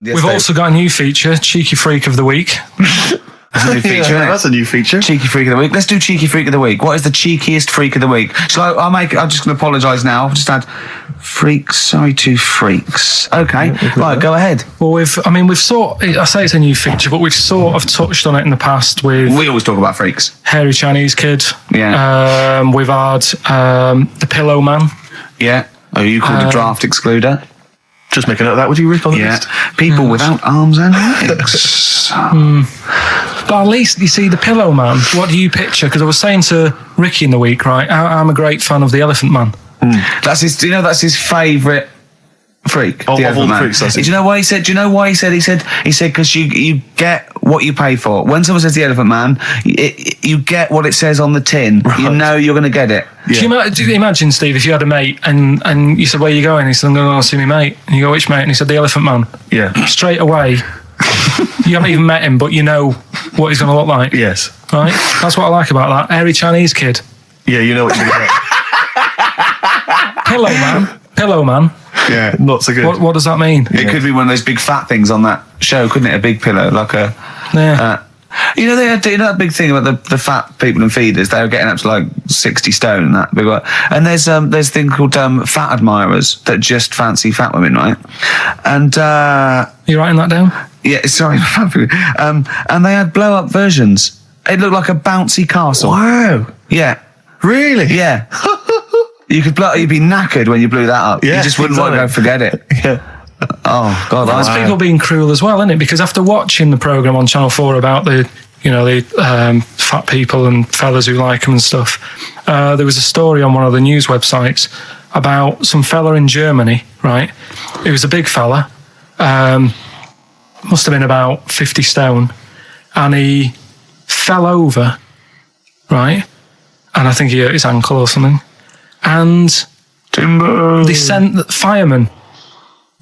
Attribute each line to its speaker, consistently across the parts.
Speaker 1: Yes,
Speaker 2: We've also got a new feature, Cheeky Freak of the Week.
Speaker 1: That's a new feature.
Speaker 3: That's a new feature.
Speaker 1: Cheeky Freak of the Week. Let's do Cheeky Freak of the Week. What is the cheekiest freak of the week? I'm just going to apologise now. I've just had freaks. Sorry to freaks. Okay. Right, go ahead.
Speaker 2: Well, I say it's a new feature, but we've sort of touched on it in the past with...
Speaker 1: We always talk about freaks.
Speaker 2: Hairy Chinese kid.
Speaker 1: Yeah.
Speaker 2: We've had the Pillow Man.
Speaker 1: Yeah. Oh, you called a draft excluder?
Speaker 3: Just make a note of that, would you, Rick, on the list?
Speaker 1: People without arms and legs.
Speaker 2: But at least, you see, the Pillow Man, what do you picture? Because I was saying to Ricky in the week, right, I'm a great fan of the Elephant Man.
Speaker 1: That's his. Do you know that's his favourite freak?
Speaker 3: Oh, of all the freaks, that's it.
Speaker 1: Do you know why he said? Do you know why he said? He said because you get what you pay for. When someone says the Elephant Man, you get what it says on the tin. Right. You know you're going to get it.
Speaker 2: Yeah. Do you imagine, Steve, if you had a mate and you said, "Where are you going?" He said, "I'm going to go see my mate." And you go, "Which mate?" And he said, "The Elephant Man."
Speaker 3: Yeah.
Speaker 2: Straight away, you haven't even met him, but you know what he's going to look like.
Speaker 3: Yes.
Speaker 2: Right. That's what I like about that hairy Chinese kid.
Speaker 3: Yeah, you know what you're going to get.
Speaker 2: Pillow Man.
Speaker 3: Yeah, not so good.
Speaker 2: What does that mean?
Speaker 1: It could be one of those big fat things on that show, couldn't it? A big pillow, like a...
Speaker 2: Yeah.
Speaker 1: You know, they had that big thing about the fat people in Feeders. They were getting up to like 60 stone and that big one. And there's a thing called fat admirers that just fancy fat women, right? And
Speaker 2: you writing that down?
Speaker 1: Yeah, sorry. And they had blow up versions. It looked like a bouncy castle.
Speaker 3: Wow.
Speaker 1: Yeah.
Speaker 3: Really?
Speaker 1: Yeah. You'd be knackered when you blew that up.
Speaker 3: Yeah,
Speaker 1: you just wouldn't want to go forget it.
Speaker 3: Yeah.
Speaker 1: Oh God,
Speaker 2: that's people being cruel as well, isn't it? Because after watching the programme on Channel 4 about the fat people and fellas who like them and stuff, there was a story on one of the news websites about some fella in Germany, right? He was a big fella, must have been about 50 stone, and he fell over, right? And I think he hurt his ankle or something. And
Speaker 1: Timber.
Speaker 2: They sent firemen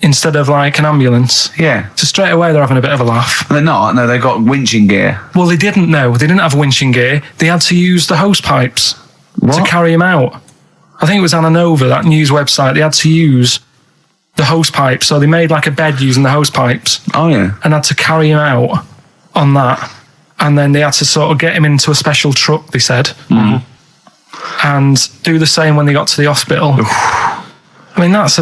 Speaker 2: instead of like an ambulance.
Speaker 1: Yeah.
Speaker 2: So straight away they're having a bit of a laugh.
Speaker 1: They're not. No, they've got winching gear.
Speaker 2: Well, they didn't know. They didn't have winching gear. They had to use the hose pipes to carry him out. I think it was Anna Nova, that news website. They had to use the hose pipes. So they made like a bed using the hose pipes.
Speaker 1: Oh, yeah.
Speaker 2: And had to carry him out on that. And then they had to sort of get him into a special truck, they said.
Speaker 1: Mm-hmm.
Speaker 2: And do the same when they got to the hospital. I mean, that's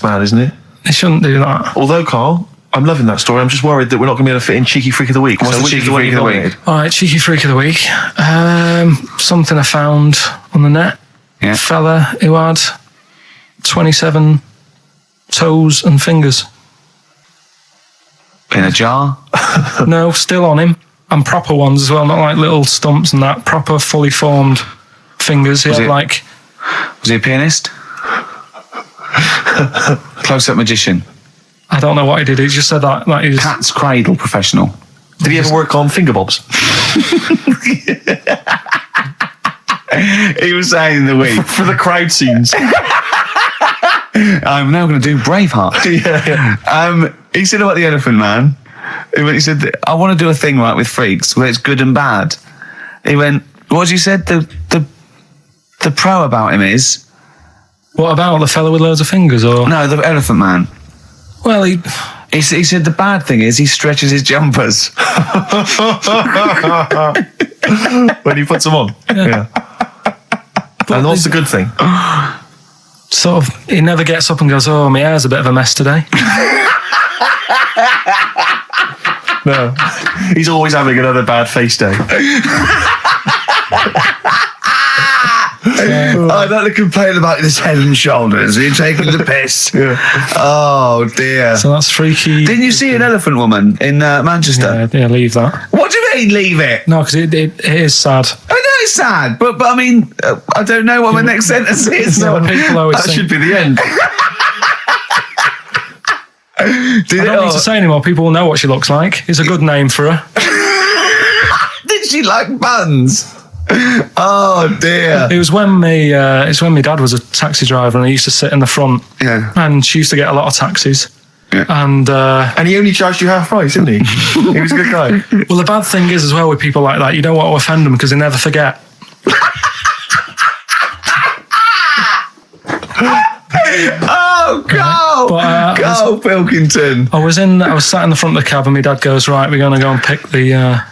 Speaker 3: mad, isn't it?
Speaker 2: They shouldn't do that.
Speaker 3: Although, Carl, I'm loving that story. I'm just worried that we're not going to be able to fit in Cheeky Freak of the Week.
Speaker 1: What's the Cheeky Freak of the Week?
Speaker 2: All right, Cheeky Freak of the Week. Something I found on the net.
Speaker 1: Yeah.
Speaker 2: Fella who had 27 toes and fingers.
Speaker 1: In a jar?
Speaker 2: No, still on him. And proper ones as well, not like little stumps and that. Proper, fully formed fingers. Was
Speaker 1: he a pianist? Close-up magician?
Speaker 2: I don't know what he did. He just said that he was...
Speaker 1: Cat's cradle professional.
Speaker 3: Did he ever work on finger bobs?
Speaker 1: He was saying in the week.
Speaker 3: For the crowd scenes.
Speaker 1: I'm now going to do Braveheart.
Speaker 3: Yeah.
Speaker 1: He said about the Elephant Man. He said, I want to do a thing right with freaks where it's good and bad. He went, what did you said? The pro about him is...
Speaker 2: What about the fella with loads of fingers? Or
Speaker 1: no, the Elephant Man.
Speaker 2: Well, he
Speaker 1: said the bad thing is he stretches his jumpers.
Speaker 3: When he puts them on. Yeah. And what's the good thing?
Speaker 2: Sort of, he never gets up and goes, oh, my hair's a bit of a mess today.
Speaker 3: No. He's always having another bad face day.
Speaker 1: I don't to complain about his head and shoulders. You're taking the piss.
Speaker 3: Yeah.
Speaker 1: Oh, dear.
Speaker 2: So that's freaky.
Speaker 1: Didn't you see an elephant woman in Manchester?
Speaker 2: Yeah, leave that.
Speaker 1: What do you mean, leave it?
Speaker 2: No, because it is sad.
Speaker 1: I know it's sad, but I mean, I don't know what my next sentence is.
Speaker 3: That should be the end.
Speaker 2: I don't need to say anymore. People will know what she looks like. It's a good name for her.
Speaker 1: Did she like buns? Oh dear!
Speaker 2: It was when my dad was a taxi driver, and he used to sit in the front.
Speaker 1: Yeah.
Speaker 2: And she used to get a lot of taxis.
Speaker 1: Yeah.
Speaker 3: And he only charged you half price, didn't he? He was a good guy.
Speaker 2: Well, the bad thing is as well with people like that, you don't want to offend them because they never forget.
Speaker 1: Oh, Carl! Carl Pilkington.
Speaker 2: I was sat in the front of the cab, and my dad goes, "Right, we're going to go and pick the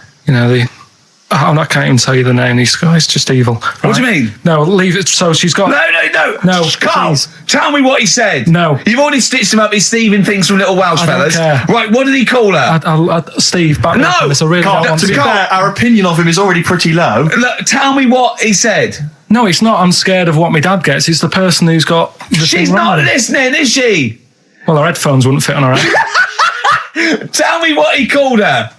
Speaker 2: I can't even tell you the name. These guys, it's just evil. Right?
Speaker 1: What do you mean?
Speaker 2: No, leave it. So she's got.
Speaker 1: No, Carl,
Speaker 2: please.
Speaker 1: tell me what he said.
Speaker 2: No.
Speaker 1: You've already stitched him up. He's Stephen things from Little Welsh
Speaker 2: I don't
Speaker 1: Fellas.
Speaker 2: care.
Speaker 1: Right, what did he call her?
Speaker 2: Steve, back
Speaker 1: No!
Speaker 2: up. I really
Speaker 3: Carl,
Speaker 2: don't want
Speaker 3: to be
Speaker 2: to.
Speaker 3: fair, our opinion of him is already pretty low.
Speaker 1: Look, tell me what he said.
Speaker 2: No, it's not. I'm scared of what my dad gets. It's the person who's got the
Speaker 1: She's
Speaker 2: thing
Speaker 1: not
Speaker 2: wrong.
Speaker 1: listening, is she?
Speaker 2: Well, her headphones wouldn't fit on her head.
Speaker 1: Tell me what he called her.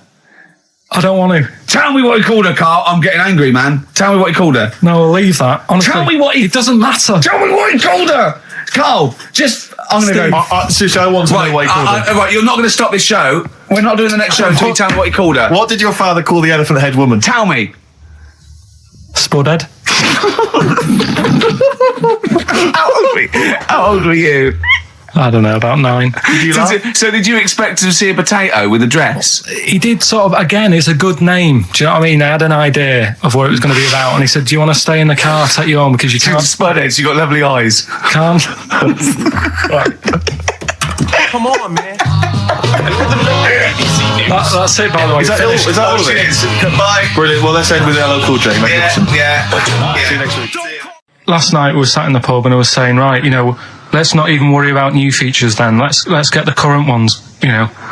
Speaker 2: I don't want to.
Speaker 1: Tell me what he called her, Carl. I'm getting angry, man. Tell me what he called her.
Speaker 2: No, I'll leave that. Honestly,
Speaker 1: Tell me what he...
Speaker 2: It doesn't matter.
Speaker 1: Tell me what he called her. Carl, just... I'm going to go...
Speaker 3: Seriously, I want to know what he called her.
Speaker 1: Right, you're not going to stop this show. We're not doing the next show until you tell me what he called her.
Speaker 3: What did your father call the elephant head woman?
Speaker 1: Tell me.
Speaker 2: Spudhead.
Speaker 1: How old were you?
Speaker 2: I don't know, about 9.
Speaker 3: Did you laugh?
Speaker 1: So did you expect to see a potato with a dress?
Speaker 2: He did sort of, again, it's a good name. Do you know what I mean? I had an idea of what it was going to be about, and he said, do you want to stay in the car, I'll take you home, because you
Speaker 1: She's
Speaker 2: can't.
Speaker 1: spudheads, you got lovely eyes.
Speaker 2: Can't.
Speaker 4: Come on, man.
Speaker 2: That's it, by the way.
Speaker 3: Is that all of it?
Speaker 1: Cheers. Goodbye.
Speaker 3: Brilliant. Well, let's end with LL Cool J.
Speaker 1: Yeah.
Speaker 3: See you next week.
Speaker 2: Last night we were sat in the pub and I was saying, right, let's not even worry about new features then. Let's get the current ones,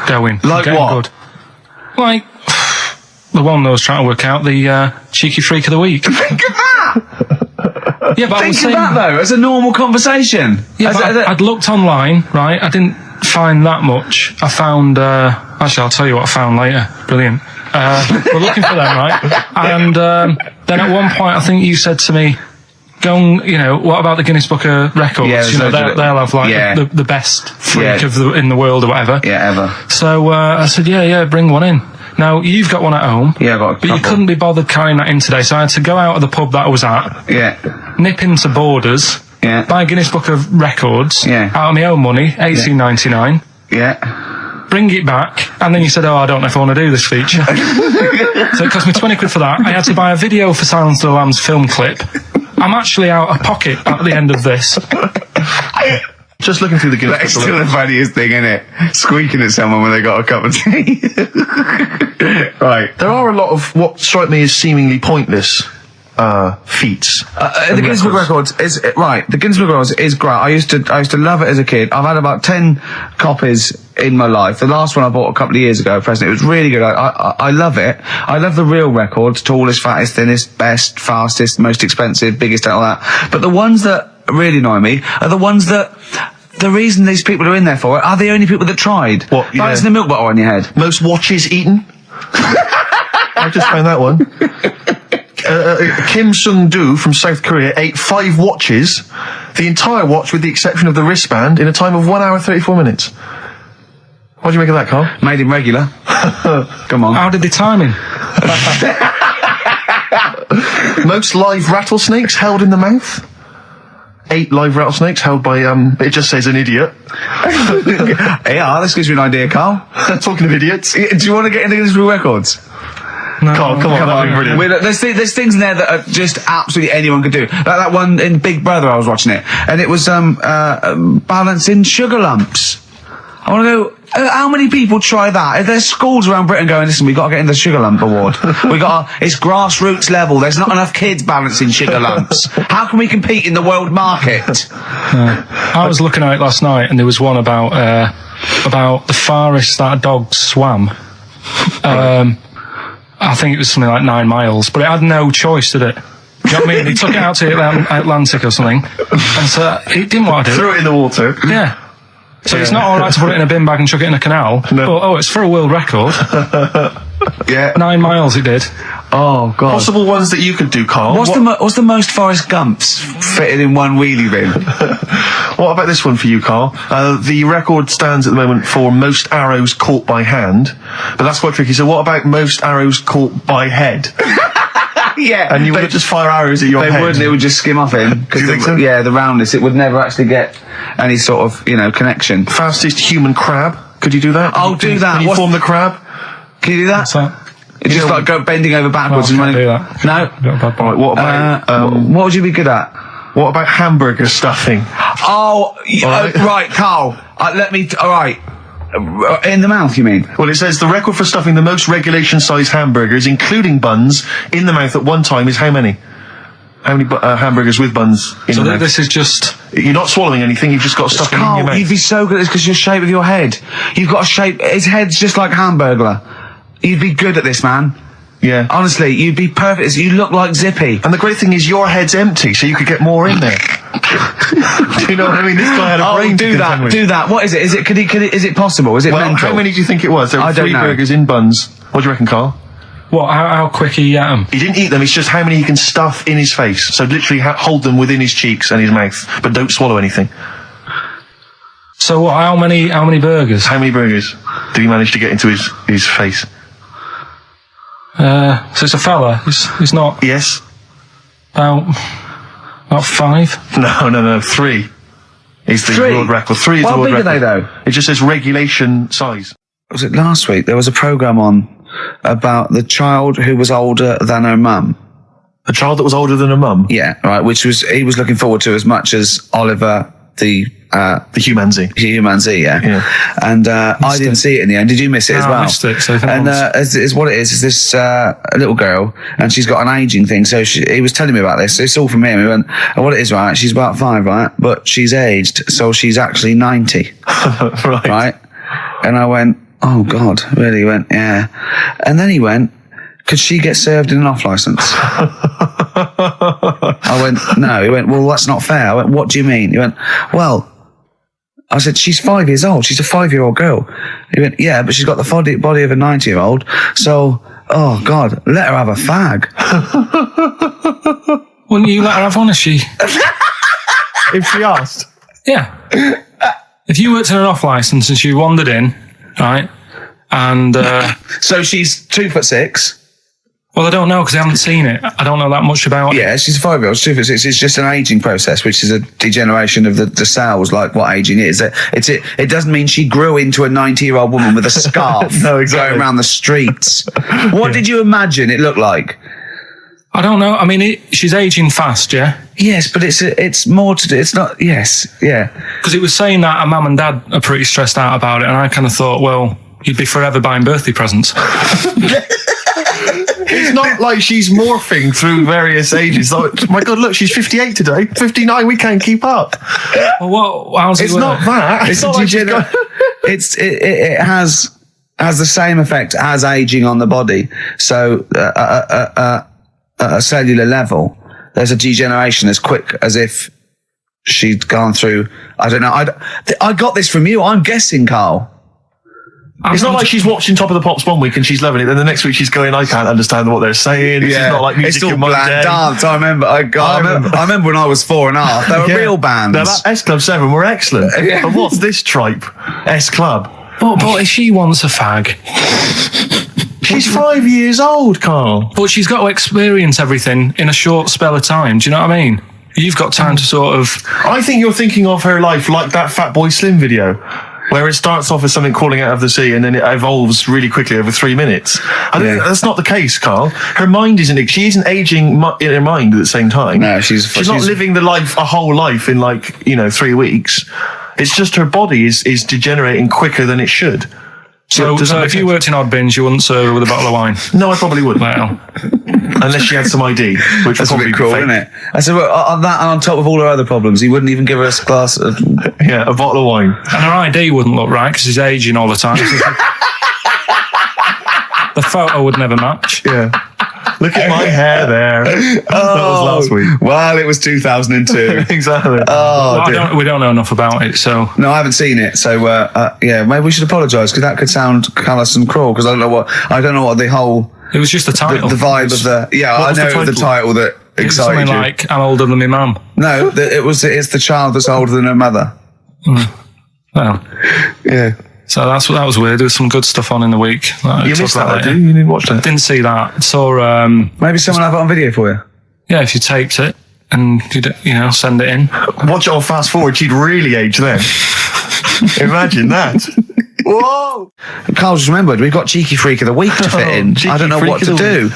Speaker 2: going.
Speaker 3: Like
Speaker 2: Getting
Speaker 3: what?
Speaker 2: Good. Like the one that I was trying to work out, the cheeky freak of the week.
Speaker 1: Think of that.
Speaker 2: Yeah, but I was
Speaker 1: Think of
Speaker 2: saying,
Speaker 1: that though as a normal conversation.
Speaker 2: yeah, but I'd looked online, right? I didn't find that much. I found. Actually, I'll tell you what I found later. Brilliant. We're looking for them, right? And then at one point, I think you said to me, "Go and, what about the Guinness Book of Records?
Speaker 1: Yeah,
Speaker 2: they'll have like the best freak in the world or whatever."
Speaker 1: Yeah, ever.
Speaker 2: So I said, yeah, bring one in. Now you've got one at home.
Speaker 1: Yeah, I got a
Speaker 2: But you
Speaker 1: couple.
Speaker 2: couldn't be bothered carrying that in today, so I had to go out of the pub that I was at,
Speaker 1: Yeah.
Speaker 2: nip into Borders,
Speaker 1: Yeah.
Speaker 2: buy a Guinness Book of Records,
Speaker 1: Yeah.
Speaker 2: out of my own money, $18.99.
Speaker 1: Yeah.
Speaker 2: Bring it back, and then you said, I don't know if I want to do this feature. So it cost me 20 quid for that. I had to buy a video for Silence of the Lambs film clip. I'm actually out of pocket at the end of this.
Speaker 3: Just looking through the Guinness
Speaker 1: That's
Speaker 3: Book.
Speaker 1: still the funniest thing, isn't it? Squeaking at someone when they got a cup of tea. Right.
Speaker 3: There are a lot of what strike me as seemingly pointless feats.
Speaker 1: The Guinness Book of Records is right. The Guinness Book of Records is great. I used to love it as a kid. I've had about 10 copies in my life. The last one I bought a couple of years ago, present. It was really good. I love it. I love the real records: tallest, fattest, thinnest, best, fastest, most expensive, biggest, and all that. But the ones that really annoy me are the ones that. The reason these people are in there for it are the only people that tried.
Speaker 3: What, yeah.
Speaker 1: Like, the milk bottle on your head.
Speaker 3: Most watches eaten. I just found that one. Kim Sung-do from South Korea ate 5 watches, the entire watch with the exception of the wristband, in a time of 1 hour 34 minutes. What do you make of that, Carl?
Speaker 1: Made him regular. Come on.
Speaker 2: How did they time him?
Speaker 3: Most live rattlesnakes held in the mouth. 8 live rattlesnakes held by, it just says an idiot.
Speaker 1: Yeah, this gives you an idea, Carl.
Speaker 3: Talking of idiots.
Speaker 1: Do you want to get into Guinness Book of Records?
Speaker 2: No.
Speaker 3: Carl, come on, that'd be brilliant.
Speaker 1: There's things in there that are just absolutely anyone could do. Like that one in Big Brother, I was watching it, and it was balancing sugar lumps. I want to go. How many people try that? If there's schools around Britain going, listen, we've got to get in the Sugar Lump Award. It's grassroots level. There's not enough kids balancing sugar lumps. How can we compete in the world market?
Speaker 2: I was looking at it last night, and there was one about the farthest that a dog swam. I think it was something like 9 miles, but it had no choice, did it? Do you know what I mean? He took it out to the Atlantic or something, and so it didn't want to do it.
Speaker 3: Threw it in the water.
Speaker 2: Yeah. So it's not all right to put it in a bin bag and chuck it in a canal.
Speaker 3: No.
Speaker 2: But, it's for a world record.
Speaker 1: Yeah.
Speaker 2: 9 miles it did.
Speaker 1: Oh God.
Speaker 3: Possible ones that you could do, Carl.
Speaker 1: What's the most Forrest Gumps fitted in one wheelie bin?
Speaker 3: What about this one for you, Carl? The record stands at the moment for most arrows caught by hand, but that's quite tricky. So what about most arrows caught by head?
Speaker 1: Yeah.
Speaker 3: And you would just fire arrows at your
Speaker 1: They
Speaker 3: head.
Speaker 1: wouldn't. It would just skim off him.
Speaker 3: Do you think so?
Speaker 1: Yeah, the roundness. It would never actually get any sort of connection.
Speaker 3: Fastest human crab. Could you do that?
Speaker 1: I'll do that.
Speaker 3: Can you
Speaker 1: What's-
Speaker 3: form the crab?
Speaker 1: Can you do that?
Speaker 2: What's that?
Speaker 1: It's just like bending over backwards
Speaker 2: No,
Speaker 1: and
Speaker 2: I
Speaker 1: running.
Speaker 2: can't do that.
Speaker 1: No.
Speaker 3: Right, what about
Speaker 1: What would you be good at?
Speaker 3: What about hamburger stuffing?
Speaker 1: Oh, right, Carl. All right. In the mouth, you mean?
Speaker 3: Well, it says the record for stuffing the most regulation-sized hamburgers, including buns, in the mouth at one time is how many? How many hamburgers with buns in the mouth?
Speaker 2: This is just...
Speaker 3: You're not swallowing anything, you've just got stuffing in your mouth.
Speaker 1: You'd be so good at this because your shape of your head. You've got a shape... His head's just like Hamburglar. You'd be good at this, man.
Speaker 3: Yeah.
Speaker 1: Honestly, you'd be perfect. You look like Zippy.
Speaker 3: And the great thing is your head's empty, so you could get more in there. Do you know what I mean? This guy had a brain
Speaker 1: do that. What is it? Is it possible? Is it mental?
Speaker 3: How many do you think it was? There were 3 burgers in buns. What do you reckon, Carl?
Speaker 2: What? How quick he ate them?
Speaker 3: He didn't eat them, it's just how many he can stuff in his face. So literally hold them within his cheeks and his mouth, but don't swallow anything.
Speaker 2: So what, how many burgers?
Speaker 3: How many burgers did he manage to get into his face?
Speaker 2: So it's a fella. He's not...
Speaker 3: Yes.
Speaker 2: About 5?
Speaker 3: No, 3. Is the world record. 3 is the world record.
Speaker 1: How big are they, though?
Speaker 3: It just says regulation size.
Speaker 1: Was it last week? There was a programme on about the child who was older than her mum.
Speaker 3: A child that was older than her mum?
Speaker 1: Yeah, right, he was looking forward to as much as Oliver, the
Speaker 3: Chimpanzee.
Speaker 1: Chimpanzee, yeah. And I didn't see it in the end. Did you miss it as well?
Speaker 2: I missed it. So
Speaker 1: and is what it is this little girl, and she's got an aging thing. So he was telling me about this. It's all from him. He went, what it is, right? She's about 5, right? But she's aged, so she's actually 90. Right? And I went, oh God, really? He went, yeah. And then he went, could she get served in an off licence? I went, no. He went, well, that's not fair. I went, what do you mean? He went, well, I said, she's 5 years old. She's a 5-year-old girl. He went, yeah, but she's got the body of a 90-year-old. So, oh God, let her have a fag.
Speaker 2: Wouldn't you let her have one if she...
Speaker 3: If she asked?
Speaker 2: Yeah. If you worked in an off licence and she wandered in, right, and...
Speaker 1: So she's 2'6".
Speaker 2: Well, I don't know because I haven't seen it. I don't know that much about it.
Speaker 1: Yeah, she's a 5-year-old. She's 2'6". It's just an aging process, which is a degeneration of the cells, like what aging is. It doesn't mean she grew into a 90-year-old woman with a scarf
Speaker 3: No, exactly.
Speaker 1: going around the streets. What did you imagine it looked like?
Speaker 2: I don't know. I mean, she's aging fast, yeah?
Speaker 1: Yes, but it's more to do. It's not. Yes, yeah.
Speaker 2: Because it was saying that her mum and dad are pretty stressed out about it, and I kind of thought, well, you'd be forever buying birthday presents.
Speaker 3: It's not like she's morphing through various ages. Like, my God, look, she's 58 today. 59, we can't keep up.
Speaker 2: Well, how's it
Speaker 3: It's
Speaker 2: work?
Speaker 3: not that.
Speaker 1: It's
Speaker 3: not like she's got...
Speaker 1: it has the same effect as aging on the body. So at a cellular level, there's a degeneration as quick as if she'd gone through. I don't know. I got this from you. I'm guessing, Carl.
Speaker 3: It's not like she's watching Top of the Pops one week and she's loving it, then the next week she's going, I can't understand what they're saying. Yeah. It's not like music
Speaker 1: it's all
Speaker 3: in my
Speaker 1: bland
Speaker 3: day.
Speaker 1: dance. I remember. I remember when I was 4.5. They were real bands.
Speaker 3: Now, that S Club 7 were excellent.
Speaker 1: Yeah.
Speaker 3: But what's this tripe? S Club.
Speaker 2: But if she wants a fag...
Speaker 3: She's 5 years old, Carl.
Speaker 2: But she's got to experience everything in a short spell of time. Do you know what I mean? You've got time to sort of...
Speaker 3: I think you're thinking of her life like that Fatboy Slim video, where it starts off as something crawling out of the sea and then it evolves really quickly over 3 minutes. I think that's not the case, Carl. Her mind isn't... She isn't aging in her mind at the same time.
Speaker 1: No, she's
Speaker 3: not living a whole life in 3 weeks. It's just her body is degenerating quicker than it should.
Speaker 2: So if you worked in Odd Bins, you wouldn't serve her with a bottle of wine?
Speaker 3: No, I probably wouldn't.
Speaker 2: Well...
Speaker 3: Unless she had some ID, which
Speaker 1: That's
Speaker 3: would
Speaker 1: a
Speaker 3: probably
Speaker 1: bit cruel,
Speaker 3: be fake.
Speaker 1: isn't it? I said, well, on that and on top of all her other problems, he wouldn't even give her a glass of...
Speaker 3: Yeah, a bottle of wine.
Speaker 2: And her ID wouldn't look right because she's aging all the time. The photo would never match.
Speaker 3: Yeah. Look at my hair there. That was last week.
Speaker 1: Well, it was 2002.
Speaker 3: Exactly.
Speaker 2: We don't know enough about it, so...
Speaker 1: No, I haven't seen it, so maybe we should apologise because that could sound callous and cruel because I don't know what the whole...
Speaker 2: It was just the title.
Speaker 1: The vibe of the... Yeah, I know the title that excited
Speaker 2: something
Speaker 1: you.
Speaker 2: like, I'm older than my mum.
Speaker 1: No, it's the child that's older than her mother.
Speaker 2: Well...
Speaker 1: Yeah.
Speaker 2: So that was weird. There was some good stuff on in the week.
Speaker 3: You missed that, didn't you? You didn't watch that?
Speaker 2: Didn't see that. Saw...
Speaker 1: Maybe someone have it on video for you.
Speaker 2: Yeah, if you taped it and, send it in.
Speaker 3: Watch it on fast forward, she'd really age then. Imagine that.
Speaker 1: Whoa! Carl just remembered we've got Cheeky Freak of the Week to fit in. I don't know what to do.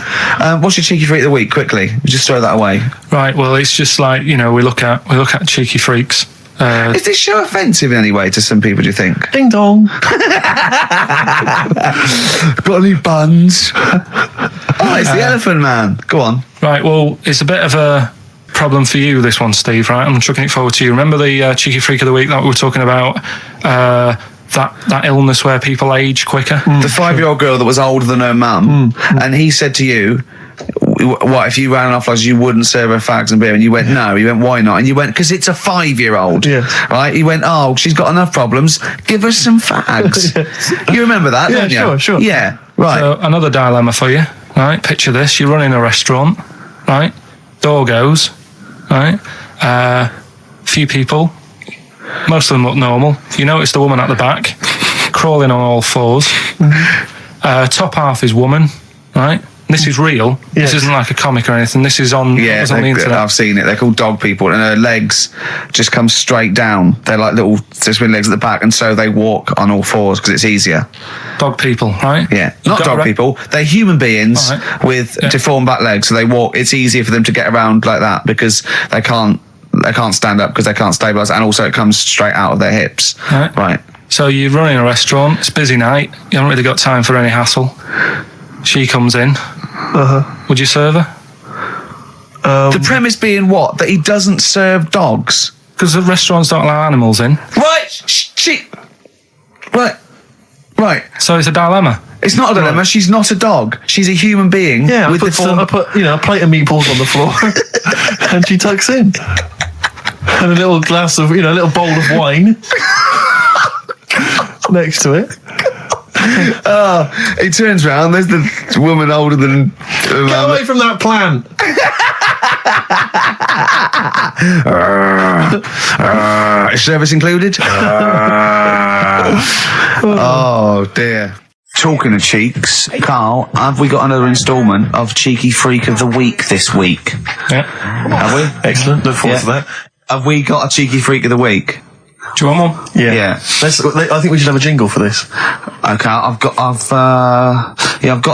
Speaker 1: What's your Cheeky Freak of the Week? Quickly, just throw that away.
Speaker 2: Right. Well, it's just like, we look at cheeky freaks.
Speaker 1: Is this show offensive in any way to some people, do you think?
Speaker 3: Ding dong.
Speaker 1: Got any buns? Oh, it's the Elephant Man. Go on.
Speaker 2: Right. Well, it's a bit of a problem for you, this one, Steve. Right. I'm chucking it forward to you. Remember the Cheeky Freak of the Week that we were talking about? That illness where people age quicker.
Speaker 1: The 5-year-old girl that was older than her mum, and he said to you, what, if you ran off like you wouldn't serve her fags and beer? And you went, no. You went, why not? And you went, because it's a 5-year-old.
Speaker 3: Yeah.
Speaker 1: Right? You went, oh, she's got enough problems. Give her some fags. You remember that, don't you?
Speaker 3: Sure.
Speaker 1: Yeah, right.
Speaker 2: So another dilemma for you, right? Picture this. You're running a restaurant, right? Door goes, right? Few people. Most of them look normal. You notice the woman at the back, crawling on all fours. Top half is woman, right? This is real. This isn't like a comic or anything. This is on,
Speaker 1: yeah,
Speaker 2: on the internet.
Speaker 1: I've seen it. They're called dog people, and her legs just come straight down. They're like little twin legs at the back, and so they walk on all fours because it's easier.
Speaker 2: Dog people, right?
Speaker 1: Yeah, not dog people. They're human beings with deformed back legs, so they walk. It's easier for them to get around like that because they can't stand up because they can't stabilise, and also it comes straight out of their hips. Right.
Speaker 2: So you're running a restaurant. It's a busy night. You haven't really got time for any hassle. She comes in. Would you serve her?
Speaker 1: The premise being what? That he doesn't serve dogs?
Speaker 2: Because the restaurants don't allow animals in.
Speaker 1: Right.
Speaker 2: So it's a dilemma.
Speaker 1: It's not a dilemma. She's not a dog. She's a human being.
Speaker 3: Yeah, I
Speaker 1: with
Speaker 3: put a plate of meatballs on the floor, and she tucks in, and a little glass of, a little bowl of wine next to it.
Speaker 1: He turns round. There's the woman older than.
Speaker 3: Get away from that plant.
Speaker 1: Is service included? Oh dear. Talking of cheeks, Carl, have we got another instalment of Cheeky Freak of the Week this week?
Speaker 2: Yeah.
Speaker 1: Have we?
Speaker 3: Excellent. Look forward to that.
Speaker 1: Have we got a Cheeky Freak of the Week?
Speaker 2: Do you want one?
Speaker 3: Yeah. I think we should have a jingle for this.
Speaker 1: Okay, I've got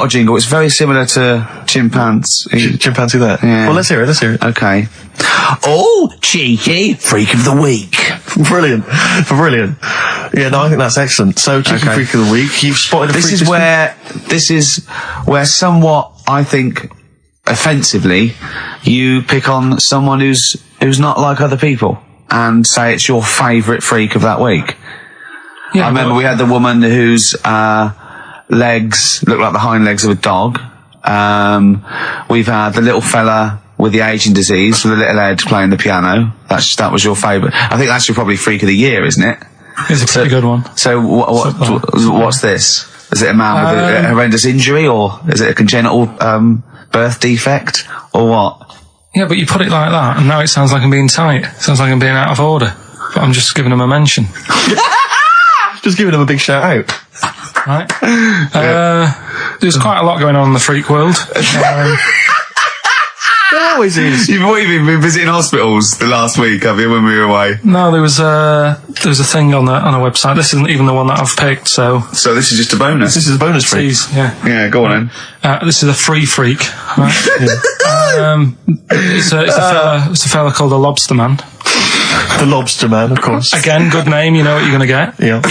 Speaker 1: a jingle. It's very similar to Chimpanzee.
Speaker 3: Chimpanzee there.
Speaker 1: Yeah.
Speaker 3: Well, let's hear it.
Speaker 1: Okay. Oh, Cheeky Freak of the Week.
Speaker 3: Brilliant. Yeah, no, I think that's excellent. So, Cheeky Freak of the Week, you've spotted a freak.
Speaker 1: This is where somewhat, I think, offensively, you pick on someone who's not like other people and say it's your favourite freak of that week. Yeah, I remember we had the woman whose legs look like the hind legs of a dog. We've had the little fella with the aging disease with the little head playing the piano. That was your favourite. I think that's your probably freak of the year, isn't it?
Speaker 2: It's a pretty good one.
Speaker 1: So what's this? Is it a man with a horrendous injury, or is it a congenital birth defect, or what?
Speaker 2: Yeah, but you put it like that, and now it sounds like I'm being tight. It sounds like I'm being out of order. But I'm just giving him a mention.
Speaker 3: Just giving him a big shout out.
Speaker 2: Right. There's quite a lot going on in the freak world.
Speaker 3: There always is.
Speaker 1: You've been visiting hospitals the last week, have you, when we were away?
Speaker 2: No, there was a thing on a website. This isn't even the one that I've picked, so
Speaker 1: this is just a bonus.
Speaker 3: This is a bonus freak.
Speaker 1: Yeah, go on then.
Speaker 2: This is a free freak. Right? It's a fella called the Lobster Man.
Speaker 3: The Lobster Man, of course.
Speaker 2: Again, good name. You know what you're going to get.
Speaker 3: Yeah.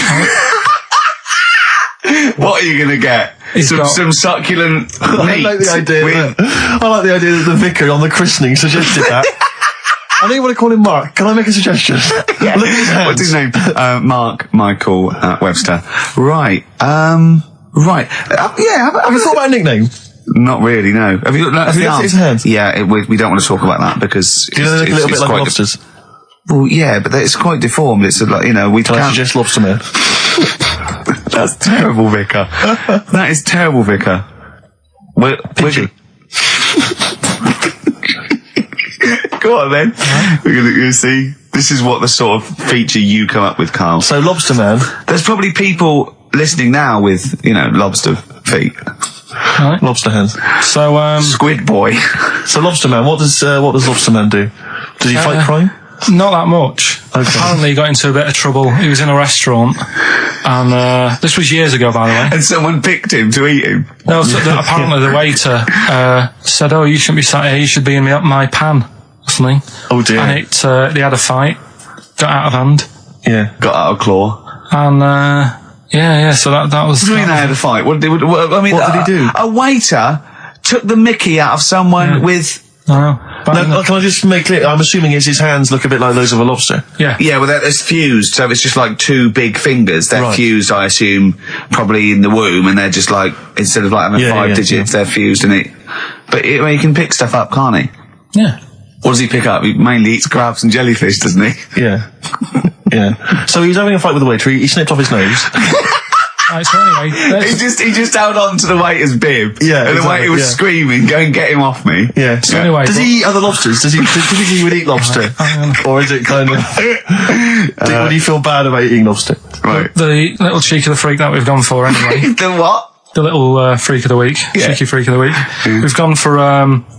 Speaker 1: What are you going to get? Some succulent meat.
Speaker 3: I like the idea that the vicar on the christening suggested that. I know you want to call him Mark. Can I make a suggestion?
Speaker 1: Yeah. Look at his hands. What's his name? Mark Michael Webster. Right. Right. Have you
Speaker 3: thought about a nickname?
Speaker 1: Not really, no. Have you looked at
Speaker 3: his hands?
Speaker 1: Yeah, we don't want to talk about that because
Speaker 3: do you know they look a little bit like lobsters?
Speaker 1: Well, yeah, but it's quite deformed. It's like, we
Speaker 3: Can I suggest Lobster Man?
Speaker 1: That's terrible, Vicar. That is terrible, Vicar.
Speaker 3: Pidgey.
Speaker 1: Go on then. We're going to see. This is what the sort of feature you come up with, Carl.
Speaker 3: So, Lobster Man.
Speaker 1: There's probably people listening now with, lobster feet.
Speaker 2: Right.
Speaker 3: Lobster hands.
Speaker 2: So,
Speaker 1: Squid Boy.
Speaker 3: So, Lobster Man, what does Lobster Man do? Does he fight crime?
Speaker 2: Not that much.
Speaker 3: Okay.
Speaker 2: Apparently he got into a bit of trouble. He was in a restaurant And this was years ago, by the way.
Speaker 1: And someone picked him to eat him.
Speaker 2: No, so apparently the waiter said, "Oh, you shouldn't be sat here. You should be in my pan," or something.
Speaker 3: Oh dear.
Speaker 2: And they had a fight, got out of hand,
Speaker 3: Yeah.
Speaker 1: Got out of claw.
Speaker 2: and so that was.
Speaker 1: What do you mean they had a fight? What did he do? A waiter took the mickey out of someone with...
Speaker 2: No,
Speaker 3: No, can I just make clear? I'm assuming his hands look a bit like those of a lobster.
Speaker 2: yeah.
Speaker 1: Yeah, well, it's fused, so it's just like two big fingers. They're
Speaker 3: Right.
Speaker 1: fused, I assume, probably in the womb, and they're just like, instead of like having five digits, they're fused in it. But he can pick stuff up, can't he?
Speaker 2: Yeah.
Speaker 1: What does he pick up? He mainly eats crabs and jellyfish, doesn't he?
Speaker 3: Yeah. Yeah. So he was having a fight with the waiter. He snipped off his nose.
Speaker 2: Right, so anyway,
Speaker 1: He just held on to the waiter's bib.
Speaker 3: Yeah,
Speaker 1: And the waiter was screaming, "Go and get him off me."
Speaker 3: Yeah.
Speaker 2: So anyway,
Speaker 3: does he eat other lobsters? Does he typically would eat lobster? Or is it kind of... would he feel bad about eating lobster?
Speaker 1: Right.
Speaker 2: the little cheek of the freak that we've gone for anyway.
Speaker 1: The what?
Speaker 2: The little freak of the week, cheeky freak of the week. We've gone for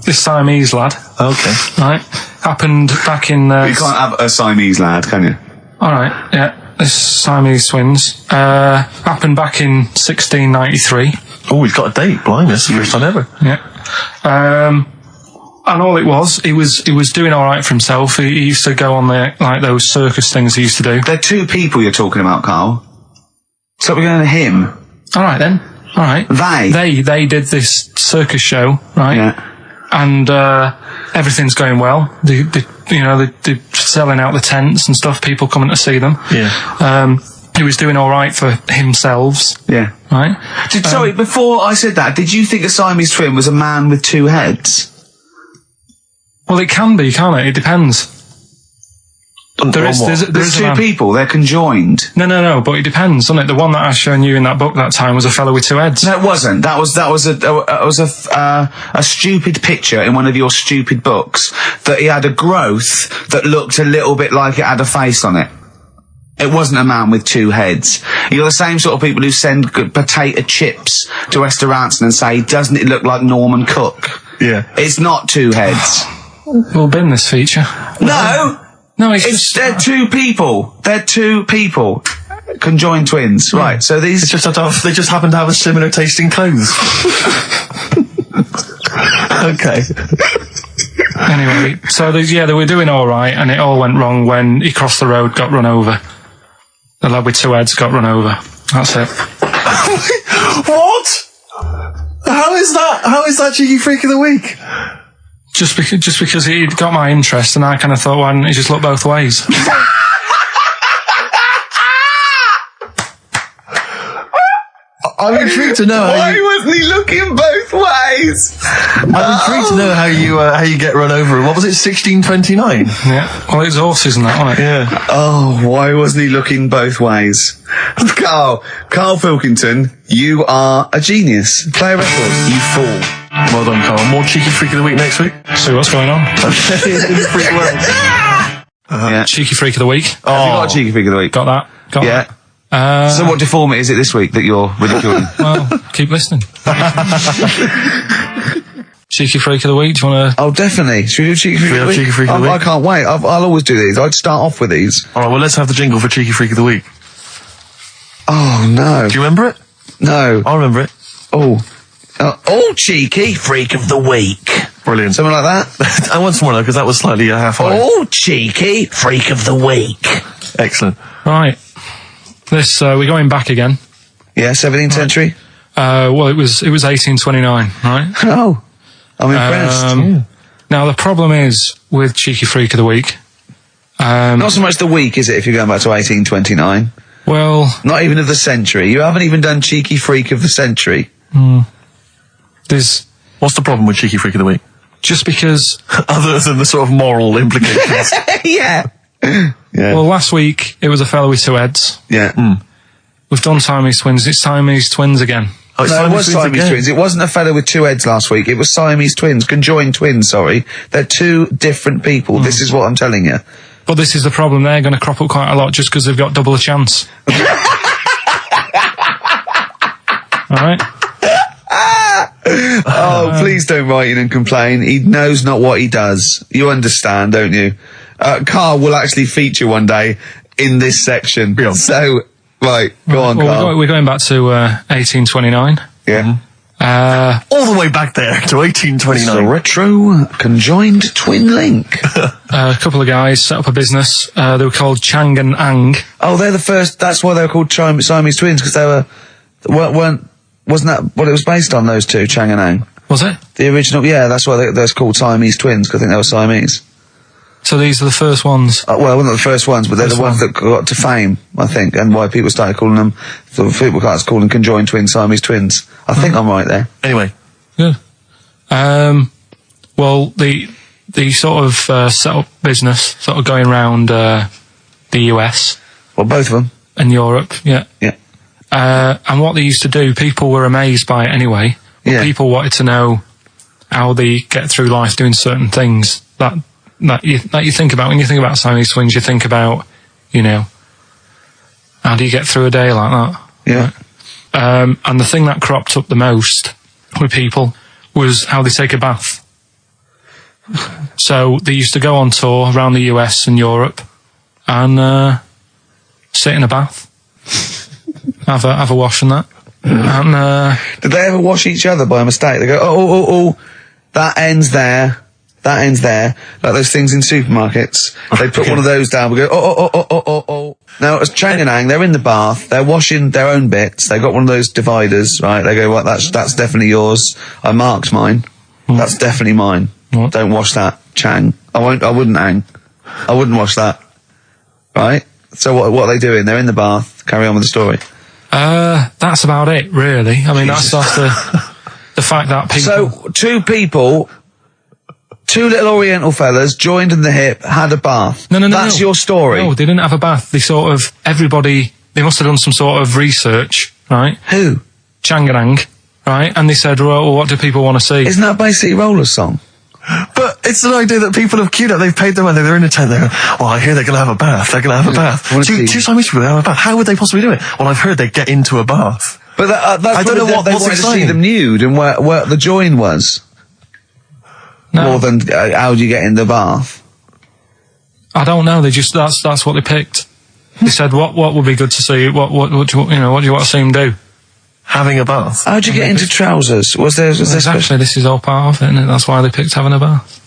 Speaker 2: this Siamese lad.
Speaker 3: Okay.
Speaker 2: Right, happened back in.
Speaker 1: You can't have a Siamese lad, can you?
Speaker 2: All right, yeah, this Siamese twins happened back in 1693.
Speaker 3: Oh, he's got a date. Blimey, that's the first time ever.
Speaker 2: Yeah, and all it was, he was doing all right for himself. He used to go on those circus things he used to do.
Speaker 1: They're two people you're talking about, Carl. So we're going to him.
Speaker 2: All right then. All right. They did this circus show, right?
Speaker 1: Yeah.
Speaker 2: And everything's going well. They're selling out the tents and stuff. People coming to see them.
Speaker 3: Yeah.
Speaker 2: He was doing all right for himself.
Speaker 1: Yeah.
Speaker 2: Right.
Speaker 1: Sorry, before I said that, did you think a Siamese twin was a man with two heads?
Speaker 2: Well, it can be, can't it? It depends. There's
Speaker 1: two people. They're conjoined.
Speaker 2: No. But it depends, doesn't it? The one that I shown you in that book that time was a fellow with two heads.
Speaker 1: No, it wasn't. That was a stupid picture in one of your stupid books that he had a growth that looked a little bit like it had a face on it. It wasn't a man with two heads. You're the same sort of people who send potato chips to restaurants and say, "Doesn't it look like Norman Cook?"
Speaker 3: Yeah.
Speaker 1: It's not two heads.
Speaker 2: We'll bin this feature.
Speaker 1: No.
Speaker 2: No,
Speaker 1: They're two people. They're two people. Conjoined twins. Right, so these...
Speaker 3: They just happen to have a similar taste in clothes. Okay.
Speaker 2: Anyway, so they were doing all right, and it all went wrong when he crossed the road, got run over. The lad with two heads got run over. That's it.
Speaker 3: What? How is that cheeky freak of the week?
Speaker 2: Just because he'd got my interest, and I kind of thought, why didn't he just look both ways?
Speaker 3: I'm intrigued to know
Speaker 1: Why wasn't he looking both ways?
Speaker 3: I'm intrigued to know how you get run over. What was it, 1629?
Speaker 2: Yeah. Well, it's horses and that, wasn't it?
Speaker 3: Yeah.
Speaker 1: Oh, why wasn't he looking both ways? Karl Pilkington, you are a genius. Play a record, you fool.
Speaker 3: Well done, Carl. More cheeky freak of the week next week.
Speaker 2: See what's going on.
Speaker 3: In the freak world.
Speaker 1: Yeah.
Speaker 2: Cheeky freak of the week.
Speaker 1: Have you got a cheeky figure of the week?
Speaker 2: Got that. Got
Speaker 1: Yeah.
Speaker 2: that.
Speaker 1: So what deformity is it this week that you're ridiculing?
Speaker 2: Well, keep listening. Cheeky freak of the week. Do you want to?
Speaker 1: Oh, definitely. Should we do cheeky freak of the week?
Speaker 3: Cheeky freak of the week?
Speaker 1: I can't wait. I'll always do these. I'd start off with these.
Speaker 3: All right, well, let's have the jingle for cheeky freak of the week.
Speaker 1: Oh, no.
Speaker 3: Do you remember it?
Speaker 1: No.
Speaker 3: I remember it.
Speaker 1: Oh, cheeky freak of the week.
Speaker 3: Brilliant.
Speaker 1: Something like that?
Speaker 3: I want some more though, because that was slightly half-high.
Speaker 1: Oh, cheeky freak of the week.
Speaker 3: Excellent.
Speaker 2: Right. This we're going back again.
Speaker 1: Yeah, 17th century?
Speaker 2: Well, it was 1829, right?
Speaker 1: Oh, I'm impressed.
Speaker 2: Now the problem is with cheeky freak of the week.
Speaker 1: Not so much the week, is it, if you're going back to 1829?
Speaker 2: Well,
Speaker 1: Not even of the century. You haven't even done cheeky freak of the century.
Speaker 2: there's
Speaker 3: What's the problem with cheeky freak of the week?
Speaker 2: just because.
Speaker 3: Other than the sort of moral implications.
Speaker 1: Yeah.
Speaker 2: Well, last week it was a fellow with two heads.
Speaker 1: Yeah.
Speaker 2: We've done Siamese twins. It's Siamese twins again.
Speaker 3: Oh, it's
Speaker 1: No, it was Siamese
Speaker 3: again.
Speaker 1: twins. It wasn't a fellow with two heads last week. It was Siamese twins. Conjoined twins, sorry. They're two different people. This is what I'm telling you.
Speaker 2: But this is the problem. They're going to crop up quite a lot just because they've got double a chance. All right.
Speaker 1: Oh, please don't write in and complain. He knows not what he does. You understand, don't you? Carl will actually feature one day in this section.
Speaker 3: Yeah.
Speaker 1: So Right, go on, Carl.
Speaker 2: We're going back to 1829.
Speaker 1: Yeah.
Speaker 3: All the way back there to 1829.
Speaker 1: It's a retro conjoined twin link.
Speaker 2: A couple of guys set up a business. They were called Chang and Ang.
Speaker 1: Oh, they're the first. That's why they were called Siamese twins, because they wasn't that what it was based on? Those two, Chang and Ang.
Speaker 2: Was it?
Speaker 1: The original, yeah. That's why they're called Siamese twins, because I think they were Siamese.
Speaker 2: So these are the first ones.
Speaker 1: Well, not the first ones, but they're the ones that got to fame, I think, and why people started calling them. So people started calling conjoined twins Siamese twins. I think I'm right there.
Speaker 3: Anyway.
Speaker 2: Good. Well, the sort of set up business, sort of going around the US.
Speaker 1: Well, both of them.
Speaker 2: And Europe, yeah.
Speaker 1: Yeah.
Speaker 2: And what they used to do, people were amazed by it anyway.
Speaker 1: Yeah.
Speaker 2: People wanted to know how they get through life doing certain things that you think about. When you think about Siamese twins, you think about, how do you get through a day like that?
Speaker 1: Yeah.
Speaker 2: Right? And the thing that cropped up the most with people was how they take a bath. So they used to go on tour around the US and Europe and sit in a bath, have a wash and that. And
Speaker 1: did they ever wash each other by mistake? They go, oh, that ends there. That ends there. Like those things in supermarkets. They put one of those down. We go, oh. Now, as Chang and Ang, they're in the bath. They're washing their own bits. They've got one of those dividers, right? They go, well, that's definitely yours. I marked mine. That's definitely mine.
Speaker 2: What?
Speaker 1: Don't wash that, Chang. I wouldn't, Ang. I wouldn't wash that. Right? So what are they doing? They're in the bath. Carry on with the story.
Speaker 2: That's about it, really. I mean, that's the fact that people...
Speaker 1: So, two little Oriental fellas joined in the hip, had a bath.
Speaker 2: No.
Speaker 1: That's your story.
Speaker 2: No, they didn't have a bath. They they must have done some sort of research, right?
Speaker 1: Who?
Speaker 2: Chang and Ang, right? And they said, well, what do people want to see?
Speaker 1: Isn't that basically Roller's song?
Speaker 3: But it's an idea that people have queued up. They've paid their money. They're in a tent. They're, well, I hear they're going to have a bath. They're going to have a bath. Two Siamese people have a bath. How would they possibly do it? Well, I've heard they get into a bath.
Speaker 1: But that's
Speaker 3: I don't know
Speaker 1: they
Speaker 3: what's
Speaker 1: wanted to see
Speaker 3: exciting.
Speaker 1: them nude and where the join was.
Speaker 2: No.
Speaker 1: More than how do you get in the bath?
Speaker 2: I don't know. They just that's what they picked. They said, what would be good to see? What do you want to see them do?
Speaker 3: Having a bath.
Speaker 1: How'd you get into trousers? Was there
Speaker 2: Exactly. This is all part of it, isn't it? That's why they picked having a bath.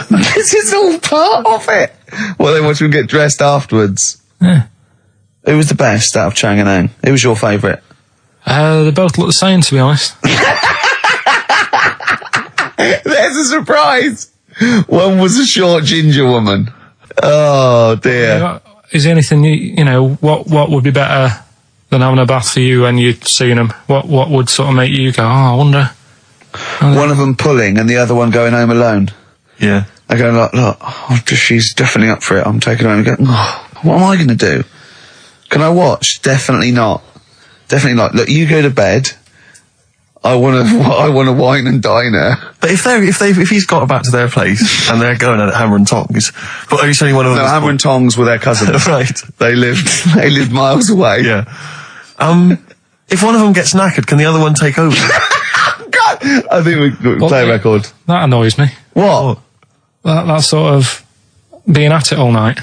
Speaker 1: This is all part of it. Well, they want you to get dressed afterwards.
Speaker 2: Yeah.
Speaker 1: Who was the best out of Chang and Ang? Who was your favourite?
Speaker 2: They both look the same, to be honest.
Speaker 1: There's a surprise. One was a short ginger woman. Oh dear.
Speaker 2: Is there anything what would be better than having a bath for you when you'd seen them? What would sort of make you go, I wonder?
Speaker 1: One of them pulling and the other one going home alone.
Speaker 3: Yeah.
Speaker 1: I go, look, she's definitely up for it. I'm taking her home and go, what am I going to do? Can I watch? Definitely not. Definitely not. Look, you go to bed. I want to wine and dine her.
Speaker 3: But if he's got back to their place and they're going at it hammer and tongs, but are you saying one of them?
Speaker 1: No, hammer and tongs were their cousins.
Speaker 3: Right.
Speaker 1: They lived miles away.
Speaker 3: Yeah. If one of them gets knackered, can the other one take over?
Speaker 1: God, I think we play a record.
Speaker 2: That annoys me.
Speaker 1: What?
Speaker 2: That sort of being at it all night.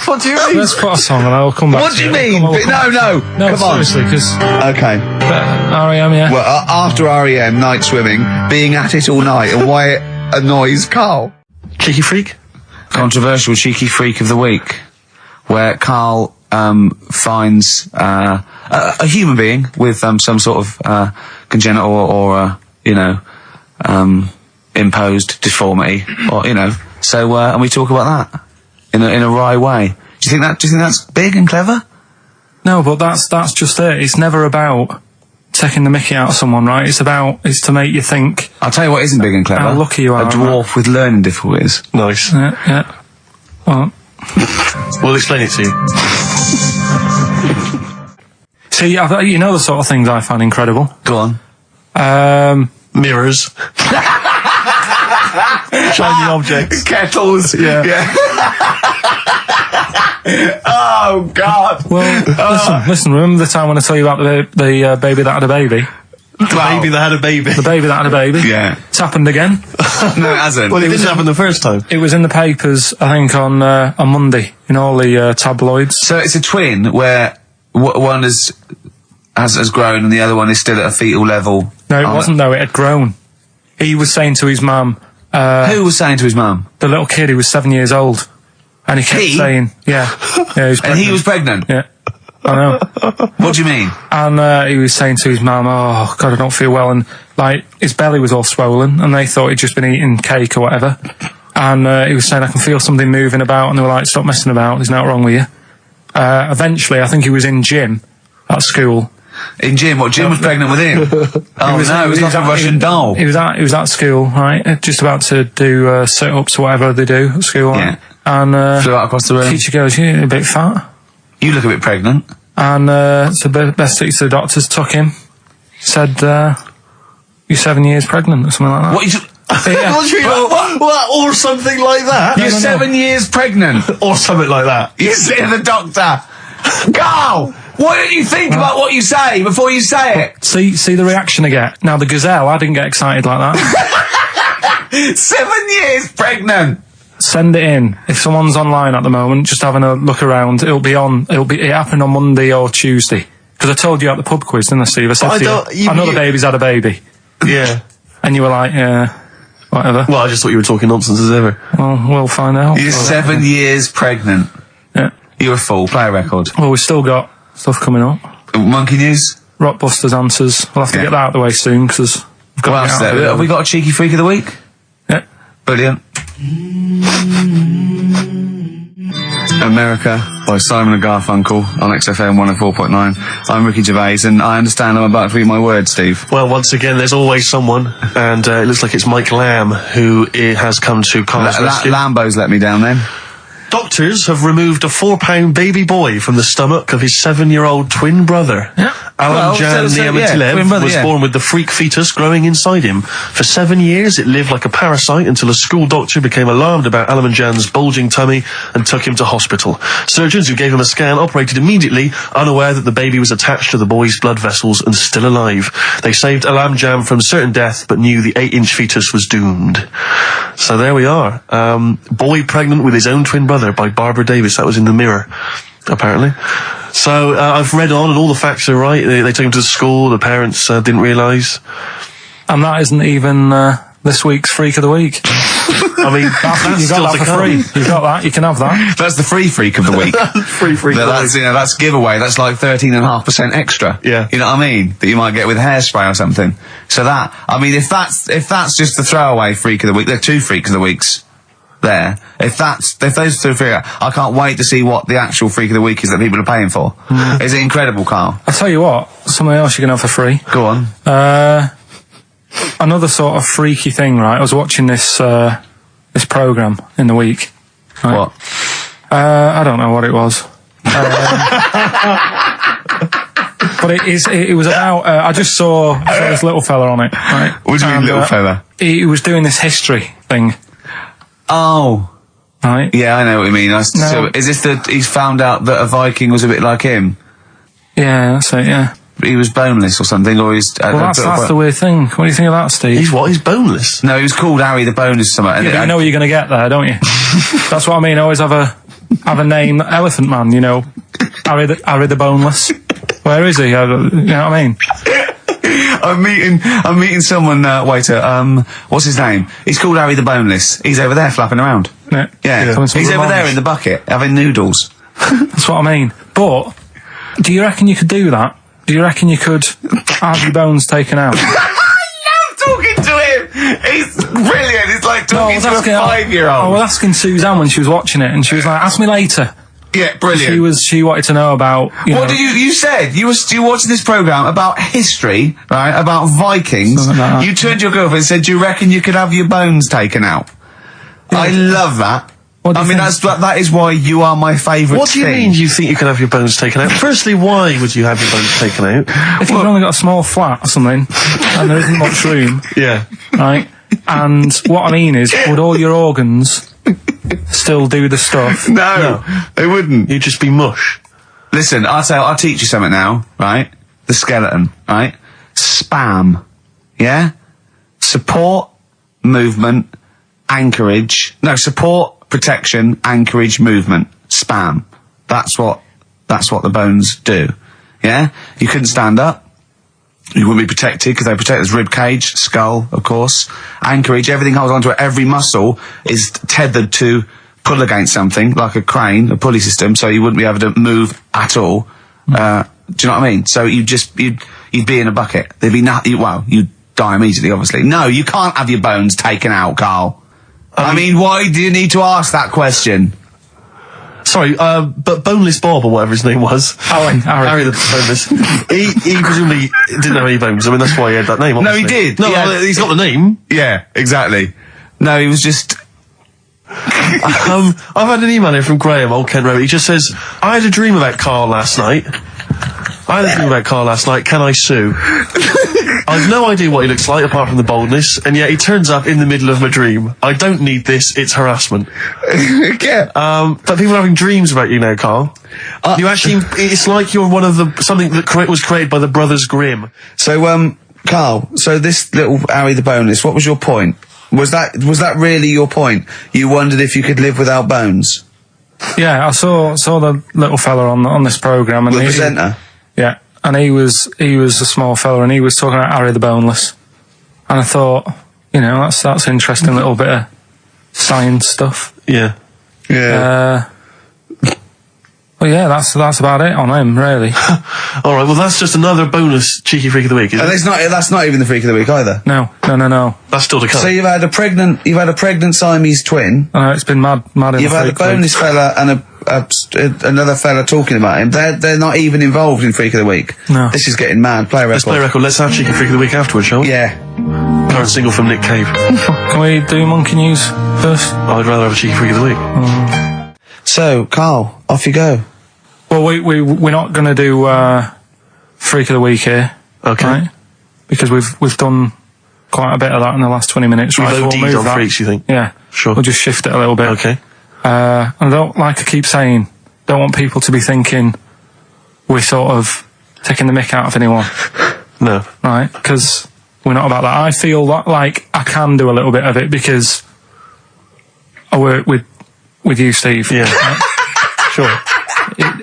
Speaker 3: What do you mean?
Speaker 2: Let's put a song and I'll come back.
Speaker 1: What do you mean? No, come on.
Speaker 2: Seriously, because
Speaker 1: Okay.
Speaker 2: R.E.M. yeah.
Speaker 1: Well, after REM, night swimming, being at it all night, and why it annoys Carl.
Speaker 3: Cheeky freak?
Speaker 1: Controversial cheeky freak of the week, where Carl finds a human being with some sort of congenital or imposed deformity, or So and we talk about that in a wry way. Do you think that's big and clever?
Speaker 2: No, but that's just it. It's never about taking the mickey out of someone, right? It's to make you think.
Speaker 1: I'll tell you what isn't big and clever.
Speaker 2: How lucky you are.
Speaker 1: A dwarf with learning difficulties.
Speaker 3: Nice.
Speaker 2: Yeah. Well,
Speaker 3: we'll explain it to you.
Speaker 2: See, the sort of things I find incredible.
Speaker 1: Go on.
Speaker 3: Mirrors. Shiny objects.
Speaker 1: Kettles. Yeah. Oh, God.
Speaker 2: Well, listen, remember the time when I tell you about the baby that had a baby?
Speaker 3: Baby that had a baby.
Speaker 2: The baby that had a baby?
Speaker 1: Yeah.
Speaker 2: It's happened again.
Speaker 1: No, it hasn't.
Speaker 3: Well, it didn't happen the first time.
Speaker 2: It was in the papers, I think, on Monday, in all the tabloids.
Speaker 1: So it's a twin where one has grown and the other one is still at a fetal level.
Speaker 2: No, it wasn't though. It had grown. He was saying to his mum.
Speaker 1: Who was saying to his mum?
Speaker 2: The little kid who was 7 years old, and he kept saying, "Yeah, he was pregnant."
Speaker 1: And he was pregnant.
Speaker 2: Yeah, I know.
Speaker 1: What do you mean?
Speaker 2: And he was saying to his mum, "Oh God, I don't feel well," and like his belly was all swollen, and they thought he'd just been eating cake or whatever. And he was saying, "I can feel something moving about," and they were like, "Stop messing about. There's nothing wrong with you." Eventually, I think he was in gym at school.
Speaker 1: In Jim? What, Jim was pregnant with him? Oh no, it was like a Russian doll.
Speaker 2: He was at school, right? Just about to do sit-ups or whatever they do at school.
Speaker 1: Yeah.
Speaker 2: Right? And
Speaker 1: flew out across the room.
Speaker 2: Teacher goes, "You're a bit fat."
Speaker 1: You look a bit pregnant.
Speaker 2: And so best thing to the doctors took him, said, "You're 7 years pregnant," or something like that.
Speaker 1: What?
Speaker 2: Yeah.
Speaker 3: What? Or something like that?
Speaker 1: You're 7 years pregnant.
Speaker 3: Or something like that.
Speaker 1: You see the doctor. Carl, why don't you think about what you say before you say it?
Speaker 2: See the reaction I get. Now the gazelle, I didn't get excited like that.
Speaker 1: 7 years pregnant.
Speaker 2: Send it in. If someone's online at the moment, just having a look around, it happened on Monday or Tuesday. Because I told you at the pub quiz, didn't I, Steve? I said I know the baby's had a baby.
Speaker 3: Yeah.
Speaker 2: And you were like, yeah, whatever.
Speaker 3: Well, I just thought you were talking nonsense as ever.
Speaker 2: Well, we'll find out.
Speaker 1: You're 7 years pregnant.
Speaker 2: Yeah.
Speaker 1: You're a fool. Play a record.
Speaker 2: Well, we've still got stuff coming up.
Speaker 1: Monkey news?
Speaker 2: Rockbusters answers. We'll have to get that out of the way soon, because we've got
Speaker 1: What else is there? Have we got a cheeky freak of the week?
Speaker 2: Yeah.
Speaker 1: Brilliant. America by Simon and Garfunkel on XFM 104.9. I'm Ricky Gervais, and I understand I'm about to read my words, Steve.
Speaker 3: Well, once again, there's always someone, and it looks like it's Mike Lamb who has come to Carl's rescue.
Speaker 1: Lambo's let me down then.
Speaker 3: Doctors have removed a 4-pound baby boy from the stomach of his 7-year-old twin brother.
Speaker 2: Yeah.
Speaker 3: Alan Jan Niamatilev was born with the freak fetus growing inside him. For 7 years, it lived like a parasite until a school doctor became alarmed about Alan Jan's bulging tummy and took him to hospital. Surgeons who gave him a scan operated immediately, unaware that the baby was attached to the boy's blood vessels and still alive. They saved Alan Jan from certain death, but knew the 8-inch fetus was doomed. So there we are. Boy pregnant with his own twin brother by Barbara Davis. That was in the Mirror, apparently. So I've read on, and all the facts are right. They took him to school. The parents didn't realise.
Speaker 2: And that isn't even this week's Freak of the Week.
Speaker 3: I mean, that's
Speaker 2: you
Speaker 3: still
Speaker 2: got
Speaker 3: to
Speaker 2: that for
Speaker 3: come.
Speaker 2: free. You got that. You can have that.
Speaker 1: That's the free freak of the week.
Speaker 3: Free freak.
Speaker 1: That's giveaway. That's like 13.5% extra.
Speaker 3: Yeah.
Speaker 1: You know what I mean? That you might get with hairspray or something. So that, I mean, if that's just the throwaway freak of the week, there are 2 freaks of the weeks there. If those 2 freak, I can't wait to see what the actual freak of the week is that people are paying for. Is it incredible, Carl?
Speaker 2: I'll tell you what. Something else you can have for free.
Speaker 1: Go on.
Speaker 2: Another sort of freaky thing, right? I was watching this program in the week. Right?
Speaker 1: What?
Speaker 2: I don't know what it was. But it was about, I just saw this little fella on it, right?
Speaker 1: What do you mean, little fella?
Speaker 2: He was doing this history thing,
Speaker 1: Oh.
Speaker 2: right?
Speaker 1: Yeah, I know what you mean. So, is this he's found out that a Viking was a bit like him?
Speaker 2: Yeah, that's it, yeah.
Speaker 1: He was boneless or something, or he's...
Speaker 2: Well, that's the weird thing. What do you think of that, Steve?
Speaker 3: He's what? He's boneless?
Speaker 1: No, he was called Harry the Boneless or something.
Speaker 2: Yeah, but you know what you're going to get there, don't you? That's what I mean. Always have a name, Elephant Man, you know. Harry the Boneless. Where is he? You know what I mean?
Speaker 1: I'm meeting someone, waiter, what's his name? He's called Harry the Boneless. He's over there flapping around. Yeah. He's over there in the bucket, having noodles.
Speaker 2: That's what I mean. But, do you reckon you could do that? Do you reckon you could have your bones taken out?
Speaker 1: I love talking to him! He's brilliant, it's like talking to a 5-year-old.
Speaker 2: I was asking Suzanne when she was watching it, and she was like, ask me later.
Speaker 1: Yeah, brilliant.
Speaker 2: She wanted to know about,
Speaker 1: What did you said? You were watching this programme about history, right? About Vikings.
Speaker 2: Something like that.
Speaker 1: You turned to your girlfriend and said, do you reckon you could have your bones taken out?
Speaker 2: Yeah.
Speaker 1: I love that.
Speaker 2: What do you think?
Speaker 1: That is why you are my favourite
Speaker 3: What do you mean you think you can have your bones taken out? Firstly, why would you have your bones taken out?
Speaker 2: If you've only got a small flat or something, and there isn't much room,
Speaker 3: Yeah.
Speaker 2: right? And what I mean is, would all your organs still do the stuff?
Speaker 1: No, they wouldn't.
Speaker 3: You'd just be mush.
Speaker 1: Listen, I'll teach you something now, right? The skeleton, right? Spam, yeah? Support, movement, anchorage. No, support, protection, anchorage, movement. Spam. That's what the bones do. Yeah? You couldn't stand up. You wouldn't be protected because they protect his rib cage, skull, of course, anchorage, everything holds onto it. Every muscle is tethered to pull against something, like a crane, a pulley system, so you wouldn't be able to move at all. Do you know what I mean? So you'd be in a bucket. There'd be you'd die immediately, obviously. No, you can't have your bones taken out, Carl. I mean, why do you need to ask that question?
Speaker 3: Sorry, but Boneless Bob, or whatever his name was. Harry the Boneless. he presumably didn't have any bones. I mean, that's why he had that name, obviously.
Speaker 1: No, he did.
Speaker 3: No, he's got the name.
Speaker 1: Yeah, exactly. No, he was just...
Speaker 3: I've had an email here from Graham, old Ken Rowe. He just says, I had a dream about Carl last night. Can I sue? I've no idea what he looks like apart from the baldness, and yet he turns up in the middle of my dream. I don't need this, it's harassment.
Speaker 1: Yeah.
Speaker 3: But people are having dreams about you now, Carl. You actually, it's like you're one of something that was created by the Brothers Grimm.
Speaker 1: So, Carl, so this little Harry the Boneless, what was your point? Was that really your point? You wondered if you could live without bones?
Speaker 2: Yeah, I saw the little fella on this programme. And
Speaker 1: the presenter?
Speaker 2: Yeah, and he was a small fella, and he was talking about Harry the Boneless. And I thought, that's interesting little bit of science stuff.
Speaker 3: Yeah.
Speaker 2: Yeah. Well, yeah, that's about it on him, really.
Speaker 3: All right, well, that's just another bonus cheeky freak of the week, isn't it?
Speaker 1: That's not even the freak of the week either.
Speaker 2: No.
Speaker 3: That's still to come.
Speaker 1: So you've had a pregnant Siamese twin.
Speaker 2: I know, it's been mad in
Speaker 1: You've had a boneless fella and another fella talking about him. They're not even involved in freak of the week.
Speaker 2: No.
Speaker 1: This is getting mad. Play a record.
Speaker 3: Let's play a record. Let's have cheeky freak of the week afterwards, shall we?
Speaker 1: Yeah.
Speaker 3: Current single from Nick Cave.
Speaker 2: Can we do monkey news first?
Speaker 3: I'd rather have a cheeky freak of the week.
Speaker 1: So, Carl, off you go.
Speaker 2: Well, we're not going to do freak of the week here,
Speaker 3: okay? Right?
Speaker 2: Because we've done quite a bit of that in the last 20 minutes.
Speaker 3: Right, so we'll move on freaks, you think?
Speaker 2: Yeah,
Speaker 3: sure.
Speaker 2: We'll just shift it a little bit.
Speaker 3: Okay.
Speaker 2: And I don't, like I keep saying, don't want people to be thinking we're sort of taking the mick out of anyone.
Speaker 3: No.
Speaker 2: Right? Because we're not about that. I feel like I can do a little bit of it because I work with you, Steve.
Speaker 3: Yeah.
Speaker 2: Right?
Speaker 3: Sure.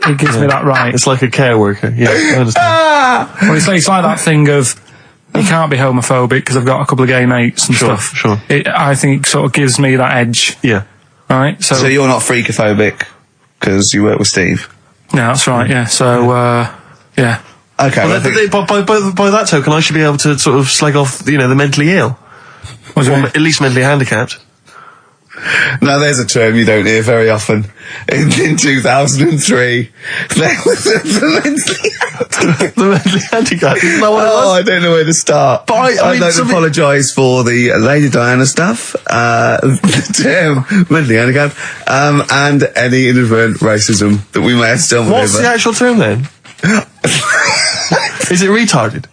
Speaker 2: It gives me that right.
Speaker 3: It's like a care worker. Yeah, I understand.
Speaker 2: Well, it's like that thing of you can't be homophobic because I've got a couple of gay mates and stuff.
Speaker 3: Sure.
Speaker 2: I think it sort of gives me that edge.
Speaker 3: Yeah.
Speaker 2: Right? So
Speaker 1: you're not freakophobic because you work with Steve?
Speaker 2: Yeah, that's right, yeah. So, yeah.
Speaker 1: Okay.
Speaker 3: Well, by that token, I should be able to sort of slag off, the mentally ill. Or at least mentally handicapped.
Speaker 1: Now there's a term you don't hear very often. In 2003, there was the
Speaker 3: mentally handicapped. Isn't that what it was?
Speaker 1: I don't know where to start.
Speaker 3: But
Speaker 1: I'd like to apologise for the Lady Diana stuff, the term mentally handicapped, and any inadvertent racism that we may have stumbled over.
Speaker 3: What's the actual term then? Is it retarded?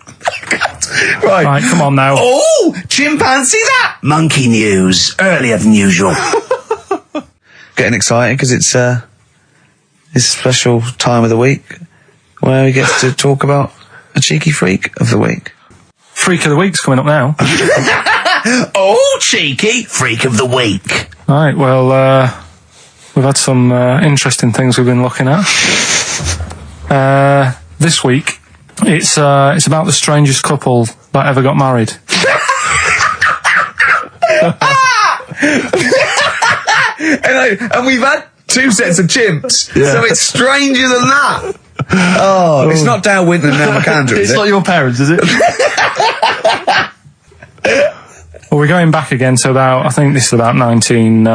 Speaker 2: Right, come on now.
Speaker 1: Oh, chimpanzee that!
Speaker 5: Monkey news, earlier than usual.
Speaker 1: Getting excited because it's a special time of the week where we get to talk about a cheeky freak of the week.
Speaker 2: Freak of the week's coming up now.
Speaker 5: Oh, cheeky freak of the week.
Speaker 2: Right, well, we've had some interesting things we've been looking at. This week, it's about the strangest couple that ever got married.
Speaker 1: and we've had 2 sets of chimps, so it's stranger than that. Oh, it's not Dale Winton and Neil McAndrew, is
Speaker 3: It's
Speaker 1: it?
Speaker 3: not your parents, is it?
Speaker 2: Well, we're going back again to I think this is about 19...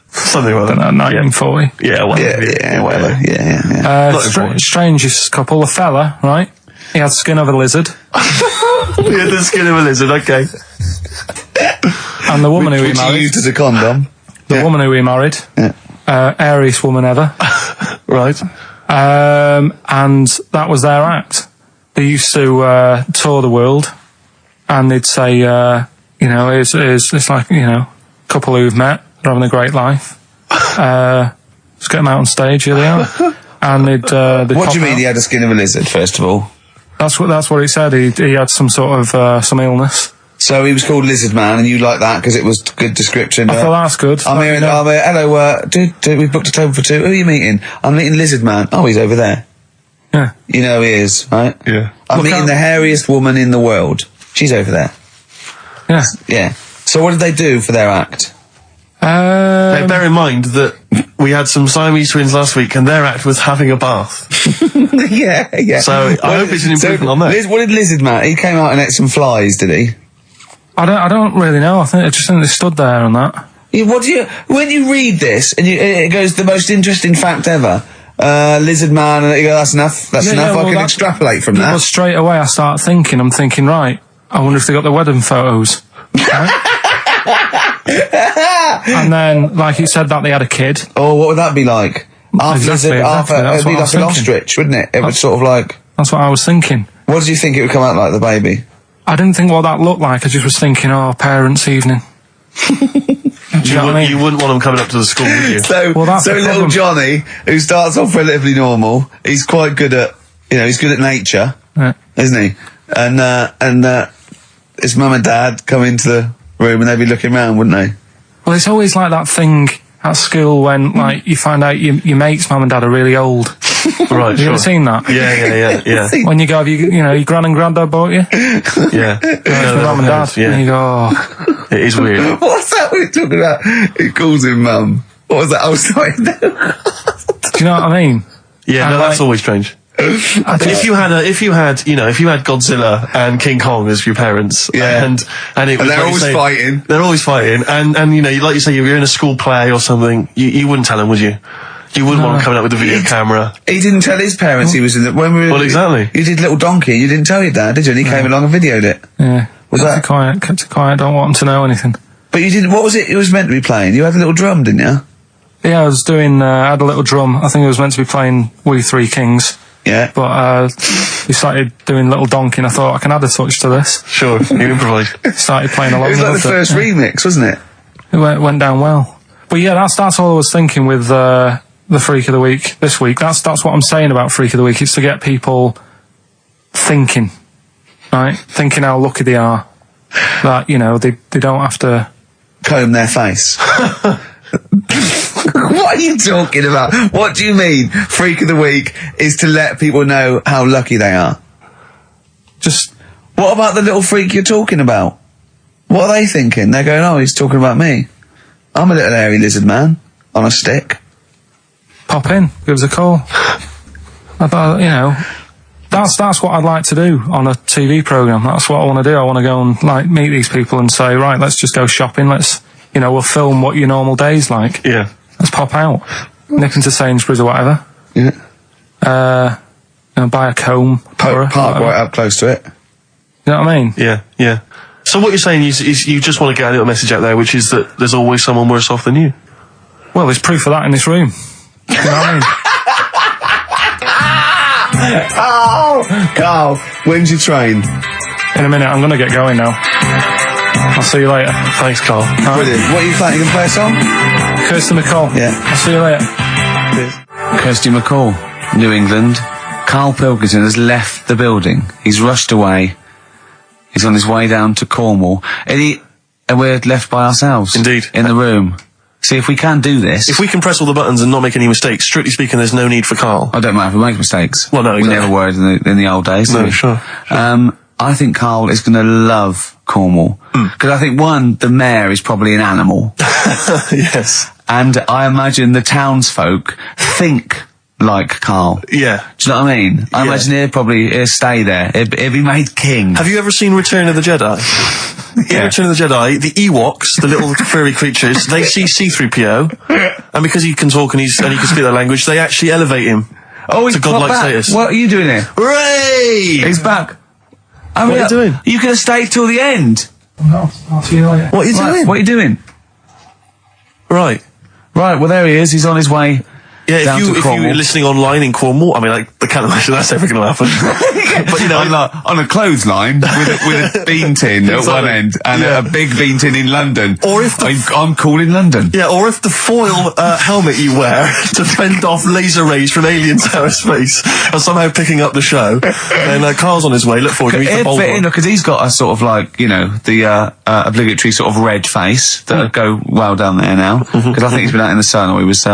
Speaker 3: Something like that.
Speaker 2: 1940.
Speaker 3: Yeah, whatever.
Speaker 1: Yeah, whatever. Yeah.
Speaker 2: Strangest couple, a fella, right? He had the skin of a lizard.
Speaker 3: He had the skin of a lizard, okay.
Speaker 2: And the woman who he
Speaker 1: Which he
Speaker 2: married...
Speaker 1: used as a condom.
Speaker 2: The woman who he married.
Speaker 1: Yeah.
Speaker 2: Airiest woman ever.
Speaker 3: Right.
Speaker 2: And that was their act. They used to tour the world, and they'd say, it's like, a couple who've met, they're having a great life. Let's get them out on stage, here they are. And they'd
Speaker 1: what do you mean he had the skin of a lizard, first of all?
Speaker 2: That's what he said. He had some sort of some illness.
Speaker 1: So he was called Lizard Man, and you like that because it was a good description.
Speaker 2: I thought that's good.
Speaker 1: I'm here. Hello. Dude, we've booked a table for 2. Who are you meeting? I'm meeting Lizard Man. Oh, he's over there.
Speaker 2: Yeah.
Speaker 1: You know he is, right?
Speaker 3: Yeah.
Speaker 1: I'm meeting the hairiest woman in the world. She's over there.
Speaker 2: Yeah.
Speaker 1: Yeah. So what did they do for their act?
Speaker 3: Hey, bear in mind that we had some Siamese twins last week and their act was having a bath.
Speaker 1: yeah.
Speaker 3: So I hope it's an improvement on that.
Speaker 1: What did Lizard Man? He came out and ate some flies, did he?
Speaker 2: I don't really know. I just think they stood there and that.
Speaker 1: Yeah, when you read this and it goes the most interesting fact ever, Lizard Man, and you go, that's enough. That's enough. I can extrapolate from that.
Speaker 2: Well, straight away I start thinking. I'm thinking, right. I wonder if they got the wedding photos. Right? And then, like you said, that they had a kid.
Speaker 1: Oh, what would that be like?
Speaker 2: Exactly.
Speaker 1: It'd be like an ostrich, wouldn't it? It would sort of like...
Speaker 2: That's what I was thinking.
Speaker 1: What did you think it would come out like, the baby?
Speaker 2: I didn't think what that looked like. I just was thinking, parents' evening. Do you know what I mean?
Speaker 3: You wouldn't want them coming up to the school, would you?
Speaker 1: So little Johnny, who starts off relatively normal, he's quite good at, he's good at nature, isn't he? And his mum and dad come into the room and they'd be looking around, wouldn't they?
Speaker 2: Well, it's always like that thing at school when, like, you find out your mate's mum and dad are really old.
Speaker 3: Right,
Speaker 2: Have you ever seen that?
Speaker 3: Yeah.
Speaker 2: When you go, your gran and granddad bought you?
Speaker 3: Yeah.
Speaker 2: Your mum and dad.
Speaker 3: Yeah.
Speaker 2: And you go, oh.
Speaker 3: It is weird.
Speaker 1: What's that we're talking about? He calls him mum. What was that? Oh, sorry.
Speaker 2: Do you know what I mean?
Speaker 3: Yeah,
Speaker 2: And
Speaker 3: that's always strange. If you had Godzilla and King Kong as your parents, and it was,
Speaker 1: they're always fighting.
Speaker 3: They're always fighting, and like you say, you're in a school play or something, you wouldn't tell them, would you? You wouldn't want him coming out with a video camera.
Speaker 1: He didn't tell his parents he was in the...
Speaker 3: Well, exactly.
Speaker 1: You did Little Donkey, you didn't tell your dad, did you? And he came along and videoed it.
Speaker 2: Yeah. Kept it quiet, don't want him to know anything.
Speaker 1: But you didn't... What was it was meant to be playing? You had a little drum, didn't you?
Speaker 2: Yeah, I was doing... I had a little drum. I think it was meant to be playing We Three Kings.
Speaker 1: Yeah.
Speaker 2: But we started doing Little Donkey and I thought I can add a touch to this.
Speaker 3: Sure, you improvised.
Speaker 2: Started playing along.
Speaker 1: It was like the first remix, wasn't it?
Speaker 2: It went down well. But yeah, that's all I was thinking with the Freak of the Week this week. That's what I'm saying about Freak of the Week. It's to get people thinking, right? Thinking how lucky they are. That, they don't have to...
Speaker 1: Comb their face. What are you talking about? What do you mean? Freak of the Week is to let people know how lucky they are.
Speaker 2: Just...
Speaker 1: What about the little freak you're talking about? What are they thinking? They're going, oh, he's talking about me. I'm a little hairy lizard man on a stick.
Speaker 2: Pop in, give us a call. I thought, that's what I'd like to do on a TV programme. That's what I want to do. I want to go and meet these people and say, right, let's just go shopping. Let's, we'll film what your normal day's like.
Speaker 3: Yeah.
Speaker 2: Let's pop out, nip into Sainsbury's or whatever.
Speaker 1: Yeah.
Speaker 2: Buy a comb.
Speaker 1: Park right up close to it.
Speaker 2: You know what I mean?
Speaker 3: Yeah. So what you're saying is you just want to get a little message out there, which is that there's always someone worse off than you.
Speaker 2: Well, there's proof of that in this room. You know what I mean?
Speaker 1: Oh, Carl, when's your train?
Speaker 2: In a minute, I'm going to get going now. I'll see you later.
Speaker 3: Thanks, Carl.
Speaker 1: Brilliant. What are you playing? You can play a song?
Speaker 2: Kirsty McCall.
Speaker 1: Yeah.
Speaker 2: I'll see you later.
Speaker 1: Kirsty McCall, New England. Karl Pilkington has left the building. He's rushed away. He's on his way down to Cornwall. And we're left by ourselves.
Speaker 3: Indeed.
Speaker 1: In the room. See, if we can do this...
Speaker 3: If we can press all the buttons and not make any mistakes, strictly speaking, there's no need for Carl.
Speaker 1: I don't mind if we make mistakes.
Speaker 3: Well, no, exactly.
Speaker 1: We never were in the old days.
Speaker 3: No, sure.
Speaker 1: I think Carl is going to love Cornwall. Because I think, one, the mayor is probably an animal.
Speaker 3: Yes.
Speaker 1: And I imagine the townsfolk think like Carl.
Speaker 3: Yeah.
Speaker 1: Do you know what I mean? I imagine he'll stay there. He'll be made king.
Speaker 3: Have you ever seen Return of the Jedi? In Return of the Jedi, the Ewoks, the little furry creatures, they see C-3PO, and because he can talk and he can speak their language, they actually elevate him to godlike status.
Speaker 1: What are you doing here?
Speaker 3: Hooray!
Speaker 1: He's back.
Speaker 3: What are you doing?
Speaker 1: You could have stayed till the end.
Speaker 2: I'll see you later.
Speaker 3: What are you doing?
Speaker 1: What are you doing?
Speaker 3: Right,
Speaker 1: well, there he is. He's on his way.
Speaker 3: Yeah, if you're listening online in Cornwall, I mean, I can't imagine that's ever going to happen. But
Speaker 1: on a clothesline with a bean tin at one end and a big bean tin in London.
Speaker 3: Or if
Speaker 1: I'm cool in London.
Speaker 3: Yeah, or if the foil helmet you wear to fend off laser rays from aliens out of space are somehow picking up the show, then Carl's on his way. Look forward to meet the bold one.
Speaker 1: Because he's got a sort of the obligatory sort of red face that would go well down there now. Because I think he's been out in the sun, or he was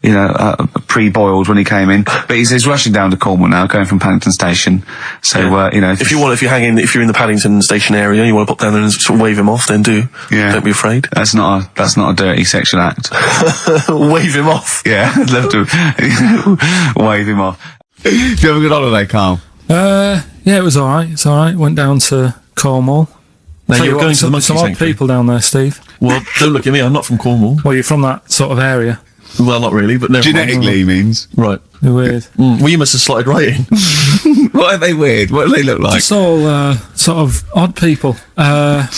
Speaker 1: pre-boiled when he came in. But he's rushing down to Cornwall now, going from Paddington Station. So,
Speaker 3: if you're in the Paddington Station area, you want to pop down there and sort of wave him off, then do. Yeah. Don't be afraid.
Speaker 1: That's not a dirty sexual act.
Speaker 3: Wave him off.
Speaker 1: Yeah, I'd love to wave him off. Did you have a good holiday, Carl?
Speaker 2: Yeah, it was alright. It's alright. Went down to Cornwall.
Speaker 3: Now you're going to the monkey
Speaker 2: some odd people down there, Steve.
Speaker 3: Well, don't look at me. I'm not from Cornwall.
Speaker 2: Well, you're from that sort of area.
Speaker 3: Well, not really, but never mind.
Speaker 1: Genetically, he means.
Speaker 3: Right.
Speaker 2: They're weird.
Speaker 3: Well, you must have slotted right in.
Speaker 1: What are they weird? What do they look like?
Speaker 2: It's all sort of odd people. A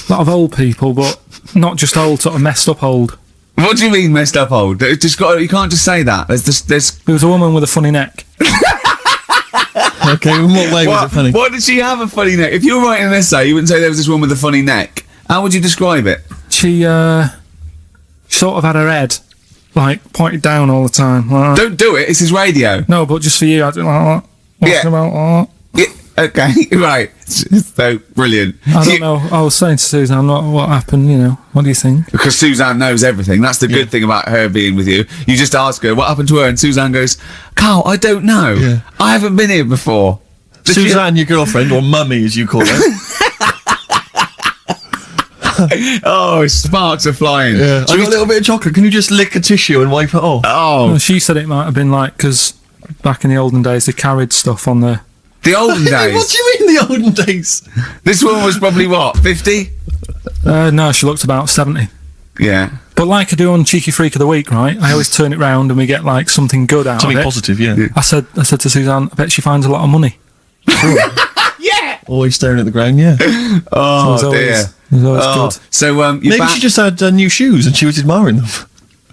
Speaker 2: lot of old people, but not just old, sort of messed up old.
Speaker 1: What do you mean messed up old? You can't just say that.
Speaker 2: There was a woman with a funny neck.
Speaker 3: Okay, in what way was it funny?
Speaker 1: What did she have a funny neck? If you were writing an essay, you wouldn't say there was this woman with a funny neck. How would you describe it?
Speaker 2: She sort of had her head pointed down all the time. Like
Speaker 1: Don't do it. It's his radio.
Speaker 2: no, but just for you, I do like that. Walking about like
Speaker 1: Yeah. Okay. Right. So brilliant.
Speaker 2: that. I don't know. I was saying to Susan, I'm not what happened. What do you think?
Speaker 1: Because Suzanne knows everything. That's the good thing about her being with you. You just ask her what happened to her, and Suzanne goes, "Carl, I don't know.
Speaker 3: Yeah.
Speaker 1: I haven't been here before."
Speaker 3: Suzanne, your girlfriend, or mummy as you call her.
Speaker 1: Oh, sparks are flying.
Speaker 3: Yeah. I got a little bit of chocolate. Can you just lick a tissue and wipe it off?
Speaker 1: Oh,
Speaker 2: She said it might have been because back in the olden days they carried stuff on the.
Speaker 1: the olden days.
Speaker 3: What do you mean the olden days?
Speaker 1: This woman was probably what, 50?
Speaker 2: No, she looked about 70.
Speaker 1: Yeah.
Speaker 2: But like I do on Cheeky Freak of the Week, right? I always turn it round and we get something good out
Speaker 3: Something
Speaker 2: of it.
Speaker 3: positive, yeah.
Speaker 2: I said to Suzanne, I bet she finds a lot of money.
Speaker 1: Yeah.
Speaker 3: Always staring at the ground, yeah.
Speaker 1: Oh,
Speaker 2: So
Speaker 1: dear.
Speaker 2: it was always good.
Speaker 1: So, you're
Speaker 3: Maybe
Speaker 1: back.
Speaker 3: she just had new shoes and she was admiring them.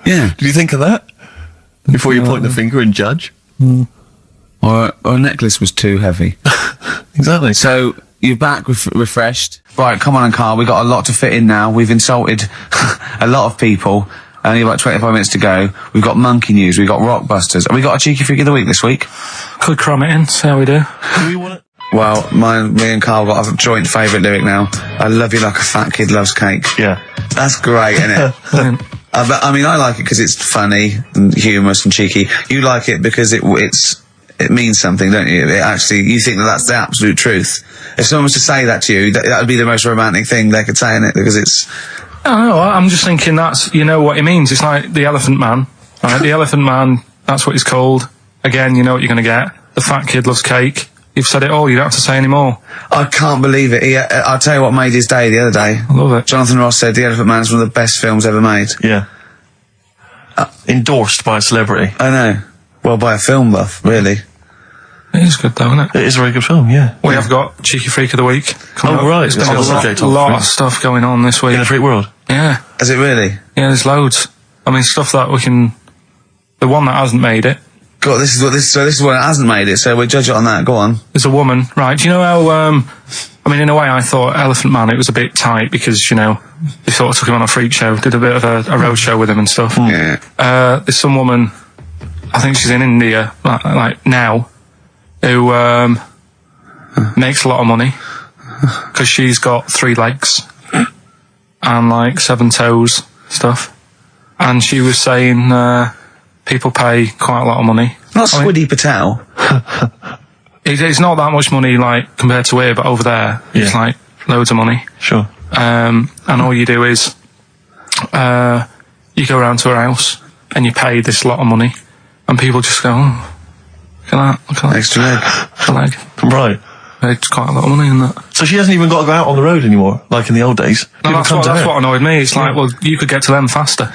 Speaker 1: Yeah.
Speaker 3: Did you think of that? Before you point the finger and judge?
Speaker 1: Or a necklace was too heavy.
Speaker 3: Exactly.
Speaker 1: So, you're back refreshed. Right, come on, Carl. We've got a lot to fit in now. We've insulted a lot of people. Only about 25 minutes to go. We've got monkey news. We've got Rockbusters. Have we got a Cheeky Freak of the Week this week?
Speaker 2: Could cram it in, see how we do.
Speaker 3: Do we want it?
Speaker 1: Well, me and Carl got a joint favourite lyric now. I love you like a fat kid loves cake.
Speaker 3: Yeah.
Speaker 1: That's great, isn't it? But, I mean, I like it because it's funny and humorous and cheeky. You like it because it means something, don't you? You think that's the absolute truth. If someone was to say that to you, that would be the most romantic thing they could say, innit? Because it's...
Speaker 2: I don't know, I'm just thinking that's, what it means. It's like the Elephant Man, right? The Elephant Man, that's what he's called. Again, you know what you're going to get. The fat kid loves cake. You've said it all, you don't have to say any more.
Speaker 1: I can't believe it. I'll tell you what made his day the other day.
Speaker 2: I love it.
Speaker 1: Jonathan Ross said The Elephant Man is one of the best films ever made.
Speaker 3: Yeah. Endorsed by a celebrity.
Speaker 1: I know. Well, by a film buff, really.
Speaker 2: It is good though, isn't it?
Speaker 3: It is a very good film, yeah.
Speaker 2: We have got Cheeky Freak of the Week.
Speaker 3: Right.
Speaker 2: There's been
Speaker 3: It's on the subject
Speaker 2: a
Speaker 3: of
Speaker 2: lot
Speaker 3: freak.
Speaker 2: of stuff going on this week.
Speaker 3: In the freak world.
Speaker 2: Yeah.
Speaker 1: Is it really?
Speaker 2: Yeah, there's loads. I mean, stuff that we can... The one that hasn't made it.
Speaker 1: God, this is what hasn't made it, so we'll judge it on that. Go on.
Speaker 2: There's a woman, right? Do you know how, I mean, in a way I thought Elephant Man, it was a bit tight because, they sort of took him on a freak show, did a bit of a road show with him and stuff.
Speaker 1: Yeah.
Speaker 2: There's some woman, I think she's in India, like now, who, makes a lot of money because she's got 3 legs and 7 toes stuff. And she was saying, people pay quite a lot of money.
Speaker 1: Not Swiddy Patel.
Speaker 2: It's not that much money, compared to here, but over there, it's loads of money.
Speaker 3: Sure.
Speaker 2: And all you do is, you go around to her house and you pay this lot of money, and people just go, oh, look at that.
Speaker 1: Extra leg.
Speaker 2: Extra leg.
Speaker 3: Right.
Speaker 2: It's quite a lot of money in that.
Speaker 3: So she hasn't even got to go out on the road anymore, like in the old days.
Speaker 2: No, that's what annoyed me. It's well, you could get to them faster.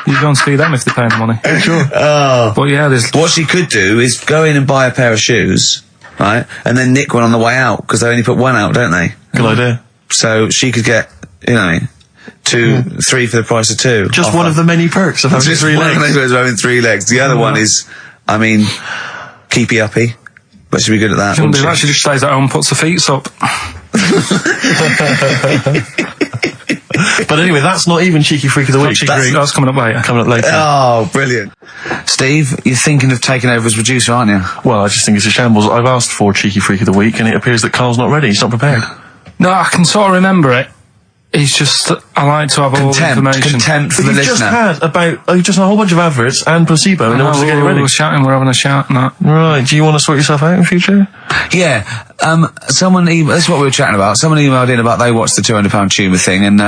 Speaker 2: You go and see them if they're paying the money.
Speaker 3: Sure.
Speaker 1: Oh.
Speaker 2: But yeah, there's...
Speaker 1: What she could do is go in and buy a pair of shoes, right, and then nick one on the way out, because they only put one out, don't they?
Speaker 3: Good idea.
Speaker 1: So she could get, 3 for the price of 2.
Speaker 3: Just one of the many perks of having
Speaker 1: Just
Speaker 3: 3
Speaker 1: one
Speaker 3: legs.
Speaker 1: of having 3 legs. The other one is, keepy uppy, but she'd be good at that.
Speaker 2: Shouldn't do that. She just stays at home and puts the feet up.
Speaker 3: But anyway, that's not even Cheeky Freak of the Week.
Speaker 2: That's coming up later.
Speaker 1: Oh, brilliant. Steve, you're thinking of taking over as producer, aren't you?
Speaker 3: Well, I just think it's a shambles. I've asked for Cheeky Freak of the Week, and it appears that Carl's not ready. He's not prepared.
Speaker 2: No, I can sort of remember it. He's just, I like to have all the information.
Speaker 1: Contempt for
Speaker 3: But
Speaker 1: the
Speaker 3: you've just
Speaker 1: listener.
Speaker 3: you've just had a whole bunch of adverts and placebo in order to get it ready.
Speaker 2: We're shouting, we're having a shout and that.
Speaker 3: Right, do you want to sort yourself out in future?
Speaker 1: Yeah, that's what we were chatting about. Someone emailed in about they watched the £200 Tumor thing, and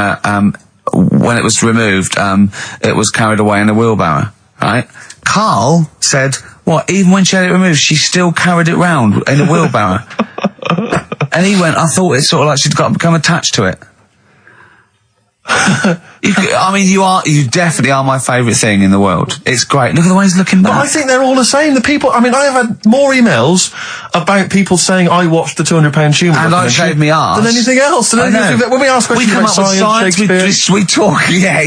Speaker 1: when it was removed, it was carried away in a wheelbarrow, right? Carl said, what, even when she had it removed, she still carried it round in a wheelbarrow? And he went, I thought it's sort of like she'd become attached to it. You definitely are my favourite thing in the world. It's great. Look at the way he's looking back.
Speaker 3: But I think they're all the same. The people, I have had more emails about people saying I watched the £200 Tumor
Speaker 1: and I shaved me arse
Speaker 3: than anything else. When we ask questions about science,
Speaker 1: we talk, yeah.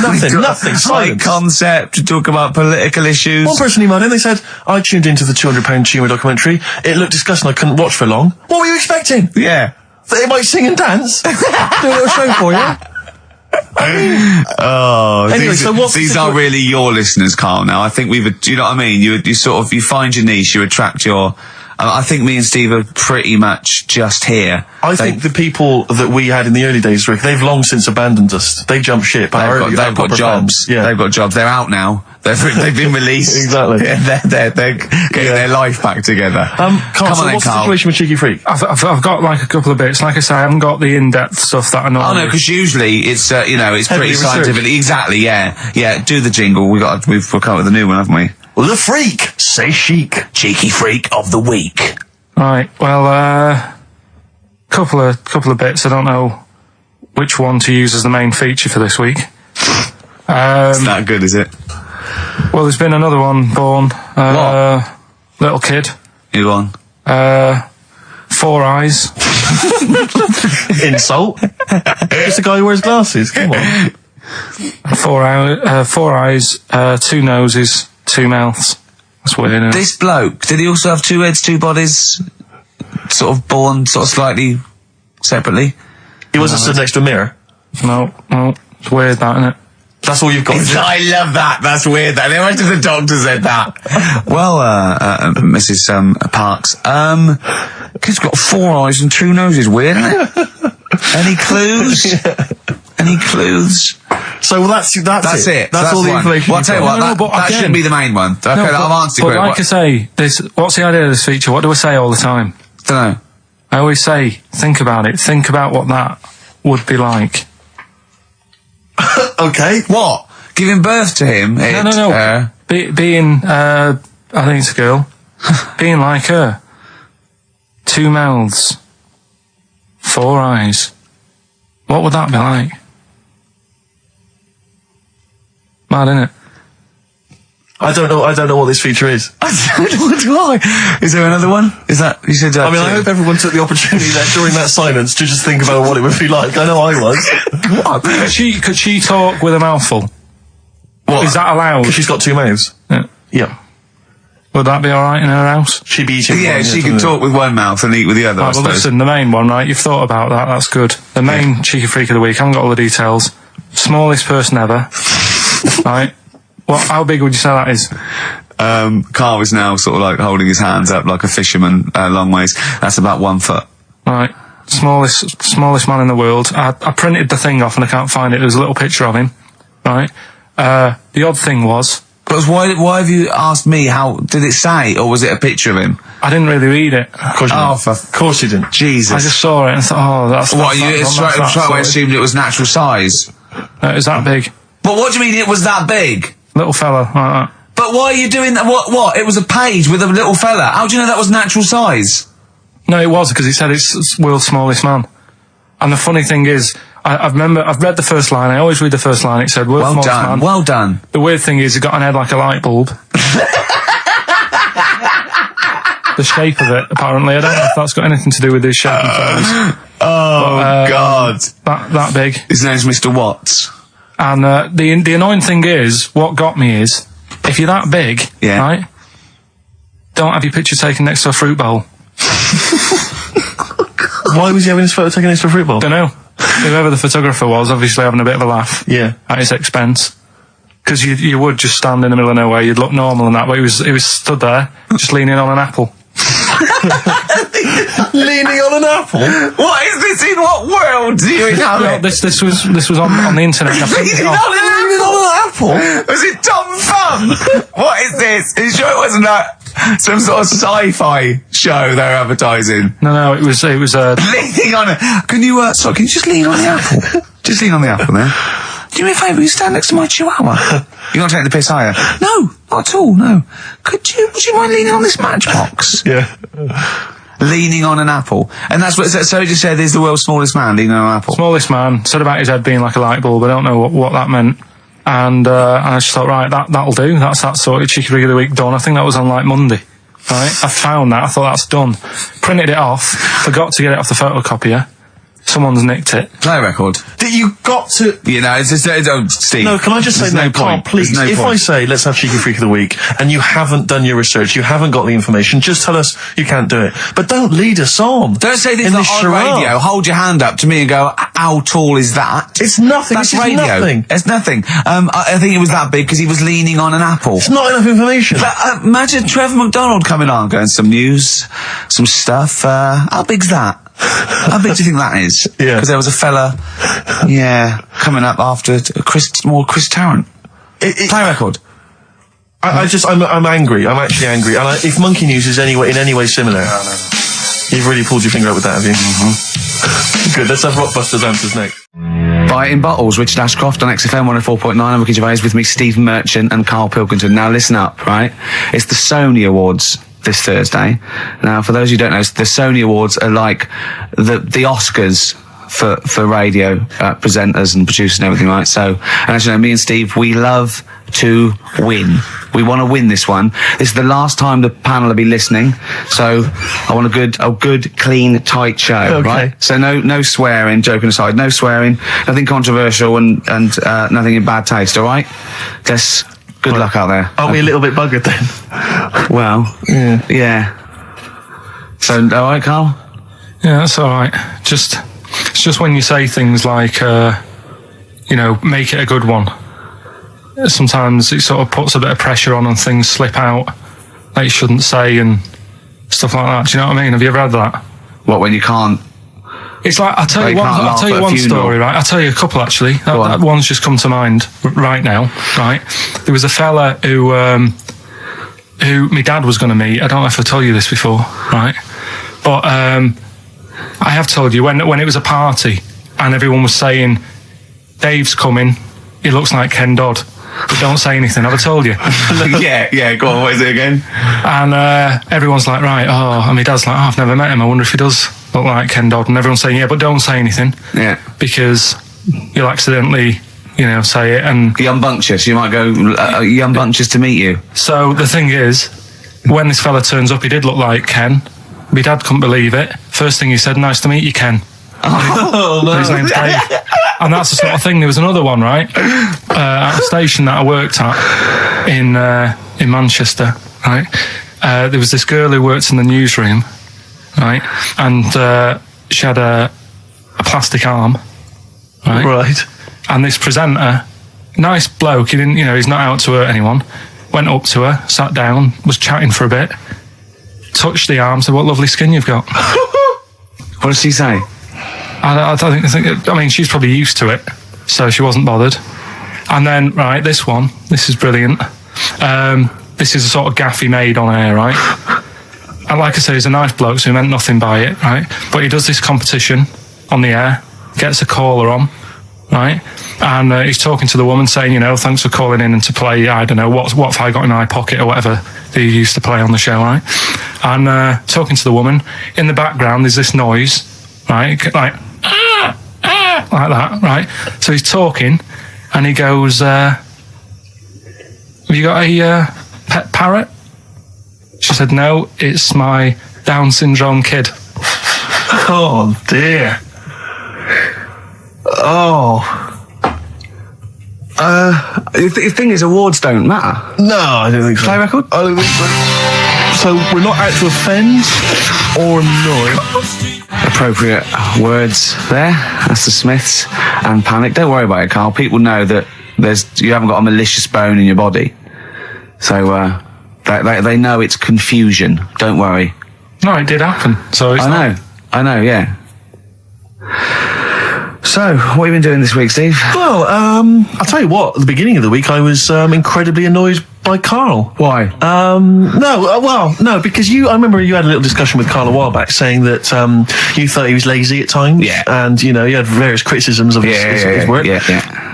Speaker 3: Nothing,
Speaker 1: high
Speaker 3: silence.
Speaker 1: concept, we talk about political issues.
Speaker 3: One person emailed in, they said, I tuned into the £200 Tumor documentary. It looked disgusting, I couldn't watch for long. What were you expecting?
Speaker 1: Yeah.
Speaker 3: They might sing and dance? Do a little show for you?
Speaker 1: Anyway,
Speaker 3: so
Speaker 1: these are really your listeners, Carl. Now, I think do you know what I mean? You sort of, you find your niche, you attract your. I think me and Steve are pretty much just here.
Speaker 3: I think the people that we had in the early days, Rick, they've long since abandoned us. They jumped ship.
Speaker 1: They've got jobs.
Speaker 3: Yeah.
Speaker 1: They've got jobs. They're out now. They've been released.
Speaker 3: Exactly.
Speaker 1: Yeah, they're getting their life back together.
Speaker 3: Carl, what's the situation with Cheeky Freak?
Speaker 2: I've got like a couple of bits. Like I say, I haven't got the in-depth stuff that I know.
Speaker 1: Oh no, because usually it's it's
Speaker 3: Heavily
Speaker 1: pretty scientific.
Speaker 3: researched.
Speaker 1: Exactly. Yeah. Do the jingle. We've come up with a new one, haven't we?
Speaker 3: Well, the freak, say chic.
Speaker 5: Cheeky freak of the week.
Speaker 2: Right. Well, couple of bits. I don't know which one to use as the main feature for this week.
Speaker 1: It's not good, is it?
Speaker 2: Well, there's been another one born. Little kid.
Speaker 1: New one.
Speaker 2: 4 eyes.
Speaker 3: Insult. It's a guy who wears glasses. Come on.
Speaker 2: 4 eyes, 2 noses, 2 mouths. That's weird, isn't it?
Speaker 1: This bloke, did he also have 2 heads, 2 bodies, sort of born sort of slightly separately?
Speaker 3: He wasn't stood next to a mirror.
Speaker 2: No, it's weird, that, isn't it?
Speaker 3: That's all you've got.
Speaker 1: I love that. That's weird. That. Imagine the doctor said that. Well, Mrs. Parks, kid's got 4 eyes and 2 noses. Weird, isn't it? Any clues? Any clues?
Speaker 3: So that's it. That's all the
Speaker 1: one.
Speaker 3: information.
Speaker 1: Well, I'll tell you what, that shouldn't be the main one. Okay, I've answered
Speaker 2: but
Speaker 1: it.
Speaker 2: Like I say, what's the idea of this feature? What do I say all the time?
Speaker 1: Don't know.
Speaker 2: I always say, think about it. Think about what that would be like.
Speaker 3: Okay.
Speaker 1: What? Giving birth to him?
Speaker 2: No. Being, I think it's a girl. Being like her. 2 mouths. 4 eyes. What would that be like? Mad, innit?
Speaker 3: I don't know what this feature is.
Speaker 1: I don't know why. Is there another one? Is that, you said that?
Speaker 3: I hope everyone took the opportunity there during that silence to just think about what it would be like. I know I was.
Speaker 2: Could she talk with a mouthful?
Speaker 1: What?
Speaker 2: Is that allowed?
Speaker 3: Because she's got 2 mouths. Yeah.
Speaker 2: Would that be alright in her house?
Speaker 3: She'd be eating.
Speaker 1: Yeah, she can talk with one mouth and eat with the other, I
Speaker 2: Right, well,
Speaker 1: suppose.
Speaker 2: listen, the main one, right? You've thought about that. That's good. The main Cheeky Freak of the week. I haven't got all the details. Smallest person ever. Right? How big would you say that is?
Speaker 1: Carl is now sort of like holding his hands up like a fisherman, long ways. That's about 1 foot.
Speaker 2: Right. Smallest man in the world. I printed the thing off and I can't find it. There's a little picture of him. Right? The odd thing was...
Speaker 1: But why have you asked me how... Did it say, or was it a picture of him?
Speaker 2: I didn't really read it.
Speaker 3: Of course you didn't.
Speaker 1: Jesus.
Speaker 2: I just saw it and thought, that's...
Speaker 1: What, you straight away assumed it was natural size?
Speaker 2: No, it was that big.
Speaker 1: But what do you mean it was that big?
Speaker 2: Little fella, like that.
Speaker 1: But why are you doing that? What? It was a page with a little fella. How do you know that was natural size?
Speaker 2: No, it was, because it said it's world's smallest man. And the funny thing is, I've read the first line. I always read the first line. It said, world's smallest man.
Speaker 1: Well done.
Speaker 2: The weird thing is, it got an head like a light bulb. The shape of it, apparently. I don't know if that's got anything to do with his shape and size.
Speaker 1: God.
Speaker 2: That big.
Speaker 1: His name's Mr. Watts.
Speaker 2: And the annoying thing is, what got me is, if you're that big, right, don't have your picture taken next to a fruit bowl.
Speaker 3: Why was he having his photo taken next to a fruit bowl?
Speaker 2: Don't know. Whoever the photographer was, obviously having a bit of a laugh.
Speaker 3: Yeah.
Speaker 2: At his expense. Because you would just stand in the middle of nowhere, you'd look normal and that, but he was stood there, just leaning on an apple.
Speaker 3: Leaning on an apple?
Speaker 1: What is this? In what world do you inhabit?
Speaker 2: This was on the internet. And I printed it off.
Speaker 3: Leaning on an apple?
Speaker 1: Was it Tom Thumb? What is this? Are you sure it wasn't some sort of sci-fi show they're advertising?
Speaker 2: No, it was
Speaker 1: Leaning on it. Can you just lean on the apple? Just lean on the apple there. Do me a favour, you stand next to my chihuahua. You're not taking the piss, are you? No, not at all, no. Would you mind leaning on this matchbox?
Speaker 3: Yeah.
Speaker 1: Leaning on an apple. And that's what, so just said there's the world's smallest man leaning on an apple.
Speaker 2: smallest man, said about his head being like a light bulb. I don't know what that meant. And I just thought, right, that'll do. That's that sort of Cheeky Rig of the Week done. I think that was on like Monday. Right? I found that. I thought that's done. Printed it off. Forgot to get it off the photocopier. Someone's nicked it.
Speaker 1: Play a record.
Speaker 3: You got to...
Speaker 1: You know, it's just, Steve.
Speaker 3: No, can I just say,
Speaker 1: there's no
Speaker 3: Carl,
Speaker 1: point.
Speaker 3: please,
Speaker 1: There's no
Speaker 3: if
Speaker 1: point.
Speaker 3: I say, let's have Cheeky Freak of the Week, and you haven't done your research, you haven't got the information, just tell us you can't do it. But don't lead us on.
Speaker 1: Don't say things
Speaker 3: in
Speaker 1: like
Speaker 3: this
Speaker 1: on
Speaker 3: charade.
Speaker 1: radio. Hold your hand up to me and go, how tall is that?
Speaker 3: It's nothing.
Speaker 1: That's
Speaker 3: This is
Speaker 1: radio.
Speaker 3: nothing.
Speaker 1: It's nothing. I think it was that big because he was leaning on an apple.
Speaker 3: It's not enough information.
Speaker 1: But, imagine Trevor McDonald coming on, going, some news, some stuff. How big's that? How big do you think that is?
Speaker 3: Yeah.
Speaker 1: Because there was a fella, coming up after Chris Tarrant. Play a record.
Speaker 3: I'm angry. I'm actually angry. And if Monkey News is in any way similar, you've really pulled your finger out with that, have you? Mm-hmm. Good. Let's have Rockbusters answers next.
Speaker 1: By In Bottles, Richard Ashcroft on XFM 104.9. I'm Ricky Gervais, with me Stephen Merchant and Karl Pilkington. Now listen up, right? It's the Sony Awards this Thursday. Now, for those who don't know, the Sony Awards are like the Oscars for radio presenters and producers and everything, right? So, and as you know, me and Steve, we love to win. We want to win this one. This is the last time the panel will be listening, so I want a good, clean, tight show,
Speaker 3: Okay.
Speaker 1: right? So no swearing, joking aside, no swearing, nothing controversial and nothing in bad taste, all right? Good luck out there.
Speaker 3: Aren't we a little bit buggered then?
Speaker 1: Well, yeah. So, all right, Carl?
Speaker 2: Yeah, that's all right. It's just when you say things like, make it a good one. Sometimes it sort of puts a bit of pressure on and things slip out that you shouldn't say and stuff like that. Do you know what I mean? Have you ever had that?
Speaker 1: What, when you can't?
Speaker 2: It's like, I'll tell you one story, right? I'll tell you a couple, actually. That one's just come to mind right now, right? There was a fella who my dad was going to meet. I don't know if I told you this before, right? But I have told you, when it was a party and everyone was saying, Dave's coming, he looks like Ken Dodd. But don't say anything, have I told you?
Speaker 1: yeah, go on, what is it again?
Speaker 2: And everyone's like, right, and my dad's like, I've never met him, I wonder if he does look like Ken Dodd. And everyone's saying, yeah, but don't say anything. Yeah. Because you'll accidentally, say it and...
Speaker 1: Young Bunctious, you might go, Young Bunctious to meet you.
Speaker 2: So the thing is, when this fella turns up, he did look like Ken. My dad couldn't believe it. First thing he said, nice to meet you, Ken.
Speaker 1: Oh, no.
Speaker 2: His name's Dave. And that's the sort of thing. There was another one, right? At a station that I worked at in Manchester, right? There was this girl who worked in the newsroom, right? And she had a plastic arm, right?
Speaker 3: Right.
Speaker 2: And this presenter, nice bloke, he didn't, he's not out to hurt anyone, went up to her, sat down, was chatting for a bit, touched the arm, said, what lovely skin you've got.
Speaker 1: What did she say?
Speaker 2: I mean, she's probably used to it, so she wasn't bothered. And then, right, this is brilliant. This is a sort of gaff he made on air, right? And like I say, he's a nice bloke, so he meant nothing by it, right? But he does this competition on the air, gets a caller on, right? And he's talking to the woman saying, thanks for calling in and to play, I don't know, what have I got in my pocket or whatever they used to play on the show, right? And talking to the woman, in the background there's this noise, right? Like that, right? So he's talking and he goes, have you got a pet parrot? She said, no, it's my Down syndrome kid.
Speaker 3: Oh, dear.
Speaker 1: Oh. The thing is, awards don't matter.
Speaker 3: No, I don't think so.
Speaker 1: Play record?
Speaker 3: I don't think so. So we're not out to offend or annoy.
Speaker 1: Appropriate words there. That's the Smiths and Panic. Don't worry about it, Carl. People know that you haven't got a malicious bone in your body. So they know it's confusion. Don't worry.
Speaker 2: No, it did happen. So it's
Speaker 1: I know, yeah. So, what have you been doing this week, Steve?
Speaker 3: Well, I'll tell you what, at the beginning of the week I was incredibly annoyed by Karl.
Speaker 1: Why?
Speaker 3: No, because I remember you had a little discussion with Karl a while back saying that you thought he was lazy at times.
Speaker 1: Yeah.
Speaker 3: And, you had various criticisms of his work.
Speaker 1: Yeah.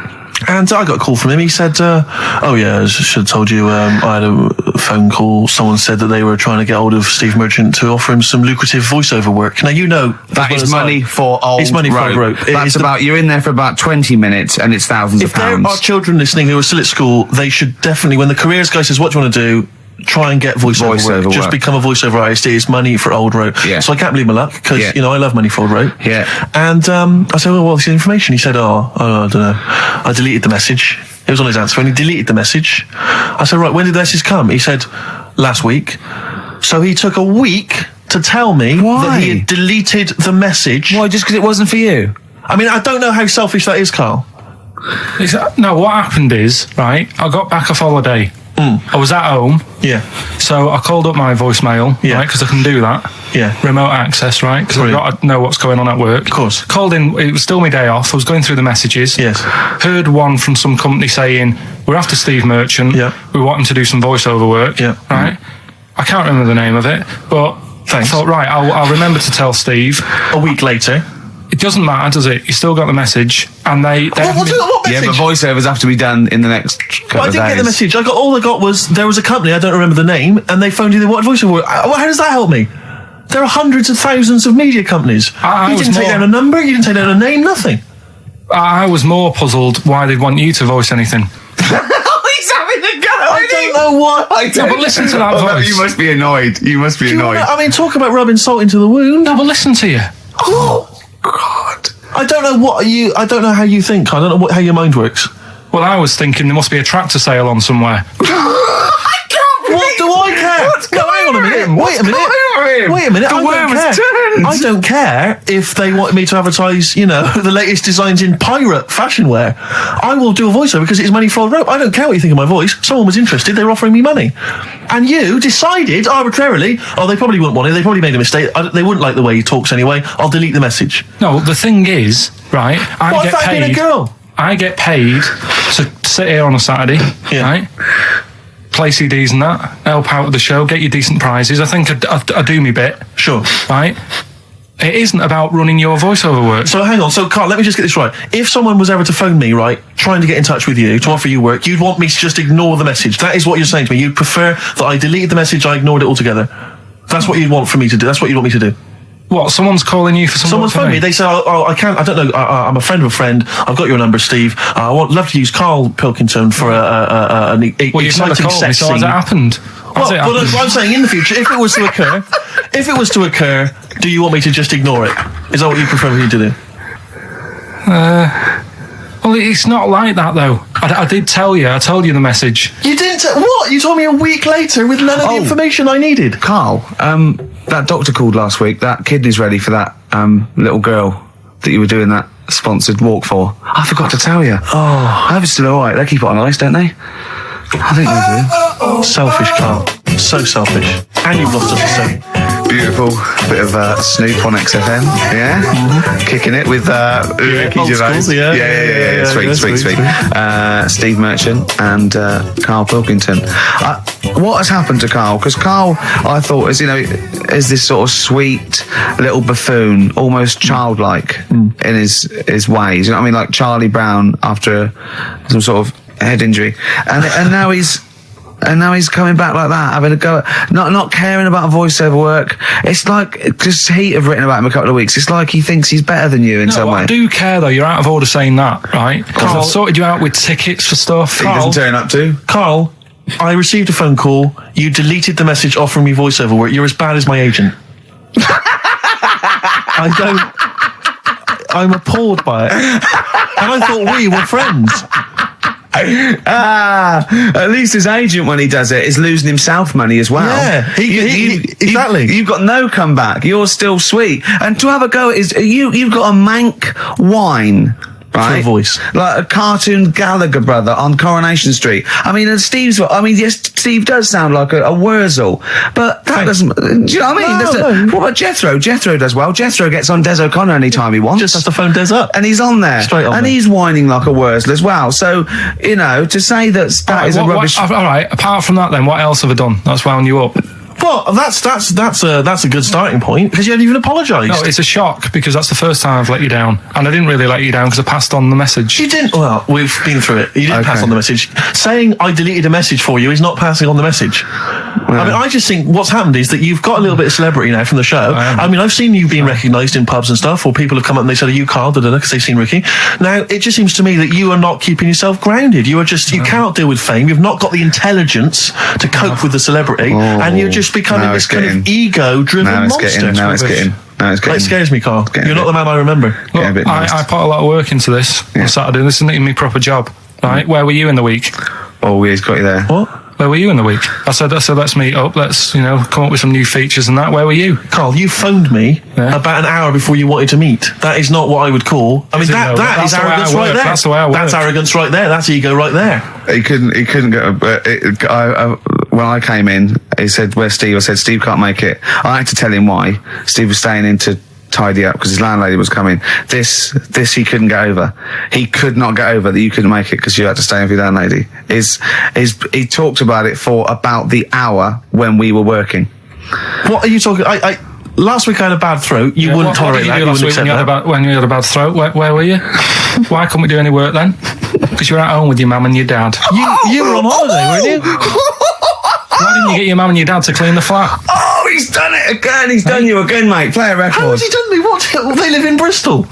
Speaker 3: And I got a call from him. He said, I should have told you, I had a phone call. Someone said that they were trying to get hold of Steve Merchant to offer him some lucrative voiceover work. Now,
Speaker 1: that is money for old rope.
Speaker 3: It's money for old rope.
Speaker 1: That's you're in there for about 20 minutes and it's thousands of pounds.
Speaker 3: If there are children listening who are still at school, they should definitely, when the careers guy says, what do you want to do? Try and get voiceover work. Just become a voiceover artist. It's money for old rope.
Speaker 1: Yeah.
Speaker 3: So I can't believe my luck because, I love money for old rope.
Speaker 1: Yeah.
Speaker 3: And I said, well, what's the information? He said, I don't know. I deleted the message. It was on his answer and he deleted the message. I said, right, when did the message come? He said, last week. So he took a week to tell me that he had deleted the message.
Speaker 1: Why? Just because it wasn't for you?
Speaker 3: I mean, I don't know how selfish that is, Karl.
Speaker 2: No, what happened is, right, I got back off holiday. I was at home.
Speaker 3: Yeah.
Speaker 2: So I called up my voicemail, right, because I can do that.
Speaker 3: Yeah.
Speaker 2: Remote access, right, because I've got to know what's going on at work.
Speaker 3: Of course.
Speaker 2: Called in, it was still my day off. I was going through the messages.
Speaker 3: Yes.
Speaker 2: Heard one from some company saying, we're after Steve Merchant.
Speaker 3: Yeah.
Speaker 2: We want him to do some voiceover work.
Speaker 3: Yeah.
Speaker 2: Right? I can't remember the name of it, but
Speaker 3: Thanks.
Speaker 2: I thought, right, I'll remember to tell Steve.
Speaker 3: A week later.
Speaker 2: It doesn't matter, does it? You still got the message, and they
Speaker 3: What message?
Speaker 1: Yeah, but voiceovers have to be done in the next couple
Speaker 3: I
Speaker 1: of
Speaker 3: didn't
Speaker 1: days.
Speaker 3: get the message. All I got was there was a company, I don't remember the name, and they phoned you, they wanted voiceover work. How does that help me? There are hundreds of thousands of media companies. You didn't take down a number, you didn't take down a name, nothing.
Speaker 2: I was more puzzled why they'd want you to voice anything.
Speaker 1: He's having a go.
Speaker 3: I don't know what.
Speaker 2: No, but listen to that voice.
Speaker 1: You must be annoyed. You must be annoyed.
Speaker 3: I mean, talk about rubbing salt into the wound.
Speaker 2: No, but listen to you.
Speaker 1: Oh, God.
Speaker 3: I don't know how you think. I don't know how your mind works.
Speaker 2: Well, I was thinking there must be a tractor sale on somewhere.
Speaker 3: What do I care? Hang on a minute. Wait a minute.
Speaker 1: The worm has turned.
Speaker 3: I don't care if they want me to advertise, the latest designs in pirate fashion wear. I will do a voiceover because it's money for old rope. I don't care what you think of my voice. Someone was interested. They were offering me money. And you decided arbitrarily, they probably wouldn't want it. They probably made a mistake. They wouldn't like the way he talks anyway. I'll delete the message.
Speaker 2: No, the thing is, right, I get paid.
Speaker 3: Being a girl?
Speaker 2: I get paid to sit here on a Saturday, right? Play CDs and that, help out with the show, get you decent prizes. I think I do me bit.
Speaker 3: Sure.
Speaker 2: Right? It isn't about running your voiceover work.
Speaker 3: So hang on. So, Karl, let me just get this right. If someone was ever to phone me, right, trying to get in touch with you, to offer you work, you'd want me to just ignore the message. That is what you're saying to me. You'd prefer that I deleted the message, I ignored it altogether. That's what you'd want for me to do. That's what you'd want me to do.
Speaker 2: What, someone's calling you for
Speaker 3: Someone's phoned me. They say, I can't, I don't know, I'm a friend of a friend. I've got your number, Steve. I would love to use Karl Pilkington for an exciting
Speaker 2: you've never called me,
Speaker 3: sex
Speaker 2: so
Speaker 3: scene.
Speaker 2: has it happened?
Speaker 3: I'm saying in the future, if it was to occur, do you want me to just ignore it? Is that what you prefer me to do?
Speaker 2: Well, it's not like that, though. I did tell you. I told you the message.
Speaker 3: You didn't? What? You told me a week later with none of the information I needed.
Speaker 1: Karl, that doctor called last week. That kidney's ready for that little girl that you were doing that sponsored walk for. I forgot to tell you. I hope it's still all right. They keep it on ice, don't they? I think they do.
Speaker 3: Selfish, Karl. So selfish. And you've lost us a cent.
Speaker 1: Beautiful bit of Snoop on XFM, yeah? Kicking it with Ricky Gervais.
Speaker 3: School, yeah.
Speaker 1: Sweet. Steve Merchant and Karl Pilkington. What has happened to Karl? Because Karl, I thought, is this sort of sweet little buffoon, almost childlike in his ways. You know what I mean? Like Charlie Brown after some sort of head injury. And now he's coming back like that, having a go at not caring about voiceover work. It's like, because Heat have written about him a couple of weeks, it's like he thinks he's better than you in some way.
Speaker 2: I do care, though. You're out of order saying that, right? Karl, I've sorted you out with tickets for stuff.
Speaker 1: He doesn't turn up to.
Speaker 3: Karl, I received a phone call. You deleted the message offering me voiceover work. You're as bad as my agent. I'm appalled by it. And I thought we were friends.
Speaker 1: At least his agent, when he does it, is losing himself money as well.
Speaker 3: Yeah, exactly.
Speaker 1: You've got no comeback. You're still sweet. And to have a go at you've got a mank whine right?
Speaker 3: For a voice.
Speaker 1: Like a cartoon Gallagher brother on Coronation Street. I mean, and yes, Steve does sound like a Wurzel, but that doesn't, do you know what I mean? What about Jethro? Jethro does well. Jethro gets on Des O'Connor anytime he wants.
Speaker 3: Just has to phone Des up.
Speaker 1: And he's on there.
Speaker 3: Straight on
Speaker 1: and
Speaker 3: there.
Speaker 1: he's whining like a Wurzel as well. So, you know, to say that is a rubbish...
Speaker 2: all right, apart from that then, what else have I done that's wound you up?
Speaker 3: Well, that's a good starting point, because you haven't even apologised.
Speaker 2: No, it's a shock, because that's the first time I've let you down. And I didn't really let you down because I passed on the message.
Speaker 3: You didn't. Well, we've been through it. You didn't pass on the message. Saying I deleted a message for you is not passing on the message. I mean, I just think what's happened is that you've got a little bit of celebrity now from the show. I mean, I've seen you being recognised in pubs and stuff, or people have come up and they said, "Are you Karl?" Because they've seen Ricky. Now, it just seems to me that you are not keeping yourself grounded. You are just, you cannot deal with fame. You've not got the intelligence to cope with the celebrity, and you're just becoming this kind of ego-driven monster.
Speaker 1: Now it's getting.
Speaker 3: It scares me, Karl. You're not the man I remember.
Speaker 2: Look, I put a lot of work into this on Saturday. This isn't even my proper job, right? Where were you in the week?
Speaker 1: Oh, he's got you there.
Speaker 3: What?
Speaker 2: Where were you in the week? I said, let's meet up. Let's, come up with some new features and that. Where were you?
Speaker 3: Karl, you phoned me about an hour before you wanted to meet. That is not what I would call. I mean, that is arrogance right there.
Speaker 2: That's the way I work.
Speaker 3: That's arrogance right there. That's ego right there.
Speaker 1: He couldn't go. But when I came in, he said, "Where's Steve?" I said, "Steve can't make it." I had to tell him why. Steve was staying in to tidy up because his landlady was coming. This he couldn't get over. He could not get over that you couldn't make it because you had to stay in with your landlady. He talked about it for about the hour when we were working.
Speaker 3: What are you talking? Last week I had a bad throat. You wouldn't tolerate that. You wouldn't accept that.
Speaker 2: When you had a bad throat, where were you? Why couldn't we do any work then? Because you were at home with your mum and your dad.
Speaker 3: You were on holiday, weren't you?
Speaker 2: Why didn't you get your mum and your dad to clean the flat?
Speaker 1: Oh, he's done it again. He's done you again, mate. Play a record.
Speaker 3: How has he done me? What? They live in Bristol.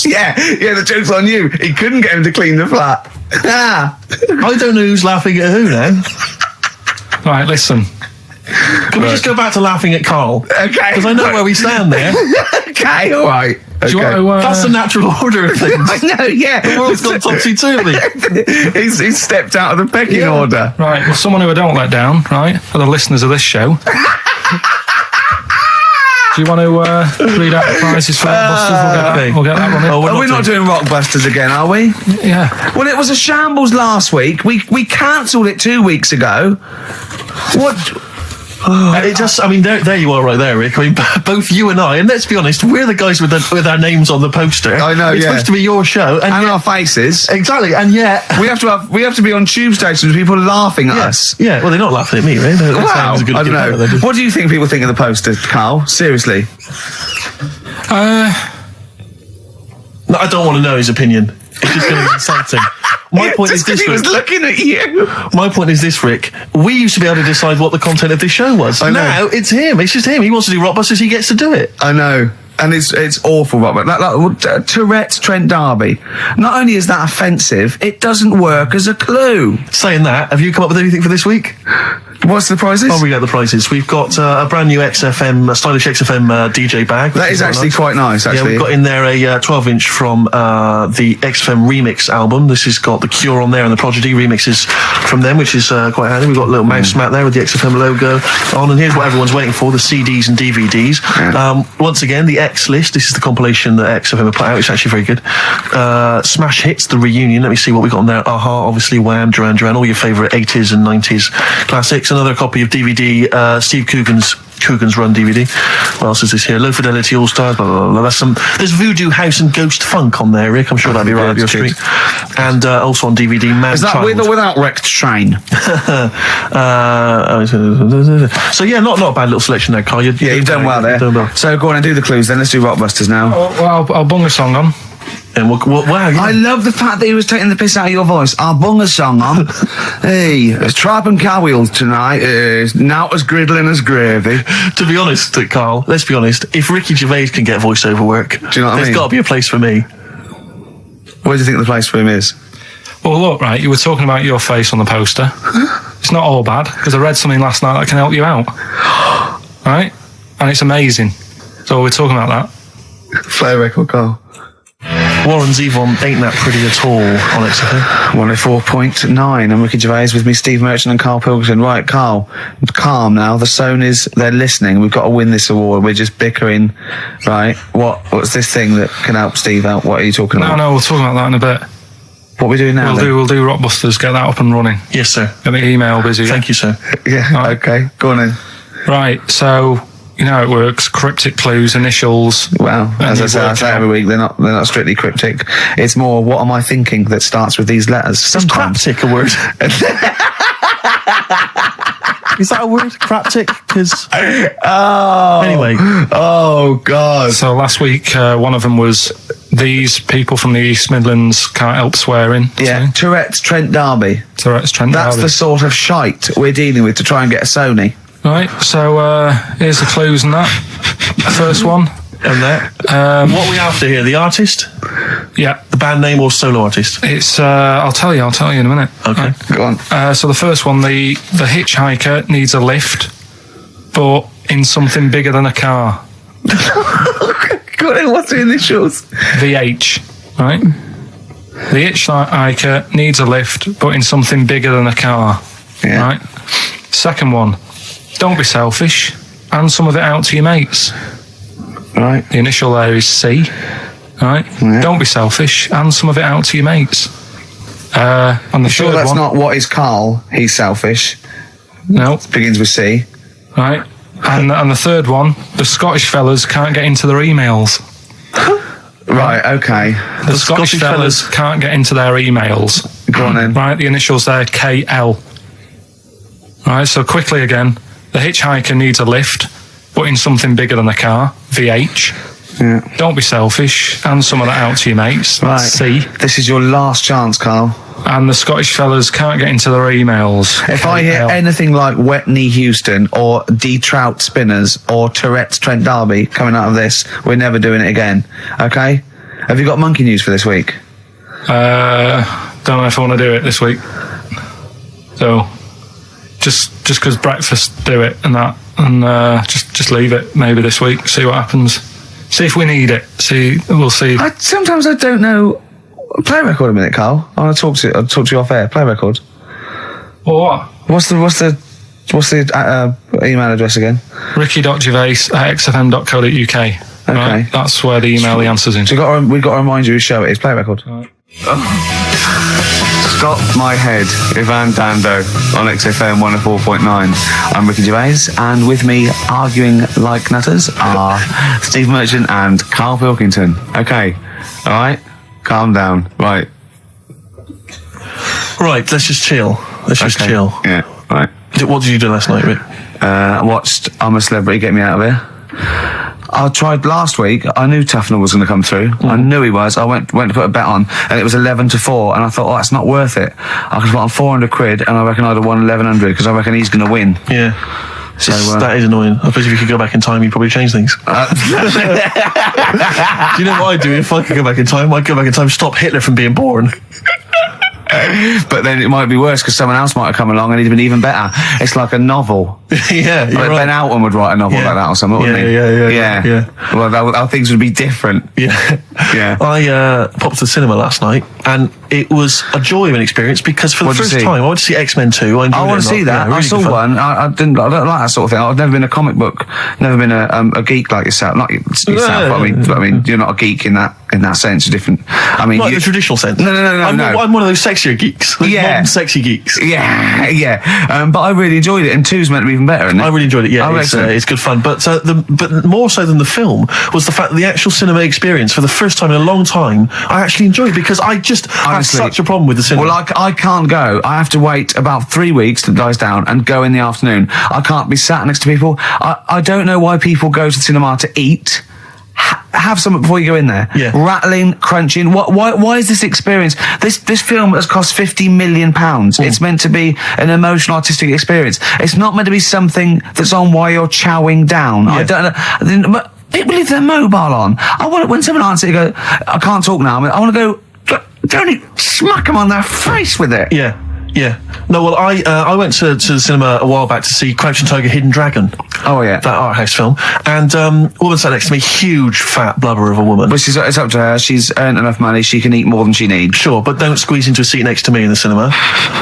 Speaker 1: Yeah, the joke's on you. He couldn't get him to clean the flat.
Speaker 3: I don't know who's laughing at who now.
Speaker 2: Right, listen.
Speaker 3: Can we just go back to laughing at Karl?
Speaker 1: Okay.
Speaker 3: Because I know where we stand there.
Speaker 1: Okay, all right.
Speaker 2: Do you want to,
Speaker 3: That's the natural order of things.
Speaker 1: I know, yeah.
Speaker 3: The world's gone topsy-turvy.
Speaker 1: He's stepped out of the pecking order.
Speaker 2: Right, well, someone who I don't let down, right, are the listeners of this show. Do you want to read out the prizes for Rockbusters? We'll get that one in.
Speaker 1: Are we not doing Rockbusters again, are we?
Speaker 2: Yeah.
Speaker 1: Well, it was a shambles last week. We cancelled it 2 weeks ago. What...
Speaker 3: there you are right there, Rick. I mean, both you and I, and let's be honest, we're the guys with our names on the poster.
Speaker 1: I know,
Speaker 3: It's supposed to be your show. And
Speaker 1: our faces.
Speaker 3: Exactly, and yet...
Speaker 1: we have to be on tube stations with people laughing at us.
Speaker 3: Yeah, well, they're not laughing at me, right?
Speaker 1: Wow, I don't know. What do you think people think of the poster, Karl? Seriously?
Speaker 3: No, I don't want to know his opinion. It's just going to be insulting. My point is this,
Speaker 1: he was looking at you.
Speaker 3: My point is this, Rick. We used to be able to decide what the content of this show was. Now it's him. It's just him. He wants to do Rockbusters. He gets to do it.
Speaker 1: I know. And it's awful, Robert. Like Tourette's Trent D'Arby. Not only is that offensive, it doesn't work as a clue.
Speaker 3: Saying that, have you come up with anything for this week?
Speaker 1: What's the prizes?
Speaker 3: Oh, we got the prizes. We've got a brand new XFM, stylish XFM DJ bag.
Speaker 1: That is actually quite nice, actually.
Speaker 3: Yeah, we've got in there a 12-inch from the XFM remix album. This has got The Cure on there and the Prodigy remixes from them, which is quite handy. We've got a little mouse mat there with the XFM logo on. And here's what everyone's waiting for, the CDs and DVDs. Yeah. Once again, the X list. This is the compilation that XFM have put out. It's actually very good. Smash Hits, the reunion. Let me see what we got on there. Aha, obviously, Wham, Duran Duran, all your favourite 80s and 90s classics. Another copy of DVD, Steve Coogan's Run DVD. What else is this here? Low Fidelity All Stars. Blah, blah, blah. There's Voodoo House and Ghost Funk on there, Rick. I'm sure that'd be right up your street. And also on DVD, Man
Speaker 1: Is that
Speaker 3: Child.
Speaker 1: with or without Wrecked Train?
Speaker 3: So yeah, not a bad little selection there, Karl.
Speaker 1: You've done well there. So go on and do the clues then. Let's do Rockbusters now.
Speaker 2: Well, I'll bung a song on.
Speaker 3: And wow, yeah.
Speaker 1: I love the fact that he was taking the piss out of your voice. I'll bung a song on. Hey, it's Tripe and Cow Wheels tonight. Now as griddling as gravy.
Speaker 3: To be honest, Karl, let's be honest. If Ricky Gervais can get voiceover work,
Speaker 1: do you know what I mean?
Speaker 3: There's got to be a place for me.
Speaker 1: Where do you think the place for him is?
Speaker 2: Well, look, right, you were talking about your face on the poster. It's not all bad, because I read something last night that can help you out. Right? And it's amazing. So we're talking about that.
Speaker 1: Play a record, Karl.
Speaker 3: Warren Zevon ain't that pretty at all on XFM.
Speaker 1: 104.9. I'm Ricky Gervais with me, Steve Merchant and Karl Pilkington. Right, Karl, calm now. The Sonys, they're listening. We've got to win this award. We're just bickering. Right, what's this thing that can help Steve out? What are you talking about?
Speaker 2: No, we'll talk about that in a bit.
Speaker 1: What are we doing now?
Speaker 2: We'll do Rockbusters, get that up and running.
Speaker 3: Yes, sir.
Speaker 2: Get the email busy.
Speaker 3: Thank you, sir.
Speaker 1: Yeah,
Speaker 2: Right.
Speaker 1: okay. Go on then.
Speaker 2: Right, so you know how it works. Cryptic clues, initials.
Speaker 1: Well, as
Speaker 2: you
Speaker 1: I
Speaker 2: work
Speaker 1: say
Speaker 2: out.
Speaker 1: every week, they're not strictly cryptic. It's more, what am I thinking that starts with these letters?
Speaker 3: Is
Speaker 1: Sometimes.
Speaker 3: craptic a word? Is that a word? Craptic? Because... Anyway.
Speaker 1: Oh, God.
Speaker 2: So last week, one of them was these people from the East Midlands can't help swearing.
Speaker 1: Yeah, Tourette's Trent D'Arby.
Speaker 2: Tourette's Trent
Speaker 1: That's
Speaker 2: D'Arby.
Speaker 1: the sort of shite we're dealing with to try and get a Sony.
Speaker 2: Right, so here's the clues and that. First one.
Speaker 3: And that. What are we after here? The artist?
Speaker 2: Yeah,
Speaker 3: The band name or solo artist?
Speaker 2: it's. I'll tell you in a minute.
Speaker 3: Okay.
Speaker 1: Go on.
Speaker 2: So the first one, the hitchhiker needs a lift, but in something bigger than a car.
Speaker 1: Go on, what's the initials?
Speaker 2: VH, right? The hitchhiker needs a lift, but in something bigger than a car.
Speaker 1: Yeah.
Speaker 2: Right. Second one, don't be selfish, and some of it out to your mates.
Speaker 1: Right.
Speaker 2: The initial there is C. Right.
Speaker 1: Yeah.
Speaker 2: Don't be selfish, and some of it out to your mates. And the
Speaker 1: Sure,
Speaker 2: third
Speaker 1: that's
Speaker 2: one,
Speaker 1: not what is Karl. He's selfish.
Speaker 2: no,
Speaker 1: Begins with C.
Speaker 2: right. And the third one, the Scottish fellas can't get into their emails.
Speaker 1: Right, okay.
Speaker 2: The Scottish fellas can't get into their emails.
Speaker 1: Go on then.
Speaker 2: Right, the initials there, KL. Right, so quickly again, the hitchhiker needs a lift, but in something bigger than a car, VH.
Speaker 1: Yeah.
Speaker 2: Don't be selfish, and some of that out to your mates,
Speaker 1: Right.
Speaker 2: that's C.
Speaker 1: This is your last chance, Karl.
Speaker 2: And the Scottish fellas can't get into their emails.
Speaker 1: If I hear
Speaker 2: KL.
Speaker 1: anything like Wetney Houston or D Trout Spinners or Tourette's Trent D'Arby coming out of this, we're never doing it again. Okay? Have you got monkey news for this week?
Speaker 2: Don't know if I want to do it this week. So, just because breakfast do it and that, and just leave it maybe this week. See what happens. See if we need it. We'll see.
Speaker 1: Sometimes I don't know. Play a record a minute, Karl. I'll talk to you off air. Play a record.
Speaker 2: Or what?
Speaker 1: What's the email address again?
Speaker 2: Ricky.gervais@xfm.co.uk.
Speaker 1: Okay.
Speaker 2: Right? That's where the email the answer's in.
Speaker 1: So we've got to remind you whose show it is. Play a record. Stop My Head, Ivan Dando on XFM 104.9. I'm Ricky Gervais, and with me, arguing like nutters, are Steve Merchant and Karl Pilkington. Okay, all right, calm down. Right,
Speaker 3: Let's just chill. Chill.
Speaker 1: Yeah, right.
Speaker 3: What did you do last night, Rick?
Speaker 1: I watched I'm a Celebrity, Get Me Out of Here. I tried last week. I knew Tufnell was going to come through. I knew he was. I went to put a bet on, and it was 11-4. And I thought, that's not worth it. I could put on 400 quid, and I reckon I'd have won 1100 because I reckon he's going to win.
Speaker 3: Yeah.
Speaker 1: So
Speaker 3: that is annoying. I suppose if you could go back in time, you'd probably change things. Do you know what I'd do if I could go back in time? I'd go back in time, stop Hitler from being born.
Speaker 1: But then it might be worse because someone else might have come along and he'd been even better. It's like a novel.
Speaker 3: Yeah, you're
Speaker 1: Like
Speaker 3: right.
Speaker 1: Ben Alton would write a novel like that or something, wouldn't he?
Speaker 3: Yeah.
Speaker 1: Well, how things would be different.
Speaker 3: Yeah.
Speaker 1: Yeah.
Speaker 3: I popped to the cinema last night, and it was a joy of an experience because for the
Speaker 1: What'd you
Speaker 3: first
Speaker 1: see?
Speaker 3: time, I went to see X-Men 2. I
Speaker 1: I want to see that. I saw one. I don't like that sort of thing. I've never been a comic book, never been a geek like yourself. Not yourself, but I mean, you're not a geek in that sense. You're different. I mean,
Speaker 3: Not in the traditional sense.
Speaker 1: No.
Speaker 3: I'm one of those sexier geeks. Like modern sexy geeks.
Speaker 1: Yeah. But I really enjoyed it, and 2's meant to be even better, isn't it?
Speaker 3: I really enjoyed it. Yeah,
Speaker 1: Oh,
Speaker 3: it's
Speaker 1: excellent.
Speaker 3: good fun. But more so than the film was the fact that the actual cinema experience, for the first time in a long time, I actually enjoyed because I just had
Speaker 1: Honestly.
Speaker 3: such a problem with the cinema.
Speaker 1: Well, I can't go. I have to wait about 3 weeks till it dies down and go in the afternoon. I can't be sat next to people. I don't know why people go to the cinema to eat. Have something before you go in there.
Speaker 3: Yeah.
Speaker 1: Rattling, crunching. Why is this experience? This film has cost £50 million. It's meant to be an emotional, artistic experience. It's not meant to be something that's on while you're chowing down.
Speaker 3: Yeah.
Speaker 1: I don't know. But people leave their mobile on. I want when someone answers, you go, I can't talk now. I want to go. Don't smack them on their face with it.
Speaker 3: Yeah. No, well, I went to the cinema a while back to see Crouching Tiger, Hidden Dragon.
Speaker 1: Oh, yeah.
Speaker 3: That art house film. And woman sat next to me, huge fat blubber of a woman.
Speaker 1: But it's up to her. She's earned enough money. She can eat more than she needs.
Speaker 3: Sure, but don't squeeze into a seat next to me in the cinema,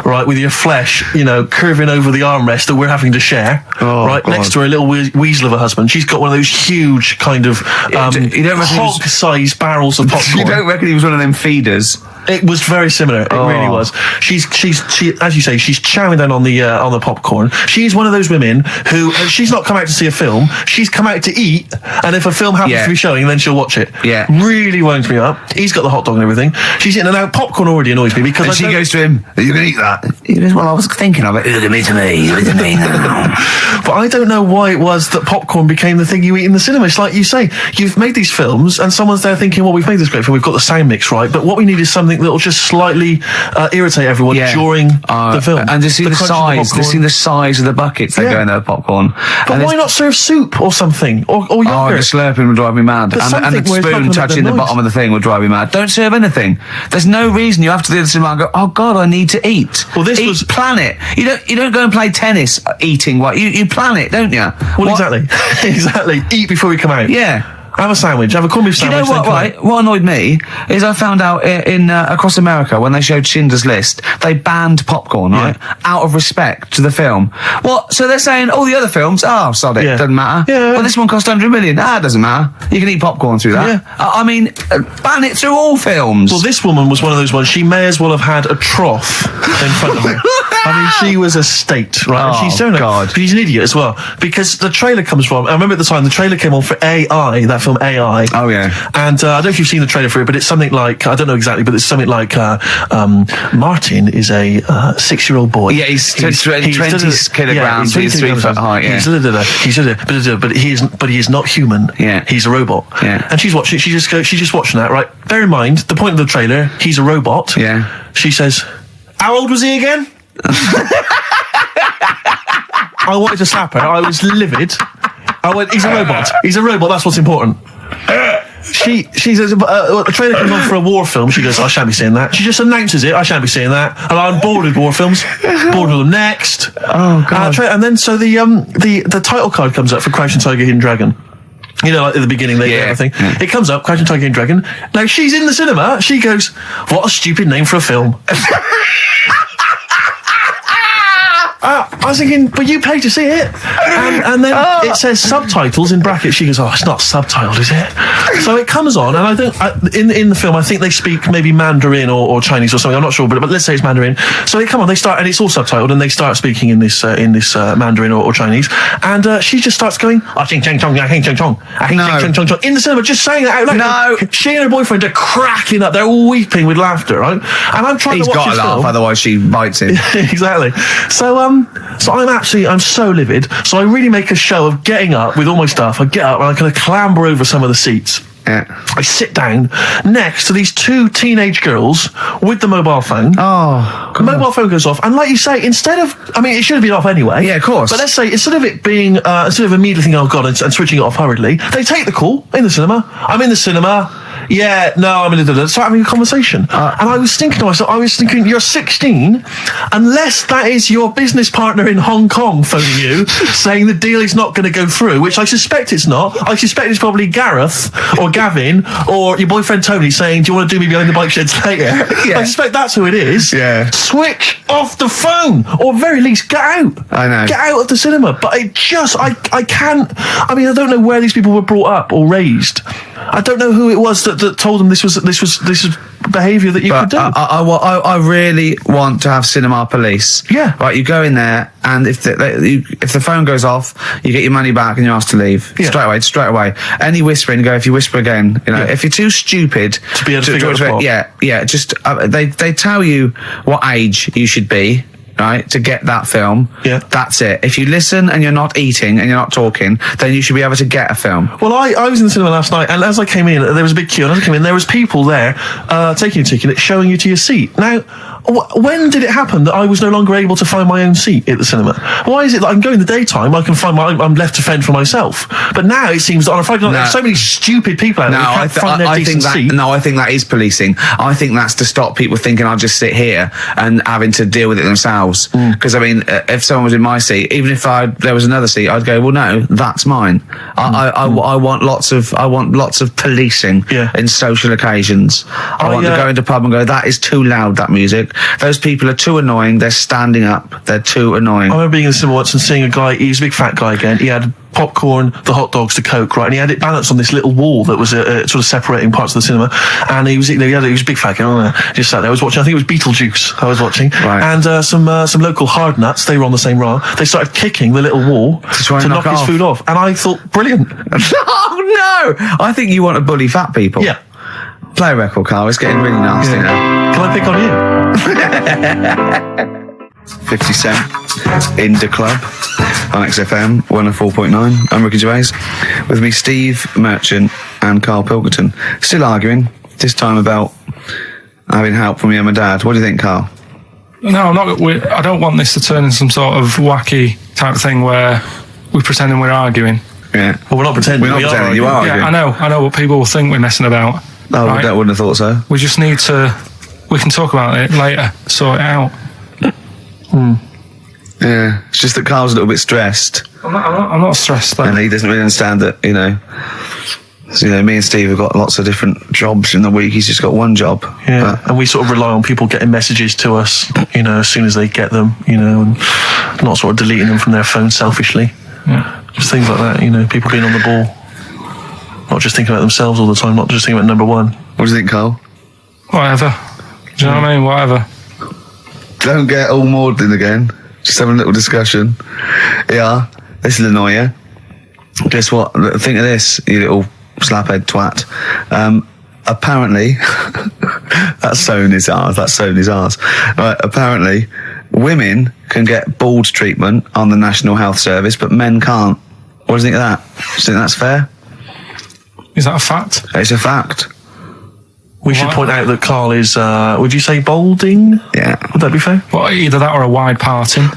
Speaker 3: right? With your flesh, curving over the armrest that we're having to share, right?
Speaker 1: God.
Speaker 3: Next to her little weasel of a husband. She's got one of those huge kind of
Speaker 1: you don't reckon he was-
Speaker 3: hog-sized barrels of popcorn.
Speaker 1: You don't reckon he was one of them feeders?
Speaker 3: It was very similar. It really was. She, as you say, she's chowing down on the popcorn. She's one of those women who she's not come out to see a film. She's come out to eat, and if a film happens to be showing, then she'll watch it.
Speaker 1: Yeah,
Speaker 3: really winds me up. He's got the hot dog and everything. She's eating, and now popcorn already annoys me because
Speaker 1: she goes to him. Are you going to eat that? He goes, well, I was thinking of it. Look at me to me. Look at me now.
Speaker 3: But I don't know why it was that popcorn became the thing you eat in the cinema. It's like you say, you've made these films, and someone's there thinking, well, we've made this great film. We've got the sound mix right, but what we need is something that'll just slightly irritate everyone during the film.
Speaker 1: And just see the size. Just see the size of the buckets that go in their popcorn.
Speaker 3: But why not serve soup or something? Or yogurt?
Speaker 1: Oh, the slurping would drive me mad. And the spoon touching the bottom of the thing would drive me mad. Don't serve anything. There's no reason you have to do the cinema and go, oh God, I need to eat.
Speaker 3: Well, this
Speaker 1: was plan it. You don't go and play tennis eating what you plan it, don't you?
Speaker 3: Well, exactly. Exactly. Eat before we come out.
Speaker 1: Yeah.
Speaker 3: Have a sandwich. Have a corned beef sandwich.
Speaker 1: You know what? Right. What annoyed me is I found out in across America when they showed Schindler's List, they banned popcorn, right, out of respect to the film. What? So they're saying all the other films, sod it, doesn't matter.
Speaker 3: Yeah.
Speaker 1: Well, this one cost 100 million. It doesn't matter. You can eat popcorn through that.
Speaker 3: Yeah.
Speaker 1: I mean, ban it through all films.
Speaker 3: Well, this woman was one of those ones. She may as well have had a trough in front of her. I mean, she was a state, right?
Speaker 1: Oh,
Speaker 3: she's so
Speaker 1: God.
Speaker 3: She's an idiot as well because the trailer comes from. I remember at the time the trailer came on for AI, that film AI.
Speaker 1: Oh yeah.
Speaker 3: And I don't know if you've seen the trailer for it, but it's something like I don't know exactly, but it's something like Martin is a 6-year-old boy.
Speaker 1: Yeah, he's 20 kilograms. He's 3 foot high. Yeah.
Speaker 3: But he is not human.
Speaker 1: Yeah.
Speaker 3: He's a robot.
Speaker 1: Yeah.
Speaker 3: And she's watching. She's just watching that. Right. Bear in mind the point of the trailer. He's a robot.
Speaker 1: Yeah.
Speaker 3: She says, "How old was he again?" I wanted to slap her. I was livid. I went, he's a robot. He's a robot. That's what's important. She says, a trailer comes on for a war film. She goes, I shan't be seeing that. She just announces it. I shan't be seeing that. And I'm bored with war films. Bored with them. Next.
Speaker 1: Oh, God.
Speaker 3: And then so the title card comes up for Crouching Tiger, Hidden Dragon. You know, like at the beginning, they get everything. Yeah. It comes up, Crouching Tiger, Hidden Dragon. Now she's in the cinema. She goes, what a stupid name for a film. I was thinking, but you paid to see it. And then it says subtitles in brackets. She goes, oh, it's not subtitled, is it? So it comes on, and in the film, I think they speak maybe Mandarin or Chinese or something. I'm not sure, but let's say it's Mandarin. So they come on, they start, and it's all subtitled, and they start speaking in this Mandarin or Chinese. And she just starts going, ah, ching chong chong, ah, ching chong chong, ah, ching chong chong, in the cinema, just saying that out loud.
Speaker 1: No.
Speaker 3: She and her boyfriend are cracking up. They're weeping with laughter, right? And I'm trying to watch this film. He's got to laugh,
Speaker 1: otherwise she bites him.
Speaker 3: Exactly. So I'm so livid. So I really make a show of getting up with all my stuff. I get up and I kind of clamber over some of the seats.
Speaker 1: Yeah.
Speaker 3: I sit down next to these 2 teenage girls with the mobile phone.
Speaker 1: Oh, God.
Speaker 3: Mobile phone goes off, and like you say, instead of, I mean, it should have been off anyway.
Speaker 1: Yeah, of course.
Speaker 3: But let's say instead of it being, instead of immediately thinking, oh God, and switching it off hurriedly, they take the call in the cinema. I'm in the cinema. Yeah, no, I'm in the start having a conversation. And I was thinking to myself, you're 16, unless that is your business partner in Hong Kong phoning you, saying the deal is not going to go through, which I suspect it's not. I suspect it's probably Gareth or Gavin or your boyfriend Tony saying, do you want to do me behind the bike sheds later? Yeah. I suspect that's who it is.
Speaker 1: Yeah.
Speaker 3: Switch off the phone, or very least get out.
Speaker 1: I know.
Speaker 3: Get out of the cinema. But I can't, I mean, I don't know where these people were brought up or raised. I don't know who it was that told them this was behaviour that you could do.
Speaker 1: I really want to have cinema police.
Speaker 3: Yeah.
Speaker 1: Right, you go in there, and if the phone goes off, you get your money back and you're asked to leave.
Speaker 3: Yeah.
Speaker 1: Straight away. Any whispering, go, if you whisper again, if you're too stupid
Speaker 3: to be able to figure out the plot.
Speaker 1: just they tell you what age you should be, right, to get that film.
Speaker 3: Yeah.
Speaker 1: That's it. If you listen and you're not eating and you're not talking, then you should be able to get a film.
Speaker 3: Well, I was in the cinema last night, and as I came in, there was a big queue, and as I came in, there was people there taking your ticket, showing you to your seat. Now, when did it happen that I was no longer able to find my own seat at the cinema? Why is it that I can go in the daytime, I can find I'm left to fend for myself? But now it seems that on a Friday night, there's so many stupid people out there who can't find their decent seat.
Speaker 1: No, I think that is policing. I think that's to stop people thinking I'll just sit here and having to deal with it themselves. Because, I mean, if someone was in my seat, even if there was another seat, I'd go, well, no, that's mine. I want lots of policing in social occasions. I want to go into a pub and go, that is too loud, that music. Those people are too annoying. They're standing up. They're too annoying.
Speaker 3: I remember being in the cinema once and seeing a guy, he was a big fat guy again. He had popcorn, the hot dogs, the Coke, right? And he had it balanced on this little wall that was sort of separating parts of the cinema. And he was a big fat guy. Just sat there. I was watching, I think it was Beetlejuice I was watching. Right. And some local hard nuts, they were on the same row. They started kicking the little wall to knock his food off. And I thought, brilliant.
Speaker 1: Oh, no! I think you want to bully fat people.
Speaker 3: Yeah.
Speaker 1: Play a record, Carl. It's getting really nasty now.
Speaker 3: Can I pick on you?
Speaker 1: 50 Cent in the club on XFM 104.9. I'm Ricky Gervais. With me, Steve Merchant and Karl Pilkington. Still arguing, this time about having help from your mum and dad. What do you think, Karl?
Speaker 2: No, I'm not. I don't want this to turn into some sort of wacky type thing where we're pretending we're arguing.
Speaker 1: Yeah.
Speaker 3: Well, we're not pretending.
Speaker 1: We're not pretending. You are arguing.
Speaker 2: Yeah, I know what people will think we're messing about.
Speaker 1: Oh, right? I wouldn't have thought so.
Speaker 2: We just need to. We can talk about it later. Sort it out.
Speaker 1: Yeah, it's just that Carl's a little bit stressed.
Speaker 2: I'm not stressed though.
Speaker 1: And he doesn't really understand that, So, me and Steve have got lots of different jobs in the week. He's just got one job.
Speaker 3: Yeah, and we sort of rely on people getting messages to us, as soon as they get them, and not sort of deleting them from their phone selfishly.
Speaker 2: Yeah.
Speaker 3: Just things like that, people being on the ball. Not just thinking about themselves all the time, not just thinking about number one.
Speaker 1: What do you think, Carl?
Speaker 2: Whatever. Do you know what I mean? Whatever.
Speaker 1: Don't get all maudlin again. Just having a little discussion. Yeah, this will annoy you. Guess what? Think of this, you little slaphead twat. Apparently, that's Sony's ours. Right, apparently, women can get bald treatment on the National Health Service, but men can't. What do you think of that? Do you think that's fair?
Speaker 2: Is that a fact?
Speaker 1: It's a fact.
Speaker 3: We should point out that Karl is, would you say balding?
Speaker 1: Yeah.
Speaker 3: Would that be fair?
Speaker 2: Well, either that or a wide parting.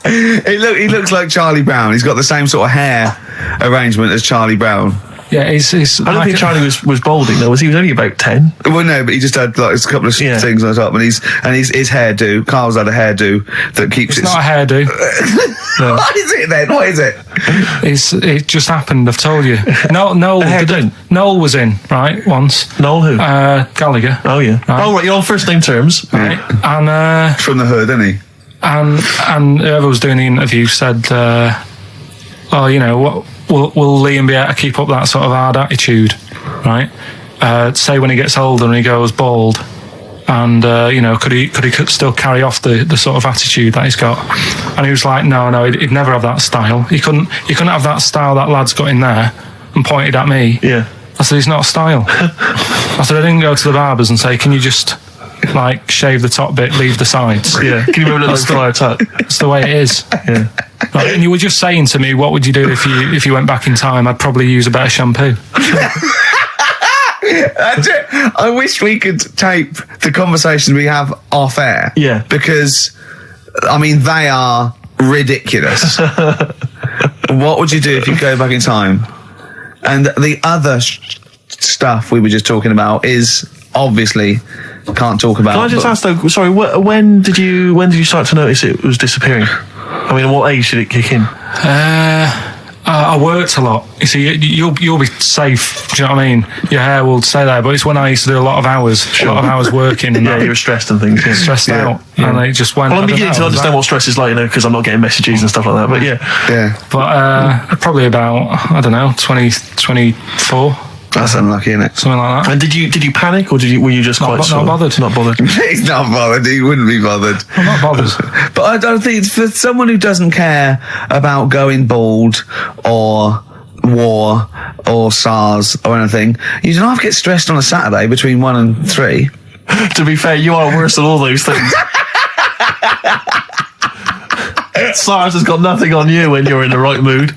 Speaker 1: He looks like Charlie Brown. He's got the same sort of hair arrangement as Charlie Brown.
Speaker 2: Yeah, he's
Speaker 3: I don't think Charlie was balding though. He was only about 10.
Speaker 1: Well, no, but he just had like a couple of things on top, and his hairdo. Carl's had a hairdo that keeps.
Speaker 2: It's not a hairdo.
Speaker 1: No. What is it then? What is it?
Speaker 2: It just happened. I've told you. Noel was in once.
Speaker 3: Noel who?
Speaker 2: Gallagher.
Speaker 3: Oh yeah.
Speaker 2: Right.
Speaker 3: Oh right, you're on first name terms.
Speaker 2: Right. And
Speaker 1: from the hood, isn't he?
Speaker 2: And whoever was doing the interview said, what? Will Liam be able to keep up that sort of hard attitude, right? Say when he gets older and he goes bald, and could he still carry off the sort of attitude that he's got? And he was like, no, he'd never have that style. He couldn't have that style that lad's got in there, and pointed at me.
Speaker 3: Yeah.
Speaker 2: I said, he's not a style. I said, I didn't go to the barbers and say, can you just shave the top bit, leave the sides?
Speaker 3: Yeah. Can you remember that flyer tuck?
Speaker 2: That's the way it is.
Speaker 3: Yeah.
Speaker 2: Right, and you were just saying to me, what would you do if you went back in time? I'd probably use a better shampoo.
Speaker 1: That's it. I wish we could tape the conversations we have off air.
Speaker 3: Yeah.
Speaker 1: Because, they are ridiculous. What would you do if you go back in time? And the other stuff we were just talking about is obviously can't talk about.
Speaker 3: Can I just ask though? Sorry, when did you start to notice it was disappearing? At what age did it kick in?
Speaker 2: I worked a lot. You see, you'll be safe. Do you know what I mean? Your hair will stay there. But it's when I used to do a lot of hours working. And
Speaker 3: you were stressed and things. Yeah.
Speaker 2: Stressed out, and it just went.
Speaker 3: Well, I'm beginning to understand what stress is like, because I'm not getting messages and stuff like that. But yeah.
Speaker 2: But probably about 24.
Speaker 1: That's unlucky, isn't it?
Speaker 2: Something like that.
Speaker 3: And did you panic, or were you just
Speaker 2: not bothered?
Speaker 3: Not bothered.
Speaker 1: He's not bothered. He wouldn't be bothered.
Speaker 2: I'm not bothered.
Speaker 1: But I don't think for someone who doesn't care about going bald or war or SARS or anything, you don't have to get stressed on a Saturday between 1 and 3.
Speaker 3: To be fair, you are worse than all those things. SARS has got nothing on you when you're in the right mood.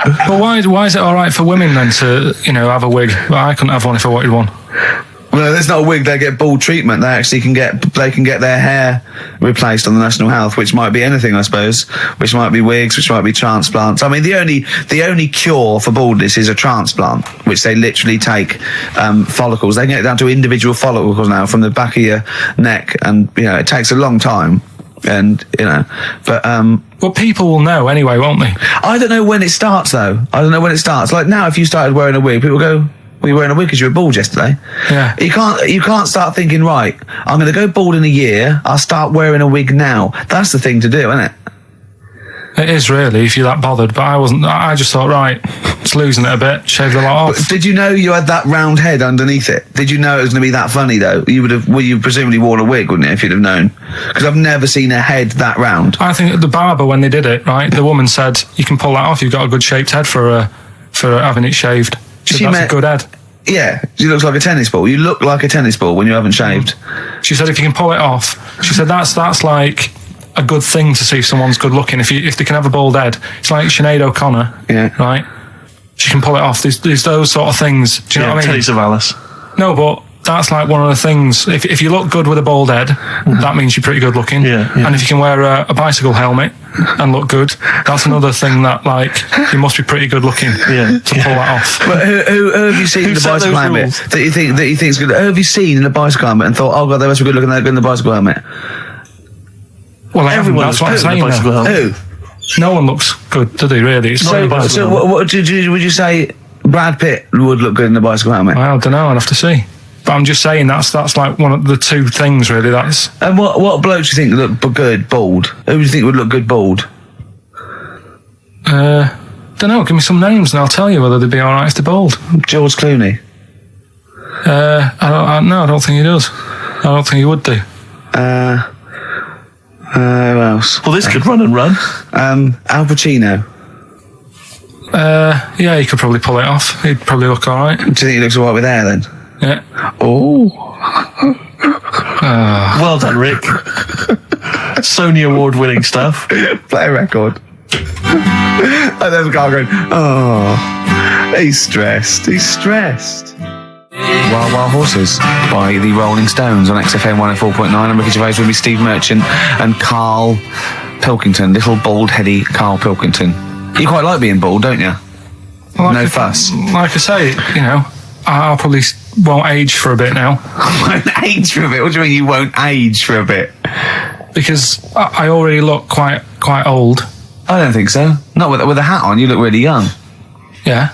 Speaker 2: But why is it all right for women then to have a wig, but I couldn't have one if I wanted one?
Speaker 1: Well, there's not a wig. They get bald treatment. They actually can get their hair replaced on the National Health, which might be anything, I suppose. Which might be wigs, which might be transplants. I mean, the only cure for baldness is a transplant, which they literally take follicles. They can get down to individual follicles now from the back of your neck, and it takes a long time. And but
Speaker 2: well, people will know anyway, won't they?
Speaker 1: I don't know when it starts though. I don't know when it starts. Like now, if you started wearing a wig, people go, "Were you wearing a wig because you were bald yesterday?"
Speaker 2: Yeah.
Speaker 1: You can't start thinking, right, I'm going to go bald in a year. I'll start wearing a wig now. That's the thing to do, isn't it?
Speaker 2: It is really, if you're that bothered. But I wasn't. I just thought, right, it's losing it a bit. Shave the lot off.
Speaker 1: But did you know you had that round head underneath it? Did you know it was going to be that funny though? You presumably worn a wig, wouldn't you, if you'd have known? Because I've never seen a head that round.
Speaker 2: I think the barber, when they did it, right, the woman said, "You can pull that off. You've got a good shaped head for having it shaved." She said, "That's a good head."
Speaker 1: Yeah, she looks like a tennis ball. You look like a tennis ball when you haven't shaved.
Speaker 2: She said, "If you can pull it off," she said, "That's like a good thing to see if someone's good looking. If they can have a bald head, it's like Sinead O'Connor, right? She can pull it off. There's those sort of things. Do you know what I mean?
Speaker 3: Telly Savalas.
Speaker 2: No, but that's like one of the things. If you look good with a bald head, that means you're pretty good looking.
Speaker 3: Yeah.
Speaker 2: And if you can wear a bicycle helmet and look good, that's another thing that you must be pretty good looking to pull that off.
Speaker 1: But who have you seen in the bicycle helmet that you think's good? Who have you seen in a bicycle helmet and thought, oh god, they must be good looking, they're good in the bicycle helmet?
Speaker 2: Well, everyone. That's what I'm saying.
Speaker 1: Who?
Speaker 2: No one looks good, do they? Really? It's
Speaker 1: So what would you say? Brad Pitt would look good in the bicycle helmet?
Speaker 2: Well, I don't know. I'll have to see. But I'm just saying that's like one of the two things really. That's.
Speaker 1: And what blokes do you think look good bald? Who do you think would look good bald?
Speaker 2: Don't know. Give me some names and I'll tell you whether they'd be all right if they're bald.
Speaker 1: George Clooney.
Speaker 2: I don't think he does. I don't think he would do.
Speaker 1: Who else?
Speaker 3: Well, this could run and run.
Speaker 1: Al Pacino.
Speaker 2: Yeah, he could probably pull it off. He'd probably look all right.
Speaker 1: Do you think he looks alright with hair then?
Speaker 2: Yeah.
Speaker 1: Oh.
Speaker 3: Well done, Rick. Sony award-winning stuff.
Speaker 1: Play a record. And there's a guy going, oh, he's stressed. Wild Wild Horses by the Rolling Stones on XFM 104.9. I'm Ricky Gervais, with me Steve Merchant and Karl Pilkington, little bald-heady Karl Pilkington. You quite like being bald, don't you? No fuss.
Speaker 2: Like I say, I'll probably won't age for a bit now.
Speaker 1: Won't age for a bit? What do you mean you won't age for a bit?
Speaker 2: Because I already look quite old.
Speaker 1: I don't think so. Not with a hat on, you look really young.
Speaker 2: Yeah.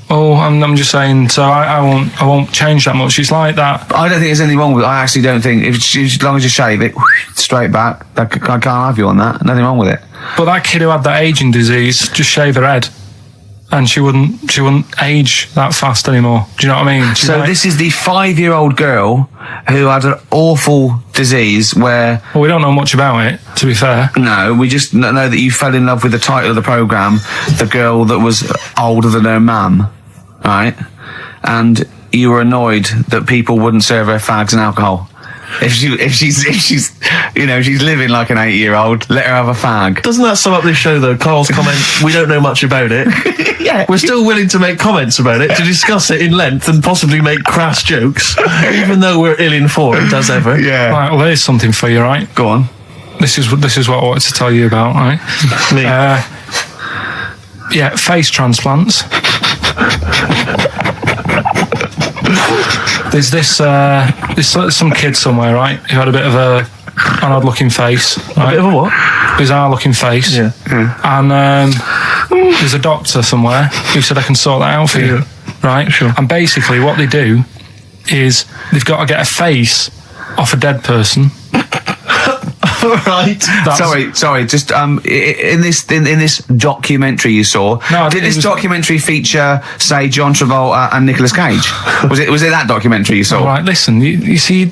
Speaker 2: Oh, I'm just saying. So I won't change that much. It's like that.
Speaker 1: I don't think there's anything wrong with it. I actually don't think. As long as you shave it straight back, I can't have you on that. Nothing wrong with it.
Speaker 2: But that kid who had that aging disease just shave her head, and she wouldn't age that fast anymore. Do you know what I mean?
Speaker 1: So this is the 5-year-old girl who had an awful disease where...
Speaker 2: Well, we don't know much about it, to be fair.
Speaker 1: No, we just know that you fell in love with the title of the programme, the girl that was older than her mum, right? And you were annoyed that people wouldn't serve her fags and alcohol. If she's living like an 8-year-old, let her have a fag.
Speaker 3: Doesn't that sum up this show though? Carl's comment, we don't know much about it.
Speaker 1: Yeah.
Speaker 3: We're still willing to make comments about it, to discuss it in length and possibly make crass jokes, even though we're ill-informed as ever.
Speaker 1: Yeah.
Speaker 2: Right, well, there's something for you, right?
Speaker 1: Go on. This
Speaker 2: is what I wanted to tell you about, right?
Speaker 3: Me.
Speaker 2: Yeah, face transplants. There's there's some kid somewhere, right, who had a bit of an odd-looking face. Right?
Speaker 3: A bit of a what?
Speaker 2: Bizarre-looking face.
Speaker 3: Yeah.
Speaker 2: And there's a doctor somewhere who said, I can sort that out for you. Right?
Speaker 3: Sure.
Speaker 2: And basically what they do is they've got to get a face off a dead person.
Speaker 3: Right.
Speaker 1: Sorry. Just in this documentary you saw, did this documentary feature, say, John Travolta and Nicolas Cage? Was it that documentary you saw?
Speaker 2: All right. Listen, you see.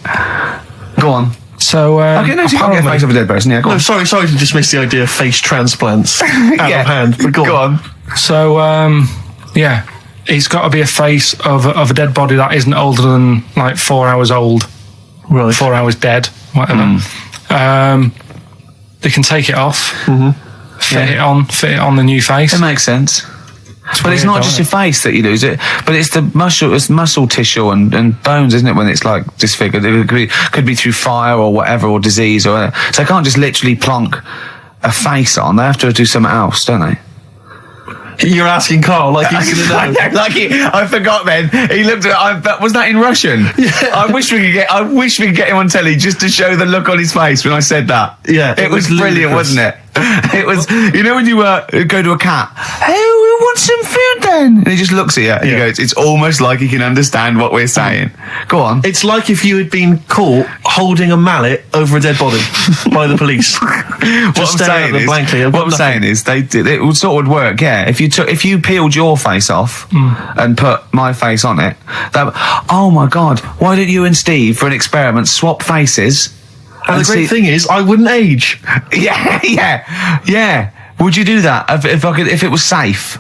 Speaker 1: Go on.
Speaker 2: So
Speaker 1: okay, no, so you can't get a face of a dead person. Yeah, go on.
Speaker 3: Sorry to dismiss the idea of face transplants out of hand. But go on.
Speaker 2: So yeah, it's got to be a face of a dead body that isn't older than like 4 hours old.
Speaker 3: Right.
Speaker 2: 4 hours dead. Whatever. They can take it off, fit it on the new face.
Speaker 1: It makes sense. But it's not just your face that you lose it, but it's the muscle tissue and bones, isn't it, when it's like disfigured? It could be through fire or whatever, or disease, or so they can't just literally plonk a face on. They have to do something else, don't they?
Speaker 3: You're asking Carl like he's gonna know.
Speaker 1: I forgot then. He looked at was that in Russian?
Speaker 3: Yeah.
Speaker 1: I wish we could get him on telly just to show the look on his face when I said that.
Speaker 3: Yeah.
Speaker 1: It was brilliant, wasn't it? It was, you know, when you go to a cat, hey, we want some food then, and he just looks at you and he goes, it's almost like he can understand what we're saying. Go on.
Speaker 3: It's like if you had been caught holding a mallet over a dead body by the police.
Speaker 1: What I'm saying is it would sort of work, yeah. If you peeled your face off and put my face on it, oh my God, why don't you and Steve, for an experiment, swap faces?
Speaker 3: And the great thing is, I wouldn't age.
Speaker 1: Yeah. Would you do that if it was safe?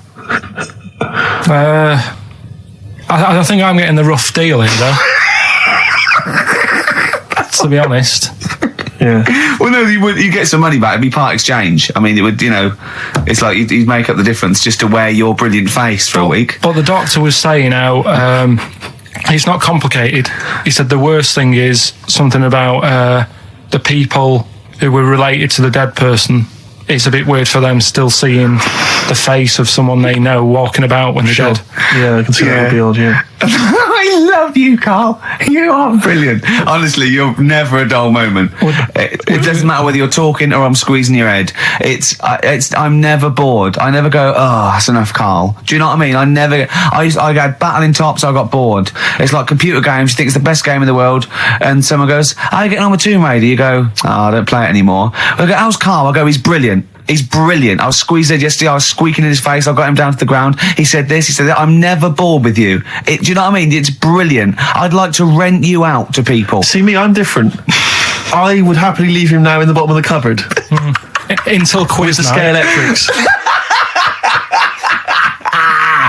Speaker 2: I think I'm getting the rough deal here, though. To be honest.
Speaker 3: Yeah.
Speaker 1: Well, no, you get some money back. It'd be part exchange. I mean, it would, it's like you'd make up the difference just to wear your brilliant face for a week.
Speaker 2: But the doctor was saying how it's not complicated. He said the worst thing is something about the people who were related to the dead person. It's a bit weird for them still seeing the face of someone they know walking about when they're dead.
Speaker 3: Yeah, I can see that would be odd, yeah.
Speaker 1: I love you, Carl. You are brilliant. Honestly, you're never a dull moment. It doesn't matter whether you're talking or I'm squeezing your head. I'm never bored. I never go, oh, that's enough, Carl. Do you know what I mean? I got battling tops, I got bored. It's like computer games. You think it's the best game in the world, and someone goes, how are you getting on with Tomb Raider? You go, oh, I don't play it anymore. I go, how's Carl? I go, he's brilliant. He's brilliant. I was squeezed it yesterday. I was squeaking in his face. I got him down to the ground. He said this. He said that. I'm never bored with you. Do you know what I mean? It's brilliant. I'd like to rent you out to people.
Speaker 3: See me, I'm different. I would happily leave him now in the bottom of the cupboard.
Speaker 2: Until quiz
Speaker 3: with the
Speaker 2: night.
Speaker 3: Scalextrics.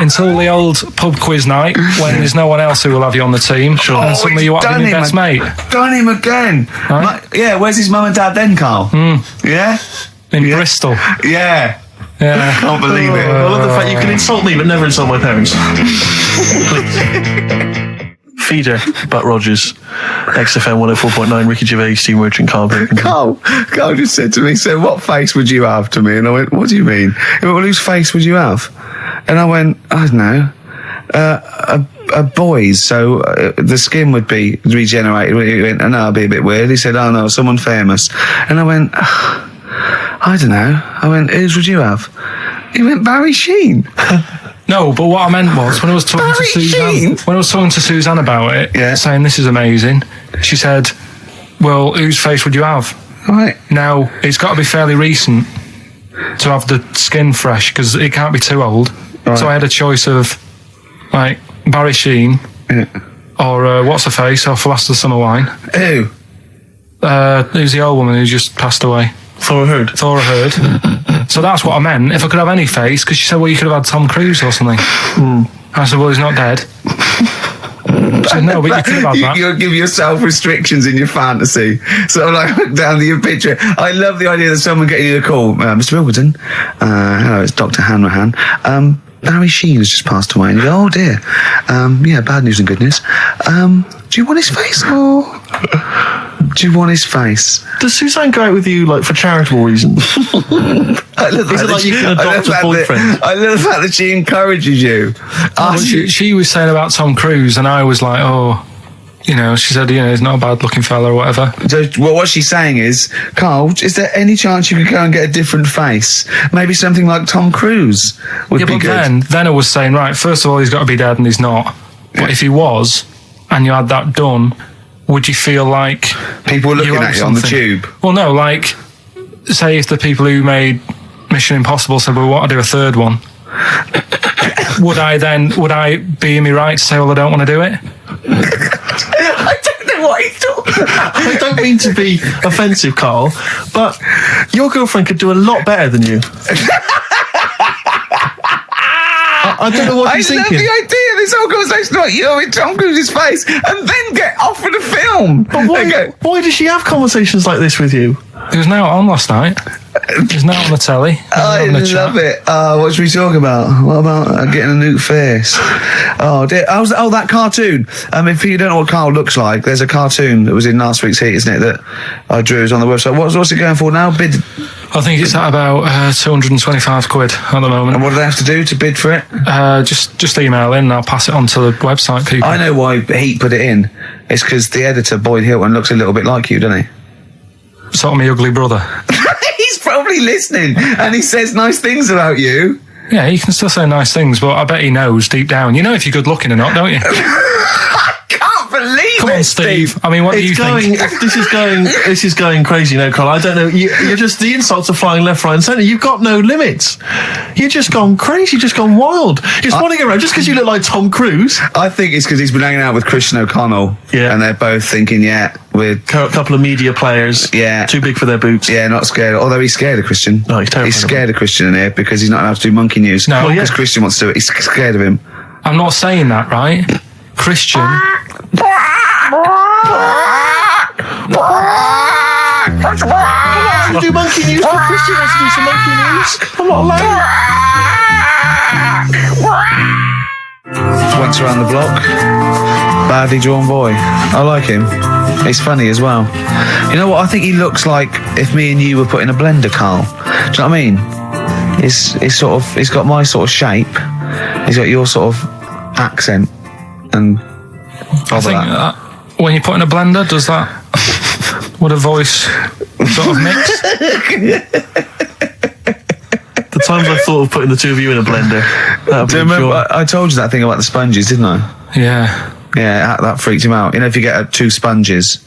Speaker 2: Until the old pub quiz night, when there's no one else who will have you on the team. Sure. And suddenly you want to be my best mate.
Speaker 1: Done him again.
Speaker 2: Right?
Speaker 1: Where's his mum and dad then, Carl? Yeah?
Speaker 2: In Bristol.
Speaker 1: Yeah.
Speaker 2: Yeah.
Speaker 1: Can't believe it.
Speaker 3: I love the fact you can insult me but never insult my parents. Please. Feeder, Butt Rogers, XFM 104.9, Ricky Gervais, Tumor, and Karl Pilkington.
Speaker 1: Carl just said to me, so what face would you have to me? And I went, what do you mean? He went, well, whose face would you have? And I went, I don't know, a boy's, so the skin would be regenerated. He went, oh, no, it'd be a bit weird. He said, oh no, someone famous. And I went, I don't know. I went, whose would you have? He went, Barry Sheen.
Speaker 2: No, but what I meant was when I was talking to Suzanne about it, saying this is amazing, she said, well, whose face would you have?
Speaker 1: Right.
Speaker 2: Now, it's got to be fairly recent to have the skin fresh, because it can't be too old. Right. So I had a choice of, like, Barry Sheen, or what's her face off Last of the Summer Wine.
Speaker 1: Who?
Speaker 2: Who's the old woman who just passed away?
Speaker 3: Thora Hird.
Speaker 2: So that's what I meant. If I could have any face, because she said, well, you could have had Tom Cruise or something. I said, well, he's not dead. I said, no, but you could have had that.
Speaker 1: You'll give yourself restrictions in your fantasy. So like, look down to your picture. I love the idea that someone getting you a call. Mr. Wilkerton, hello, it's Dr. Hanrahan. Barry Sheen has just passed away. And you go, oh dear. Yeah, bad news and good news. Do you want his face? Or do you want his face?
Speaker 3: Does Suzanne go out with you, like, for charitable reasons? Is it like you can adopt a boyfriend?
Speaker 1: I love the fact that she encourages you.
Speaker 2: She was saying about Tom Cruise, and I was like, oh, she said, he's not a bad-looking fella or whatever.
Speaker 1: So, well, what she's saying is, Carl, is there any chance you could go and get a different face? Maybe something like Tom Cruise would be good.
Speaker 2: Then I was saying, right, first of all, he's got to be dead, and he's not. But if he was, and you had that done, would you feel like
Speaker 1: people were looking at you on the tube?
Speaker 2: Well, no, like, say if the people who made Mission Impossible said, well, we want to do a third one, would I be in my right to say, well, I don't want to do it?
Speaker 1: I don't know what he's talking about.
Speaker 3: I don't mean to be offensive, Carl, but your girlfriend could do a lot better than you. I don't know what you're thinking.
Speaker 1: I love the idea of this whole conversation about you in Tom Cruise's face and then get offered a film.
Speaker 3: But why does she have conversations like this with you?
Speaker 2: It was now on last night. He's now on the telly.
Speaker 1: I love it. What should we talk about? What about getting a new face? Oh, dear. That cartoon. If you don't know what Carl looks like, there's a cartoon that was in last week's Heat, isn't it, that I drew is on the website. What's it going for now? Bid?
Speaker 2: I think it's at about £225 at the moment.
Speaker 1: And what do they have to do to bid for it?
Speaker 2: Just email in and I'll pass it on to the website people.
Speaker 1: I know why Heat put it in. It's because the editor, Boyd Hilton, looks a little bit like you, doesn't he?
Speaker 2: Sort of my ugly brother.
Speaker 1: He's probably listening and he says nice things about you.
Speaker 2: Yeah, he can still say nice things, but I bet he knows deep down. You know if you're good looking or not, don't you?
Speaker 1: I can't believe
Speaker 2: Come
Speaker 1: it,
Speaker 2: on, Steve. I mean, what do you think?
Speaker 3: This is going crazy now, Carl. I don't know. You're just, the insults are flying left, right, and centre. You've got no limits. You've just gone crazy, just gone wild. You're swanning around just because you look like Tom Cruise.
Speaker 1: I think it's because he's been hanging out with Christian O'Connell.
Speaker 3: Yeah.
Speaker 1: And they're both thinking, we're
Speaker 3: A couple of media players.
Speaker 1: Yeah.
Speaker 3: Too big for their boots.
Speaker 1: Yeah, not scared. Although he's scared of Christian.
Speaker 3: No, he's terrified
Speaker 1: He's
Speaker 3: of
Speaker 1: scared of Christian in here because he's not allowed to do monkey news.
Speaker 2: No.
Speaker 1: Because Christian wants to do it. He's scared of him.
Speaker 2: I'm not saying that, right? Christian.
Speaker 3: You do monkey news, but Christian wants to do some monkey news. I'm not allowed.
Speaker 1: Once around the block. Badly drawn boy. I like him. He's funny as well. You know what? I think he looks like if me and you were put in a blender, Carl. Do you know what I mean? He's got my sort of shape. He's got your sort of accent. And
Speaker 2: I think when you put in a blender, does that would a voice sort of mix?
Speaker 3: The times I thought of putting the two of you in a blender.
Speaker 1: Do you remember? I told you that thing about the sponges, didn't I?
Speaker 2: Yeah.
Speaker 1: Yeah, that freaked him out. You know, if you get two sponges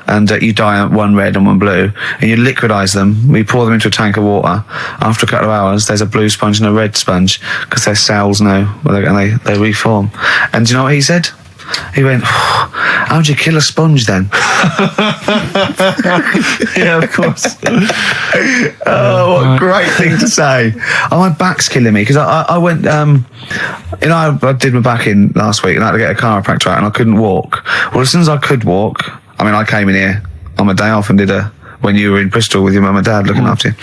Speaker 1: and you dye one red and one blue, and you liquidize them, we pour them into a tank of water. After a couple of hours, there's a blue sponge and a red sponge because their cells know, and they reform. And do you know what he said? He went, how'd you kill a sponge then?
Speaker 3: Yeah, of course.
Speaker 1: Oh, what a great thing to say. Oh, my back's killing me because I went, I did my back in last week and I had to get a chiropractor out and I couldn't walk. Well, as soon as I could walk, I came in here on my day off and did when you were in Bristol with your mum and dad looking after you.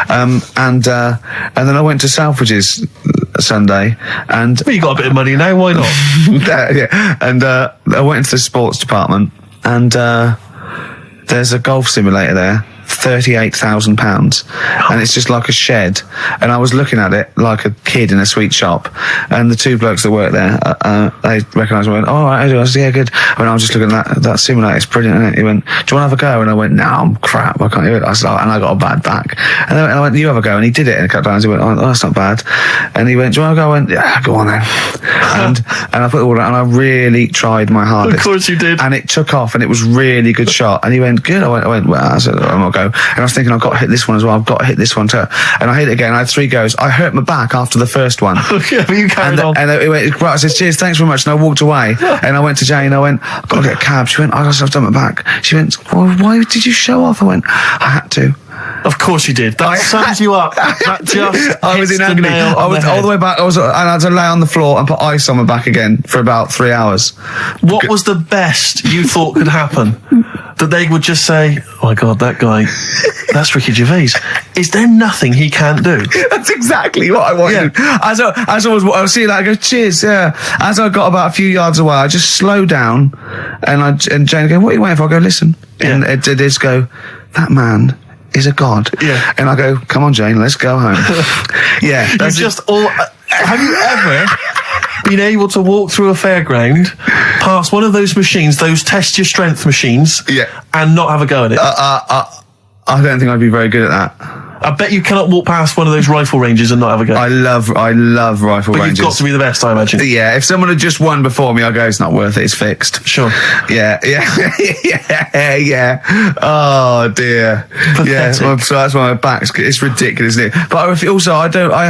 Speaker 1: And then I went to Selfridges Sunday and...
Speaker 3: Well, you got a bit of money now, why not?
Speaker 1: Yeah. And I went into the sports department and there's a golf simulator there, £38,000, and it's just like a shed. And I was looking at it like a kid in a sweet shop, and the two blokes that work there, they recognised me and went, "Oh, right, I do." I said, "Yeah, good." And I was just looking at that simulator, it's brilliant, isn't it? He went, "Do you want to have a go?" And I went, "No, I'm crap, I can't do it." I said, and I got a bad back. And I went, "You have a go." And he did it in a couple of times. He went, "Oh, that's not bad." And he went, "Do you want to go?" I went, "Yeah, go on then." and I put it all down, and I really tried my hardest.
Speaker 3: Of course you did.
Speaker 1: And it took off, and it was really good shot. And he went, "Good." I went, "Well," I said, "I'm not go." And I was thinking, I've got to hit this one as well. I've got to hit this one too. And I hit it again. I had 3 goes. I hurt my back after the first one.
Speaker 3: Yeah, but you carried on.
Speaker 1: And it went, right, I said, "Cheers, thanks very much." And I walked away. And I went to Jane. I went, "I've got to get a cab." She went, "I've done my back." She went, "Well, why did you show off?" I went, "I had to."
Speaker 3: Of course you did. That sums you up. That just
Speaker 1: I was in
Speaker 3: hits the
Speaker 1: agony.
Speaker 3: nail
Speaker 1: I
Speaker 3: on
Speaker 1: was
Speaker 3: the
Speaker 1: all
Speaker 3: head.
Speaker 1: the way back. And I had to lay on the floor and put ice on my back again for about 3 hours.
Speaker 3: What was the best you thought could happen? That they would just say, "Oh my God, that guy, that's Ricky Gervais. Is there nothing he can't do?"
Speaker 1: That's exactly what I wanted.
Speaker 3: Yeah.
Speaker 1: As I was seeing that, I go, "Cheers, yeah." As I got about a few yards away, I just slowed down, and Jane go, "What are you waiting for?" I go, "Listen," and it just go, "That man is a god."
Speaker 3: Yeah.
Speaker 1: And I go, "Come on, Jane, let's go home." Yeah.
Speaker 3: You've just all. Have you ever been able to walk through a fairground, past one of those machines, those test your strength machines, and not have a go at it?
Speaker 1: I don't think I'd be very good at that.
Speaker 3: I bet you cannot walk past one of those rifle ranges and not have a go.
Speaker 1: I love rifle
Speaker 3: but
Speaker 1: ranges.
Speaker 3: You've got to be the best, I imagine.
Speaker 1: Yeah, if someone had just won before me, I'd go, "It's not worth it, it's fixed."
Speaker 3: Sure.
Speaker 1: Yeah. Oh dear.
Speaker 3: Pathetic.
Speaker 1: Yeah, so that's why my back's, it's ridiculous, isn't it? But I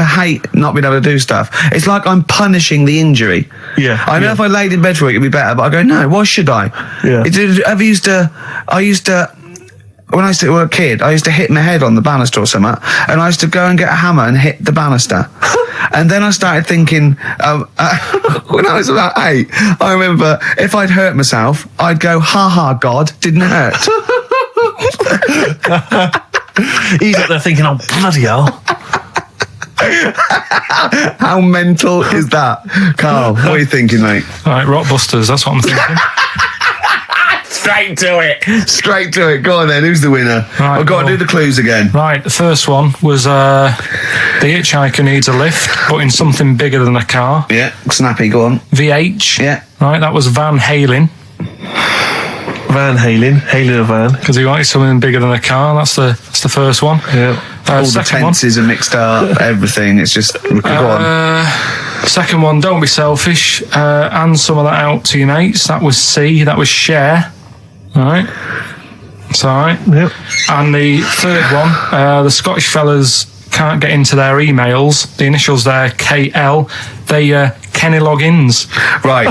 Speaker 1: hate not being able to do stuff. It's like I'm punishing the injury.
Speaker 3: Yeah.
Speaker 1: I know if I laid in bed for a week, it'd be better, but I go, no, why should I?
Speaker 3: Yeah.
Speaker 1: When I used to be a kid, I used to hit my head on the banister or something, and I used to go and get a hammer and hit the banister. And then I started thinking, when I was about 8, I remember if I'd hurt myself, I'd go, "Ha ha, God, didn't hurt."
Speaker 3: He's up there thinking, oh, bloody hell.
Speaker 1: How mental is that? Carl, what are you thinking, mate?
Speaker 2: Right, Rockbusters, that's what I'm thinking.
Speaker 1: Straight to it. Go on then, who's the winner?
Speaker 2: Right,
Speaker 1: I've got to do the clues again.
Speaker 2: Right, the first one was the hitchhiker needs a lift, but in something bigger than a car.
Speaker 1: Yeah, snappy, go on.
Speaker 2: VH.
Speaker 1: Yeah.
Speaker 2: Right, that was Van Halen,
Speaker 3: Van Halen, hailing a van.
Speaker 2: because he wanted something bigger than a car. That's the first one.
Speaker 3: Yeah.
Speaker 1: All the
Speaker 2: Second one.
Speaker 1: tenses are mixed up, everything. It's just, go on.
Speaker 2: Second one, don't be selfish. And some of that out to your mates. That was C. That was share. All right. It's all right.
Speaker 3: Yep.
Speaker 2: And the third one, the Scottish fellas can't get into their emails. The initials there, KL. They Kenny logins.
Speaker 1: Right.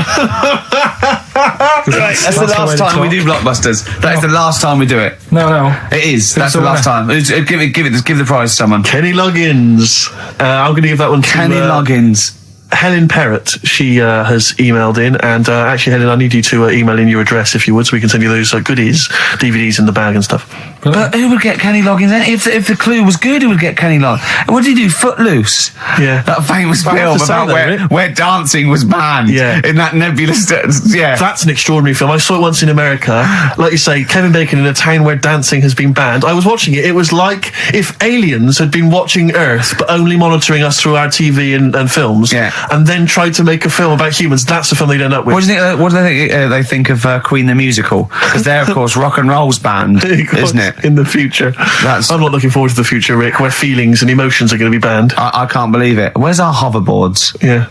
Speaker 1: That's the last time we do Blockbusters. That is the last time we do it.
Speaker 2: No.
Speaker 1: It is. That's
Speaker 2: the
Speaker 1: the last time. Give the prize to someone.
Speaker 3: Kenny Loggins. I'm going to give that one to
Speaker 1: Kenny Loggins.
Speaker 3: Helen Perrott. She has emailed in, and actually, Helen, I need you to email in your address if you would, so we can send you those goodies, DVDs in the bag and stuff.
Speaker 1: But who would get Kenny Loggins then? If the clue was good, who would get Kenny Loggins? What did he do? Footloose?
Speaker 3: Yeah.
Speaker 1: That famous
Speaker 3: But I have
Speaker 1: film
Speaker 3: to say
Speaker 1: about
Speaker 3: though, Rick,
Speaker 1: where dancing was banned.
Speaker 3: Yeah.
Speaker 1: In that nebulous... Yeah.
Speaker 3: That's an extraordinary film. I saw it once in America. Like you say, Kevin Bacon in a town where dancing has been banned. I was watching it. It was like if aliens had been watching Earth, but only monitoring us through our TV and films,
Speaker 1: Yeah.
Speaker 3: and then tried to make a film about humans. That's the film they'd end up with.
Speaker 1: What do you think? What do they think of Queen the musical? Because they're, of course, rock and roll's banned, isn't it?
Speaker 3: In the future.
Speaker 1: That's-
Speaker 3: I'm not looking forward to the future, Rick, where feelings and emotions are going to be banned.
Speaker 1: I can't believe it. Where's our hoverboards?
Speaker 3: Yeah.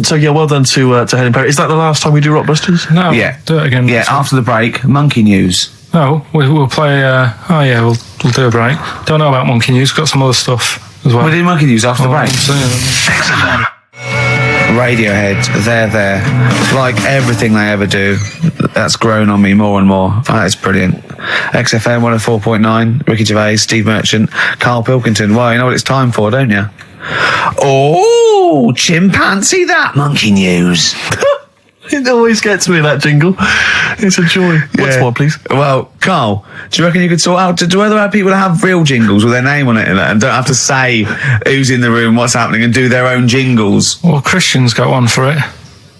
Speaker 3: So yeah, well done to Helen Perry. Is that the last time we do Rockbusters?
Speaker 2: No.
Speaker 1: Yeah.
Speaker 2: Do it again.
Speaker 1: Yeah, after the break, monkey news.
Speaker 2: No, we'll play. We'll do a break. Don't know about Monkey News. Got some other stuff as well.
Speaker 1: We'll do monkey news after the break. Radiohead, they're there. Like everything they ever do, that's grown on me more and more. That is brilliant. XFM 104.9, Ricky Gervais, Steve Merchant, Karl Pilkington. Well, you know what it's time for, don't you? Oh, chimpanzee that monkey news.
Speaker 3: It always gets me, that jingle. It's a joy. What's more, please?
Speaker 1: Well, Carl, do you reckon you could sort out do other people have real jingles with their name on it and don't have to say who's in the room, what's happening, and do their own jingles?
Speaker 2: Well, Christian's got one for it.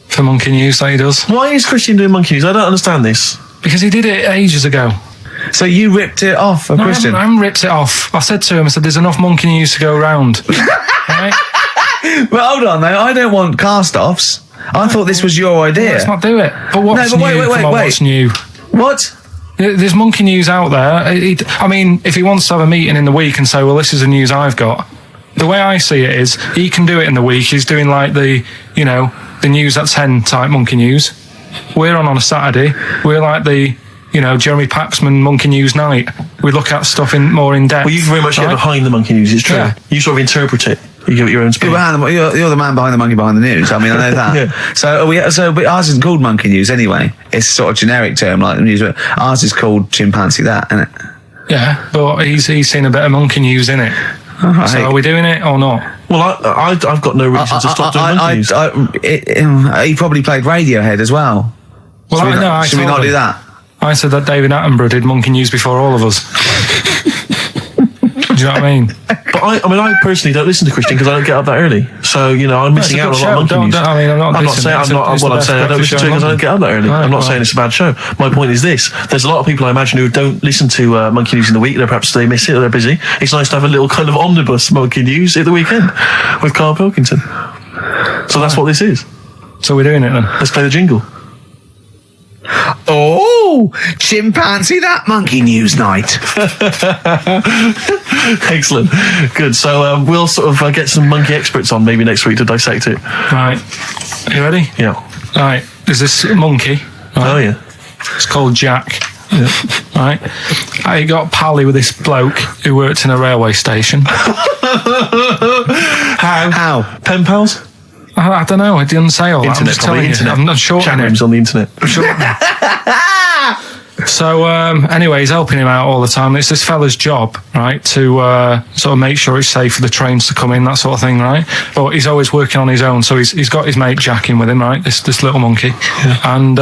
Speaker 2: For Monkey News that he does.
Speaker 3: Why is Christian doing Monkey News? I don't understand this.
Speaker 2: Because he did it ages ago.
Speaker 1: So you ripped it off of Christian?
Speaker 2: I haven't ripped it off. I said to him, there's enough Monkey News to go round. Right?
Speaker 1: But hold on, though. I don't want cast-offs. I thought this was your idea.
Speaker 2: Let's not do it. But what's
Speaker 1: No, but
Speaker 2: new?
Speaker 1: wait.
Speaker 2: What's new?
Speaker 1: What?
Speaker 2: There's Monkey News out there. I mean, if he wants to have a meeting in the week and say, well, this is the news I've got, the way I see it is, he can do it in the week. He's doing like the news at 10 type Monkey News. We're on a Saturday. We're like the, Jeremy Paxman Monkey News night. We look at stuff more in depth.
Speaker 3: Well, you very much get behind the Monkey News, it's true.
Speaker 2: Yeah.
Speaker 3: You sort of interpret it. You give it your own spin.
Speaker 1: You're the man behind the monkey behind the news. I mean, I know that.
Speaker 3: Yeah.
Speaker 1: But ours isn't called monkey news anyway. It's sort of generic term like the news. But ours is called chimpanzee that, isn't it?
Speaker 2: Yeah, but he's seen a bit of Monkey News in it.
Speaker 1: Right.
Speaker 2: So are we doing it or not?
Speaker 3: Well, I've got no reason to stop doing Monkey News.
Speaker 1: He probably played Radiohead as well.
Speaker 2: Well,
Speaker 1: Should we not do that?
Speaker 2: I said that David Attenborough did Monkey News before all of us. Do you know what I mean?
Speaker 3: But I personally don't listen to Christian because I don't get up that early. So, I'm missing out on a lot of Monkey News.
Speaker 2: I'm not
Speaker 3: saying I don't listen to it because I don't get up that early. I'm not saying it's a bad show. My point is this. There's a lot of people I imagine who don't listen to Monkey News in the week. Perhaps they miss it or they're busy. It's nice to have a little kind of omnibus Monkey News at the weekend with Karl Pilkington. So that's what this is.
Speaker 2: So we're doing it then.
Speaker 3: Let's play the jingle.
Speaker 1: Oh, chimpanzee that monkey news night.
Speaker 3: Excellent. Good. So we'll sort of get some monkey experts on maybe next week to dissect it.
Speaker 2: Right. Are you ready?
Speaker 3: Yeah.
Speaker 2: Right. There's this monkey. Right?
Speaker 3: Oh, yeah.
Speaker 2: It's called Jack. Yeah. Right. I got pally with this bloke who worked in a railway station.
Speaker 3: How? Pen pals?
Speaker 2: I don't know. I didn't say all that.
Speaker 3: Internet,
Speaker 2: I'm just telling
Speaker 3: internet.
Speaker 2: you. I'm shorting
Speaker 3: Chat
Speaker 2: it.
Speaker 3: rooms on the internet.
Speaker 2: So, anyway, he's helping him out all the time. It's this fella's job, right, to sort of make sure it's safe for the trains to come in, that sort of thing, right? But he's always working on his own. So he's got his mate Jack in with him, right, this little monkey. Yeah. And,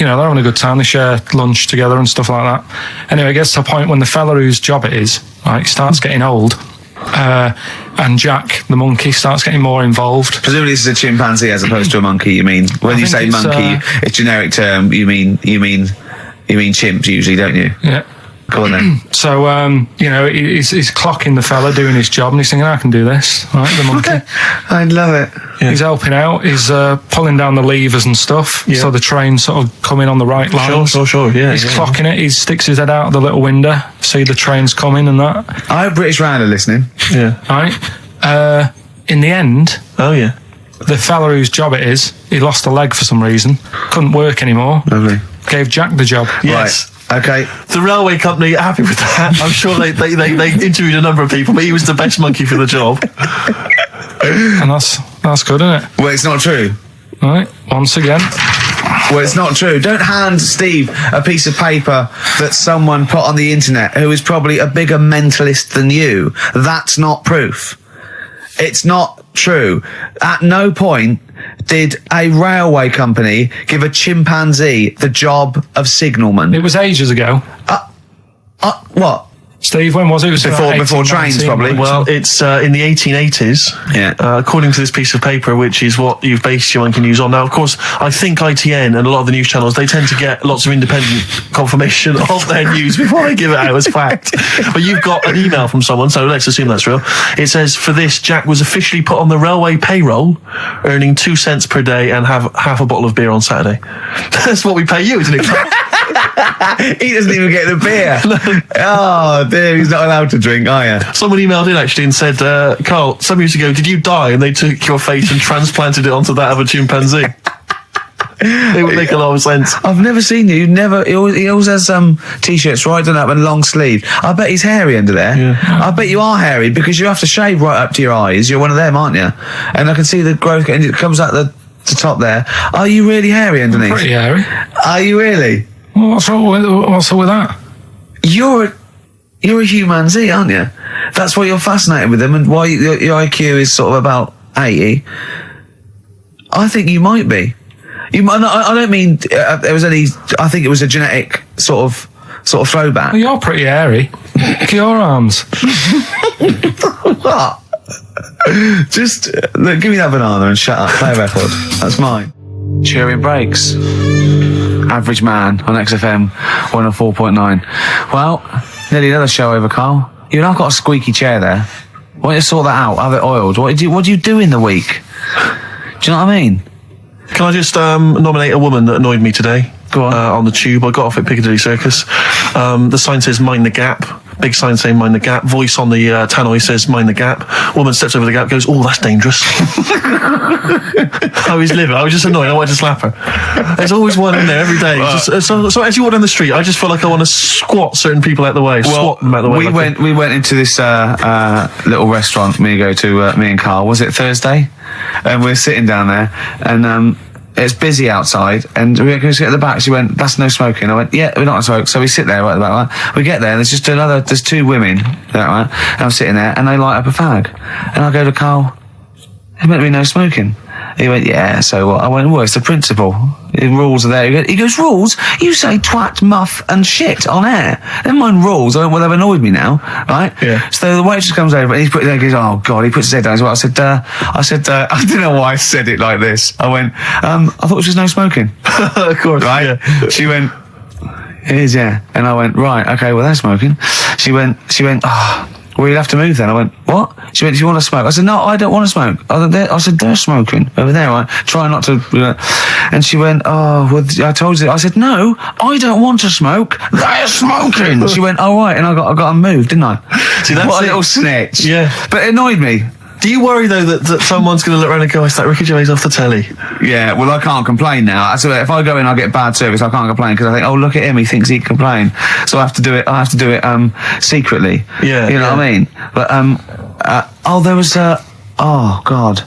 Speaker 2: they're having a good time. They share lunch together and stuff like that. Anyway, it gets to a point when the fella whose job it is, right, starts getting old. And Jack, the monkey, starts getting more involved.
Speaker 1: Presumably this is a chimpanzee as opposed to a monkey, you mean? When you say monkey, it's generic term, you mean chimps usually, don't you?
Speaker 2: Yeah.
Speaker 1: Go on then.
Speaker 2: So, he's clocking the fella doing his job, and he's thinking, I can do this, right, the monkey.
Speaker 1: I love it.
Speaker 2: Yeah. He's helping out, he's pulling down the levers and stuff, so the train's sort of coming on the right lines.
Speaker 3: Sure, yeah.
Speaker 2: He's clocking it, he sticks his head out of the little window, see the train's coming and that.
Speaker 1: I hope British Rand are listening.
Speaker 3: Yeah.
Speaker 2: Right? In the end...
Speaker 3: Oh, yeah.
Speaker 2: The fella whose job it is, he lost a leg for some reason, couldn't work anymore.
Speaker 1: Lovely.
Speaker 2: Gave Jack the job.
Speaker 3: Yes.
Speaker 1: Right. Okay.
Speaker 3: The railway company are happy with that. I'm sure they interviewed a number of people, but he was the best monkey for the job.
Speaker 2: And that's good, isn't it?
Speaker 1: Well, it's not true.
Speaker 2: Right, once again.
Speaker 1: Well, it's not true. Don't hand Steve a piece of paper that someone put on the internet who is probably a bigger mentalist than you. That's not proof. It's not true. At no point did a railway company give a chimpanzee the job of signalman.
Speaker 2: It was ages ago.
Speaker 1: What?
Speaker 2: Steve, when was it? It was
Speaker 1: before trains, probably.
Speaker 3: Well, it's in the 1880s, according to this piece of paper, which is what you've based your monkey news on. Now, of course, I think ITN and a lot of the news channels, they tend to get lots of independent confirmation of their news before they give it out as fact. But you've got an email from someone, so let's assume that's real. It says, for this, Jack was officially put on the railway payroll, earning 2 cents per day and have half a bottle of beer on Saturday. That's what we pay you, isn't it?
Speaker 1: He doesn't even get the beer. Oh, dear, he's not allowed to drink, are you?
Speaker 3: Someone emailed in actually and said, Carl, some years ago, did you die? And they took your face and transplanted it onto that of a chimpanzee. It would make a lot of sense.
Speaker 1: I've never seen you. He always has t-shirts right done up and long sleeve. I bet he's hairy under there.
Speaker 3: Yeah.
Speaker 1: I bet you are hairy because you have to shave right up to your eyes. You're one of them, aren't you? And I can see the growth, and it comes out the top there. Are you really hairy underneath?
Speaker 2: Pretty hairy.
Speaker 1: Are you really?
Speaker 2: Well, what's up with that?
Speaker 1: You're a chimpanzee, aren't you? That's why you're fascinated with them, and why your IQ is sort of about 80. I think you might be. You might. I don't mean there was any. I think it was a genetic sort of throwback.
Speaker 2: Well, you're pretty hairy. Look at your arms.
Speaker 1: What? Just look, give me that banana and shut up. Play a record. That's mine. Cheering breaks. Average Man on XFM 104.9. Well, nearly another show over, Carl. You know, I've got a squeaky chair there. Why don't you sort that out? Have it oiled. What do you do in the week? Do you know what I mean?
Speaker 3: Can I just nominate a woman that annoyed me today?
Speaker 1: Go on.
Speaker 3: On the tube. I got off at Piccadilly Circus. The sign says mind the gap. Big sign saying mind the gap. Voice on the tannoy says mind the gap. Woman steps over the gap, goes, oh, that's dangerous. I was livid. I was just annoyed. I wanted to slap her. There's always one in there every day. So as you walk down the street, I just feel like I want to squat certain people out the way. Swat them out the way.
Speaker 1: We went into this little restaurant me and Carl. Was it Thursday? And we're sitting down there, and it's busy outside, and we go sit at the back. She went, that's no smoking. I went, yeah, we're not smoking. So we sit there right at the back. Right? We get there, and there's two women, right? And I'm sitting there, and they light up a fag. And I go to Carl, there's meant to be no smoking. He went, yeah, so what? I went, well, it's the principle. The rules are there. He goes, rules? You say twat, muff, and shit on air. Never mind rules. I went, well, they've annoyed me now, right? Yeah. So the waitress comes over, and he goes, oh, God, he puts his head down as well. I said, I don't know why I said it like this. I went, I thought it was just no smoking.
Speaker 3: Of course.
Speaker 1: Right? Yeah. She went, it is, yeah. And I went, right, okay, well, they're smoking. She went, oh, well, you'll have to move then. I went, what? She went, do you want to smoke? I said, no, I don't want to smoke. I said, they're smoking over there, right? Try not to. And she went, oh, well, I told you. I said, no, I don't want to smoke. They're smoking. She went, oh, right. And I got them moved, didn't I?
Speaker 3: See, that's
Speaker 1: what a little snitch.
Speaker 3: Yeah.
Speaker 1: But it annoyed me.
Speaker 3: Do you worry, though, that someone's going to look around and go, it's that Ricky Gervais off the telly?
Speaker 1: Yeah, well, I can't complain now. So if I go in, I get bad service. I can't complain because I think, oh, look at him. He thinks he can complain. So I have to do it secretly. Yeah. You know what I mean? But, there was oh, God.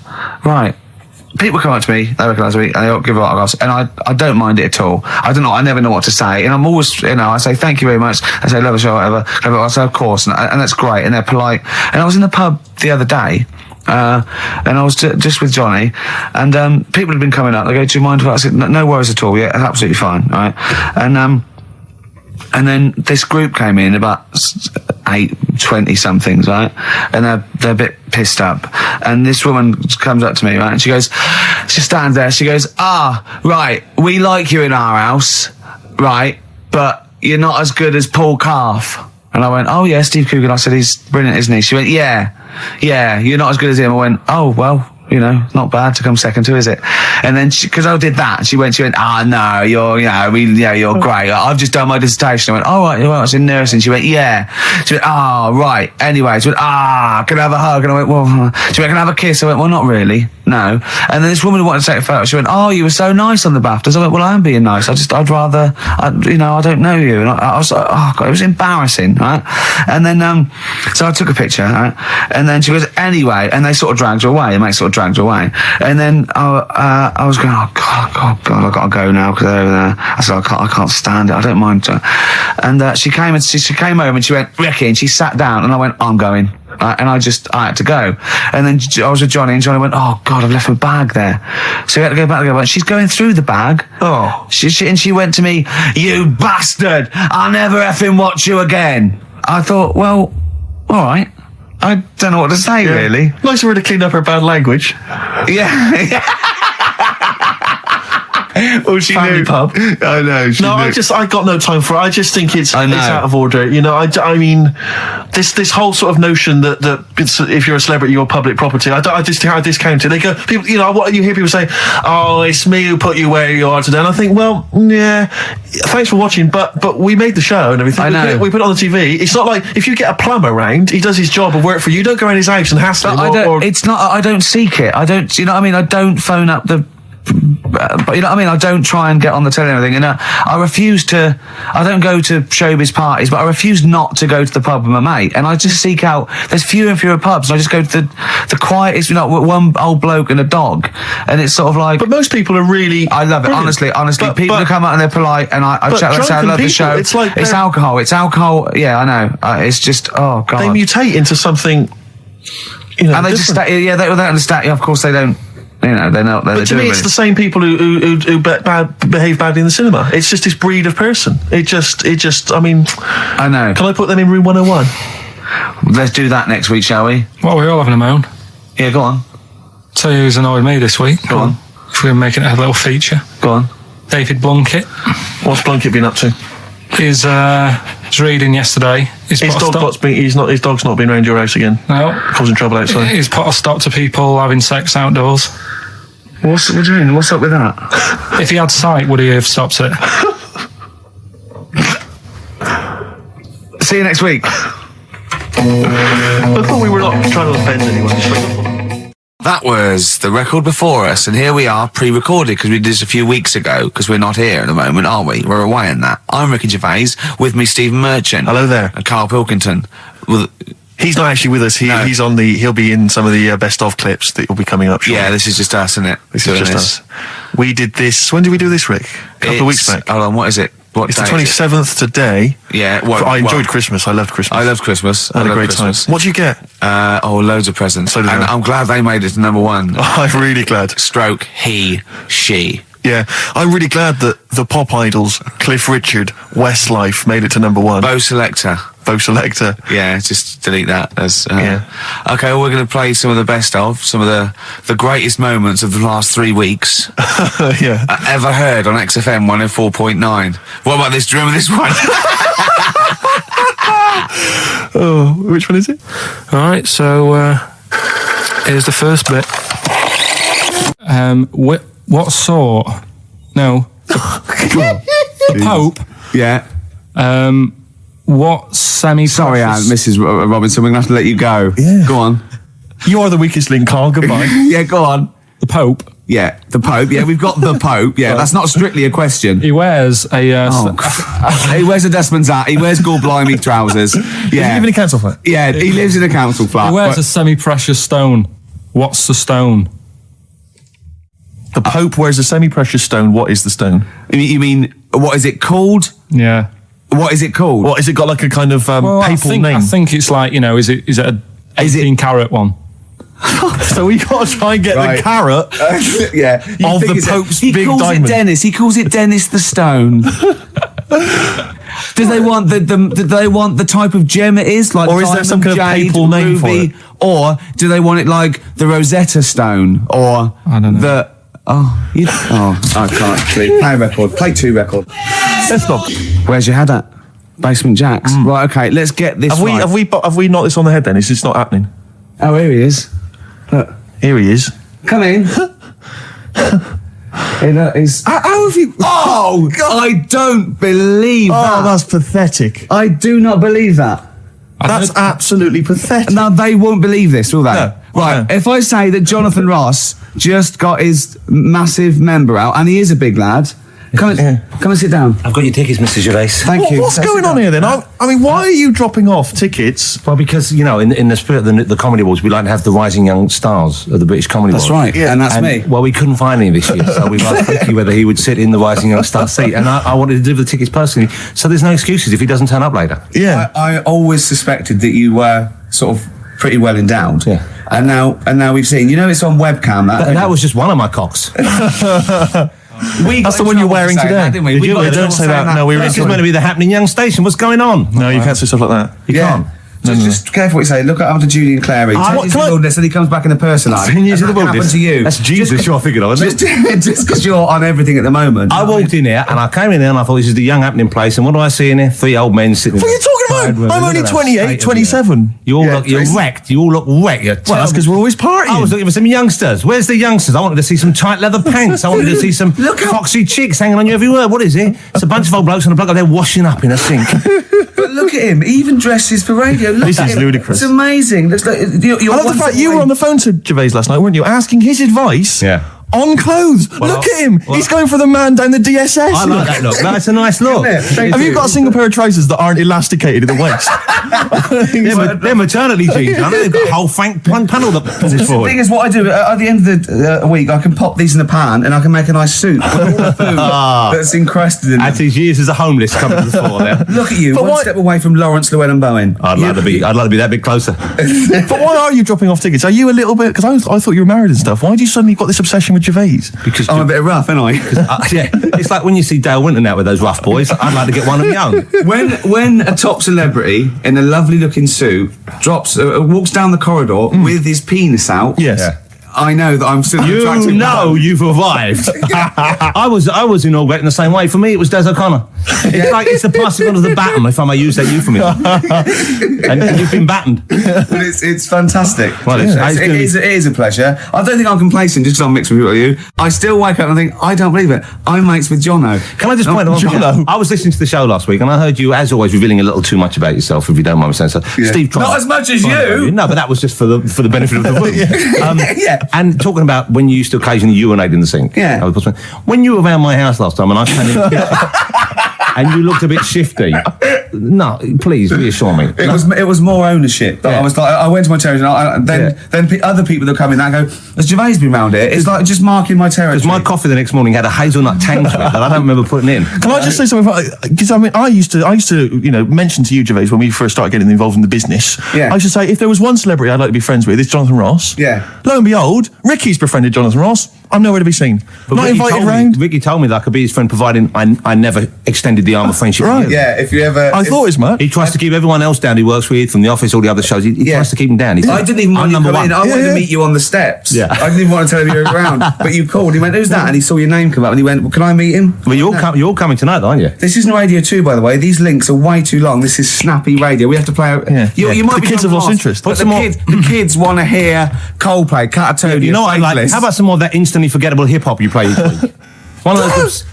Speaker 1: Right. People come up to me, they recognise me, and they give a lot of laughs, and I don't mind it at all. I don't know, I never know what to say, and I'm always, I say thank you very much, I say love the show, whatever, I say of course, and that's great, and they're polite. And I was in the pub the other day, and I was just with Johnny, and people had been coming up. They go, "Do you mind if I said, no worries at all. Yeah, that's absolutely fine." Right, and then this group came in, about 20 somethings, right? And they're a bit pissed up. And this woman comes up to me, right? And she stands there. She goes, right, we like you in our house, right? But you're not as good as Paul Calf. And I went, oh yeah, Steve Coogan. I said, he's brilliant, isn't he? She went, yeah, you're not as good as him. I went, oh, well, you know, not bad to come second to, is it? And then because I did that, she went, no, you're great. I've just done my dissertation. I went, oh, right, well, I was in nursing. She went, yeah. She went, right. Anyway, she went, can I have a hug? And I went, well, she went, can I have a kiss? I went, well, not really. No. And then this woman who wanted to take a photo, she went, you were so nice on the BAFTAs. I went, well, I am being nice. I'd rather, I don't know you. And I was like, oh God, it was embarrassing, right? And then, so I took a picture, right? And then she goes, anyway, and they sort of dragged her away. The mate sort of dragged her away. And then I was going, oh God, I've got to go now because they're over there. I said, I can't stand it. I don't mind. And she came over and she went, Ricky, and she sat down and I went, I'm going. And I had to go. And then I was with Johnny and Johnny went, oh God, I've left my bag there. So we had to go back. And she's going through the bag. Oh. She went to me, you bastard, I'll never effing watch you again. I thought, well, all right. I don't know what to say, really.
Speaker 3: Nice of her to clean up her bad language.
Speaker 1: Yeah. Well, she
Speaker 3: Family
Speaker 1: knew.
Speaker 3: pub.
Speaker 1: I know.
Speaker 3: I got no time for it. I just think it's out of order. You know, I mean, this whole sort of notion that if you're a celebrity, you're public property. I discount it. They go, people, you know, what you hear people say, oh, it's me who put you where you are today. And I think, well, yeah, thanks for watching, but we made the show and everything.
Speaker 1: I know.
Speaker 3: We put it on the TV. It's not like if you get a plumber round, he does his job and work for you. You don't go around his house and hassle him.
Speaker 1: I don't seek it. I don't, you know what I mean? I don't phone up the, but you know what I mean? I don't try and get on the telly and everything. And I refuse to, I don't go to showbiz parties, but I refuse not to go to the pub with my mate. And I just seek out, there's fewer and fewer pubs. And I just go to the quietest, you know, one old bloke and a dog. And it's sort of like.
Speaker 3: But most people are really.
Speaker 1: I love it.
Speaker 3: Brilliant.
Speaker 1: Honestly. People who come out and they're polite and I chat, I say I love the show. It's alcohol. It's alcohol. Yeah, I know. It's just, oh God.
Speaker 3: They mutate into something, you know.
Speaker 1: And they just, they don't understand. Yeah, of course they don't. You know, they're not.
Speaker 3: But to me, it's the same people who behave badly in the cinema. It's just this breed of person. It just. I mean,
Speaker 1: I know.
Speaker 3: Can I put them in room 101?
Speaker 1: Let's do that next week, shall we?
Speaker 2: Well, we're all having a moan.
Speaker 1: Yeah, go on.
Speaker 2: Tell you who's annoyed me this week.
Speaker 1: Go on.
Speaker 2: If we're making it a little feature.
Speaker 1: Go on.
Speaker 2: David Blunkett.
Speaker 3: What's Blunkett been up to?
Speaker 2: He's reading yesterday. His
Speaker 3: dog's not been around your house again.
Speaker 2: No.
Speaker 3: Causing trouble outside.
Speaker 2: He's put a stop to people having sex outdoors.
Speaker 1: What's doing? What's up with that?
Speaker 2: If he had sight, would he have stopped it?
Speaker 1: See you next week.
Speaker 3: I thought we were not trying to offend anyone.
Speaker 5: That was the record before us, and here we are, pre-recorded, because we did this a few weeks ago, because we're not here at the moment, are we? We're away in that. I'm Ricky Gervais, with me Stephen Merchant.
Speaker 3: Hello there.
Speaker 5: And Karl Pilkington.
Speaker 3: He's not actually with us. He's on he'll be in some of the best of clips that will be coming up shortly.
Speaker 5: Yeah, this is just us, isn't it?
Speaker 3: This is just us. We did this, when did we do this, Rick? A couple of weeks back.
Speaker 5: Hold on, what is it?
Speaker 3: It's the 27th today.
Speaker 5: Yeah.
Speaker 3: I enjoyed Christmas. I loved Christmas.
Speaker 5: I loved Christmas.
Speaker 3: I had a great time. What did you get?
Speaker 5: Loads of presents.
Speaker 3: So did
Speaker 5: and
Speaker 3: I.
Speaker 5: I'm glad they made it to number one.
Speaker 3: I'm really glad.
Speaker 5: Stroke, he, she.
Speaker 3: Yeah, I'm really glad that the pop idols, Cliff Richard, Westlife, made it to number one.
Speaker 5: Bo Selector.
Speaker 3: Yeah,
Speaker 5: just delete that.
Speaker 3: Yeah.
Speaker 5: Okay, well, we're going to play some of the best of, some of the greatest moments of the last 3 weeks.
Speaker 3: Yeah.
Speaker 5: Ever heard on XFM 104.9. What about this? Do you remember this one?
Speaker 3: Oh, which one is it?
Speaker 2: All right, so here's the first bit. What sort? No. The Pope.
Speaker 1: Yeah.
Speaker 2: What semi-precious...
Speaker 1: Sorry, Mrs. Robinson, we're going to have to let you go.
Speaker 3: Yeah.
Speaker 1: Go on.
Speaker 3: You are the weakest link, Carl. Goodbye.
Speaker 1: Yeah, go on.
Speaker 2: The Pope.
Speaker 1: Yeah, the Pope. Yeah, we've got the Pope. Yeah, that's not strictly a question.
Speaker 2: He wears a...
Speaker 1: He wears a Desmond's hat. He wears gore-blimey trousers.
Speaker 3: Does he
Speaker 1: Yeah.
Speaker 3: live in a council flat?
Speaker 1: Yeah, he lives in a council flat.
Speaker 2: He wears a semi-precious stone. What's the stone?
Speaker 3: The Pope wears a semi-precious stone. What is the stone?
Speaker 1: You mean, what is it called?
Speaker 2: Yeah.
Speaker 1: What is it called?
Speaker 3: What, has it got like a kind of papal name?
Speaker 2: I think it's like, you know, is it a 18 carat one?
Speaker 3: So we got to try and get
Speaker 1: Right.
Speaker 3: the carrot
Speaker 1: Yeah.
Speaker 3: of the Pope's
Speaker 5: He
Speaker 3: big
Speaker 5: calls
Speaker 3: diamond.
Speaker 5: it Dennis. He calls it Dennis the Stone. Do they want do they want the type of gem it is, like
Speaker 3: Or is there
Speaker 5: diamond,
Speaker 3: some kind of
Speaker 5: jade,
Speaker 3: papal name for
Speaker 5: ruby,
Speaker 3: it?
Speaker 5: or do they want it like the Rosetta Stone, or
Speaker 2: I don't know.
Speaker 5: the
Speaker 1: I can't. Play record. Play 2 record.
Speaker 3: Let's not.
Speaker 5: Where's your head at? Basement Jacks. Right. Okay. Let's get this.
Speaker 3: Have we knocked this on the head then? It's just not happening.
Speaker 5: Oh, here he is. Look,
Speaker 3: Here he is.
Speaker 5: come in. He's.
Speaker 3: How have you?
Speaker 5: Oh, I don't believe that.
Speaker 3: Oh, that's pathetic.
Speaker 5: I do not believe that.
Speaker 3: That's absolutely pathetic.
Speaker 5: Now, they won't believe this, will they?
Speaker 3: No.
Speaker 5: Right,
Speaker 3: No.
Speaker 5: if I say that Jonathan Ross just got his massive member out, and he is a big lad, come and sit down.
Speaker 6: I've got your tickets, Mr. Gervais.
Speaker 5: Thank you.
Speaker 3: What's
Speaker 5: Sit
Speaker 3: going
Speaker 5: down.
Speaker 3: on here then? I mean, why are you dropping off tickets?
Speaker 6: Well, because, you know, in the spirit of the Comedy Awards, we like to have the rising young stars of the British Comedy
Speaker 5: That's
Speaker 6: Awards.
Speaker 5: right, and that's me.
Speaker 6: Well, we couldn't find any this year, so we've asked Ricky whether he would sit in the rising young star seat, and I wanted to deliver the tickets personally, so there's no excuses if he doesn't turn up later.
Speaker 3: Yeah.
Speaker 1: I always suspected that you were sort of pretty well endowed.
Speaker 6: Yeah.
Speaker 1: And now we've seen. You know, it's on webcam.
Speaker 6: That was just one of my cocks.
Speaker 3: That's the one you're wearing today.
Speaker 1: Didn't we?
Speaker 3: Did
Speaker 1: We
Speaker 3: you?
Speaker 1: got in
Speaker 3: Don't
Speaker 1: trouble
Speaker 3: say
Speaker 1: saying
Speaker 3: that. No, we were
Speaker 6: This is meant to be the happening young station. What's going on?
Speaker 3: No, you can't say stuff like that.
Speaker 6: You can't.
Speaker 1: Just careful what you say. Look after Julie and Clary.
Speaker 3: what-
Speaker 1: Changes
Speaker 3: can
Speaker 1: the
Speaker 3: I-
Speaker 1: wilderness and he comes back in the person line.
Speaker 3: 10 years
Speaker 1: And
Speaker 3: in the
Speaker 1: that can
Speaker 3: wilderness.
Speaker 1: happen to you.
Speaker 6: That's Jesus you're thinking of, isn't it?
Speaker 1: Just because you're on everything at the moment.
Speaker 6: I walked in here and I came in there and I thought this is the young happening place, and what do I see in here? 3 old men sitting.
Speaker 3: What are you talking about? I'm only 28, 27.
Speaker 6: You all
Speaker 1: Yeah,
Speaker 6: look, you're
Speaker 1: Chris.
Speaker 6: wrecked. You all look wrecked. You're
Speaker 3: Well, that's because we're always partying.
Speaker 6: I was looking for some youngsters. Where's the youngsters? I wanted to see some tight leather pants. I wanted to see some foxy chicks hanging on you every word. What is it? It's a bunch of old blokes and a bloke up there washing up in a sink.
Speaker 1: But look at him. He even dresses for radio. Look
Speaker 3: This
Speaker 1: at
Speaker 3: is
Speaker 1: him.
Speaker 3: ludicrous.
Speaker 1: It's amazing. Looks like you're
Speaker 3: I love the fact you were on the phone to Gervais last night, weren't you? Asking his advice on clothes. Look at him. He's going for the man down the DSS.
Speaker 6: I like that look. That's a nice look.
Speaker 3: Have you got a single pair of trousers that aren't elasticated at the waist?
Speaker 6: They're maternity jeans. I know they've got a whole panel that puts this
Speaker 1: The
Speaker 6: forward.
Speaker 1: thing is, what I do at the end of the week, I can pop these in the pan and I can make a nice soup with all the food that's encrusted in
Speaker 6: As
Speaker 1: them.
Speaker 6: his years as a homeless come to the fore there.
Speaker 1: Look at you,
Speaker 3: But
Speaker 1: one
Speaker 3: why-
Speaker 1: step away from Lawrence Llewellyn Bowen.
Speaker 6: I'd like to be that bit closer.
Speaker 3: But why are you dropping off tickets? Are you a little bit... Because I thought you were married and stuff. Why do you suddenly got this obsession with Gervais?
Speaker 6: Because
Speaker 1: I'm a bit rough, ain't I?
Speaker 6: yeah, it's like when you see Dale Winton out with those rough boys. I'd like to get one of young.
Speaker 1: When a top celebrity in a lovely looking suit walks down the corridor with his penis out,
Speaker 3: Yes.
Speaker 6: Yeah.
Speaker 1: I know that I'm still an
Speaker 6: You
Speaker 1: attractive
Speaker 6: know
Speaker 1: man.
Speaker 6: you've arrived. I was inaugurated in the same way. For me, it was Des O'Connor. It's like it's the passing on of the baton, if I may use that euphemism. and you've been battened.
Speaker 1: But it's fantastic.
Speaker 6: Well, it's
Speaker 1: it
Speaker 6: gonna be-
Speaker 1: is a pleasure. I don't think I'm complacent just because I'm mixed with you. I still wake up and think, I don't believe it. I'm mates with Jono.
Speaker 6: Can I just point out?
Speaker 3: Jono.
Speaker 6: I was listening to the show last week, and I heard you, as always, revealing a little too much about yourself, if you don't mind me saying so.
Speaker 1: Yeah.
Speaker 6: Steve, tried-
Speaker 1: Not as much as you.
Speaker 6: No, but that was just for the benefit of the room.
Speaker 1: Yeah.
Speaker 6: And talking about when you used to occasionally urinate in the sink.
Speaker 1: Yeah.
Speaker 6: I was postman. When you were around my house last time, and I came in, and you looked a bit shifty. No, please reassure me.
Speaker 1: It was more ownership.
Speaker 6: Yeah.
Speaker 1: I was like, I went to my territory, and then other people that come in and go, has Gervais been round here? It's like just marking my territory.
Speaker 6: Because my coffee the next morning had a hazelnut tang to it that I don't remember putting in.
Speaker 3: Can I just say something? Because I mean, I used to, mention to you, Gervais, when we first started getting involved in the business.
Speaker 1: Yeah.
Speaker 3: I should say, if there was one celebrity I'd like to be friends with, it's Jonathan Ross.
Speaker 1: Yeah.
Speaker 3: Lo and behold, Ricky's befriended Jonathan Ross. I'm nowhere to be seen.
Speaker 6: But
Speaker 3: Not
Speaker 6: Ricky
Speaker 3: invited
Speaker 6: told me-
Speaker 3: round.
Speaker 6: Ricky told me that I could be his friend, providing I never extended the arm of friendship.
Speaker 3: Right.
Speaker 6: to you.
Speaker 1: Yeah, if you ever...
Speaker 3: I thought as much.
Speaker 6: He tries to keep everyone else down he works with, from the office, all the other shows. He
Speaker 1: Yeah.
Speaker 6: tries to keep them down. He's
Speaker 1: I didn't even want
Speaker 6: I'm
Speaker 1: you to
Speaker 6: number
Speaker 1: come in.
Speaker 6: one.
Speaker 1: I wanted
Speaker 3: Yeah.
Speaker 1: to meet you on the steps.
Speaker 6: Yeah.
Speaker 1: I didn't even want to tell him you were around. But you called. He went, who's that? And he saw your name come up and he went, well, can I meet him?
Speaker 6: Well, you're coming tonight, aren't you?
Speaker 1: This isn't Radio 2, by the way. These links are way too long. This is snappy radio. We have to play out...
Speaker 3: Yeah.
Speaker 1: You might
Speaker 3: The
Speaker 1: be
Speaker 3: kids have
Speaker 1: coming
Speaker 3: lost
Speaker 1: off,
Speaker 3: interest.
Speaker 1: But
Speaker 6: Put
Speaker 1: the
Speaker 6: some more-
Speaker 1: kids want to hear Coldplay, Catatonia,
Speaker 6: You know what I'd like?
Speaker 1: Faceless.
Speaker 6: How about some more of that instantly forgettable hip hop you play each week? One of those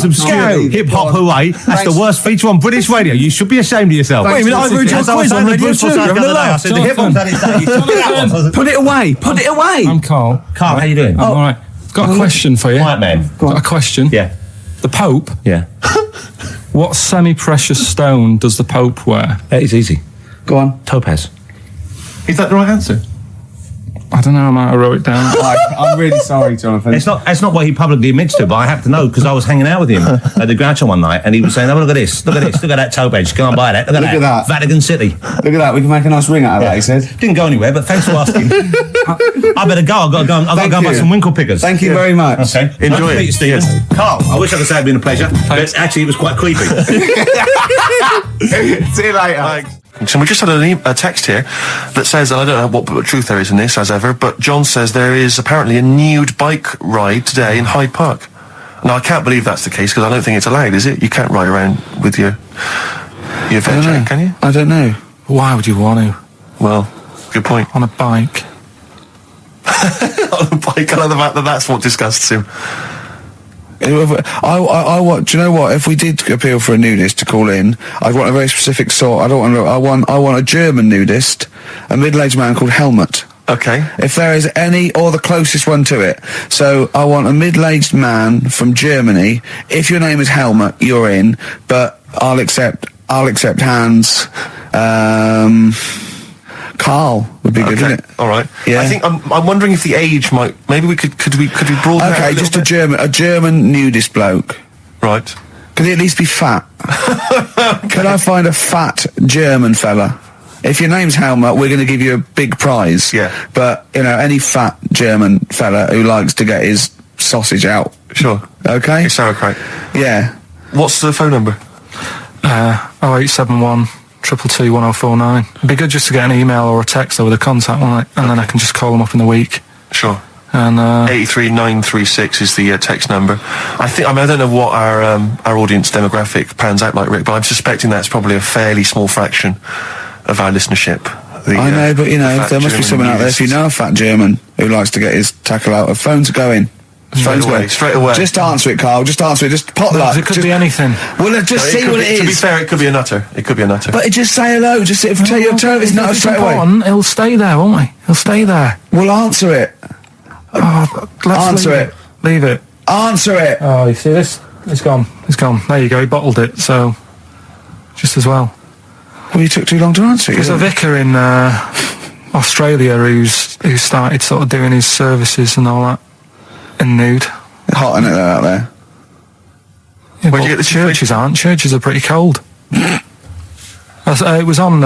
Speaker 6: obscure hip hop hooray. That's the worst feature on British radio. You should be ashamed of yourself.
Speaker 3: Wait a minute, I've heard your
Speaker 6: As I
Speaker 3: quiz
Speaker 6: was saying
Speaker 3: on
Speaker 6: to
Speaker 3: Radio
Speaker 6: Bruce
Speaker 3: 2.
Speaker 6: Forsyth
Speaker 3: Having
Speaker 6: the
Speaker 3: a
Speaker 6: other day, I
Speaker 3: laugh.
Speaker 6: said the hip hop's that is that. You told me that one.
Speaker 1: Put it away. Put it away.
Speaker 2: I'm Carl.
Speaker 6: Carl, how you doing?
Speaker 2: I'm all right. Got a question for you.
Speaker 6: Quiet man.
Speaker 2: Got a question.
Speaker 6: Yeah.
Speaker 2: The Pope.
Speaker 6: Yeah.
Speaker 2: What semi-precious stone does the Pope wear?
Speaker 6: It's easy.
Speaker 1: Go on.
Speaker 6: Topaz.
Speaker 3: Is that the right answer?
Speaker 2: I don't know, I might have wrote it down.
Speaker 1: I'm really sorry, Jonathan.
Speaker 6: It's not what he publicly admits to, but I have to know because I was hanging out with him at the Groucho one night, and he was saying, "Oh, look at this, look at that toe bench. Can I buy that? Look at that. Vatican City.
Speaker 1: Look at that. We can make a nice ring out of that." He said.
Speaker 6: Didn't go anywhere, but thanks for asking. I better go. I've got to go. I've got to go and buy some winkle pickers.
Speaker 1: Thank you very much.
Speaker 6: Okay,
Speaker 3: Enjoy it,
Speaker 6: Stephen. Carl, I wish I could say it'd been a pleasure, but actually it was quite creepy.
Speaker 1: See you later.
Speaker 3: So we just had a text here that says, and I don't know what truth there is in this, as ever, but John says there is apparently a nude bike ride today in Hyde Park. Now, I can't believe that's the case, because I don't think it's allowed, is it? You can't ride around with your veg, can you?
Speaker 1: I don't know.
Speaker 2: Why would you want to?
Speaker 3: Well, good point.
Speaker 2: On a bike.
Speaker 3: On a bike, I love the fact that that's what disgusts him.
Speaker 1: I want. Do you know what? If we did appeal for a nudist to call in, I'd want a very specific sort. I want a German nudist, a middle-aged man called Helmut.
Speaker 3: Okay.
Speaker 1: If there is any, or the closest one to it. So I want a middle-aged man from Germany. If your name is Helmut, you're in. But I'll accept Hans. Carl would be good, wouldn't it?
Speaker 3: All right.
Speaker 1: Yeah.
Speaker 3: I think I'm wondering if the age might. Maybe we could we broaden it out
Speaker 1: Okay, just a German nudist bloke.
Speaker 3: Right.
Speaker 1: Could he at least be fat? Could I find a fat German fella? If your name's Helmut, we're going to give you a big prize.
Speaker 3: Yeah.
Speaker 1: But any fat German fella who likes to get his sausage out.
Speaker 3: Sure.
Speaker 1: Okay.
Speaker 3: It's sauerkraut.
Speaker 1: Yeah.
Speaker 3: What's the phone number?
Speaker 2: 0871 222 1049. It'd be good just to get an email or a text over the contact, wouldn't it? And then I can just call them up in the week.
Speaker 3: Sure.
Speaker 2: And
Speaker 3: 83936 is the text number. I don't know what our audience demographic pans out like, Rick, but I'm suspecting that's probably a fairly small fraction of our listenership.
Speaker 1: I know, but there must be someone out there. If you know a fat German who likes to get his tackle out, phones are going.
Speaker 3: Straight away.
Speaker 1: Just answer it, Carl. Just answer it. Just pot luck.
Speaker 2: it could be anything.
Speaker 1: Well, just see what it is.
Speaker 3: To be fair, it could be a nutter.
Speaker 1: But just say hello. Just tell your turn. It's not straight away.
Speaker 2: He'll stay there, won't he? He'll stay there.
Speaker 1: Well, answer it. Answer it.
Speaker 2: Leave it.
Speaker 1: Answer it.
Speaker 2: Oh, you see this? It's gone. It's gone. There you go. He bottled it. So, just as well.
Speaker 1: Well, you took too long to answer it.
Speaker 2: There's a vicar in Australia who started sort of doing his services and all that in Nude.
Speaker 1: Hot, isn't it, out there?
Speaker 2: Yeah,
Speaker 3: Where'd you get the
Speaker 2: churches aren't? Churches are pretty cold. It was on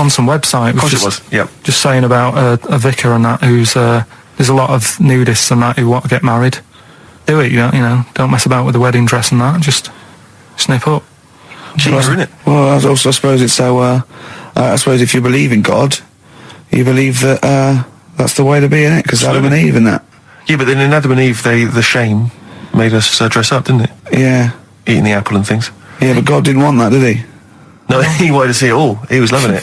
Speaker 2: some website.
Speaker 3: Of course it was. Yep.
Speaker 2: Just saying about a vicar and that who's there's a lot of nudists and that who want to get married. Do it, don't mess about with the wedding dress and that. Just snip up.
Speaker 3: Cheaper, isn't it?
Speaker 1: Well, I suppose it's so. I suppose if you believe in God, you believe that that's the way to be, innit? Because Adam and Eve and that.
Speaker 3: Yeah, but then in Adam and Eve, the shame made us dress up, didn't it?
Speaker 1: Yeah.
Speaker 3: Eating the apple and things.
Speaker 1: Yeah, but God didn't want that, did he?
Speaker 3: No, he wanted to see it all. He was loving it.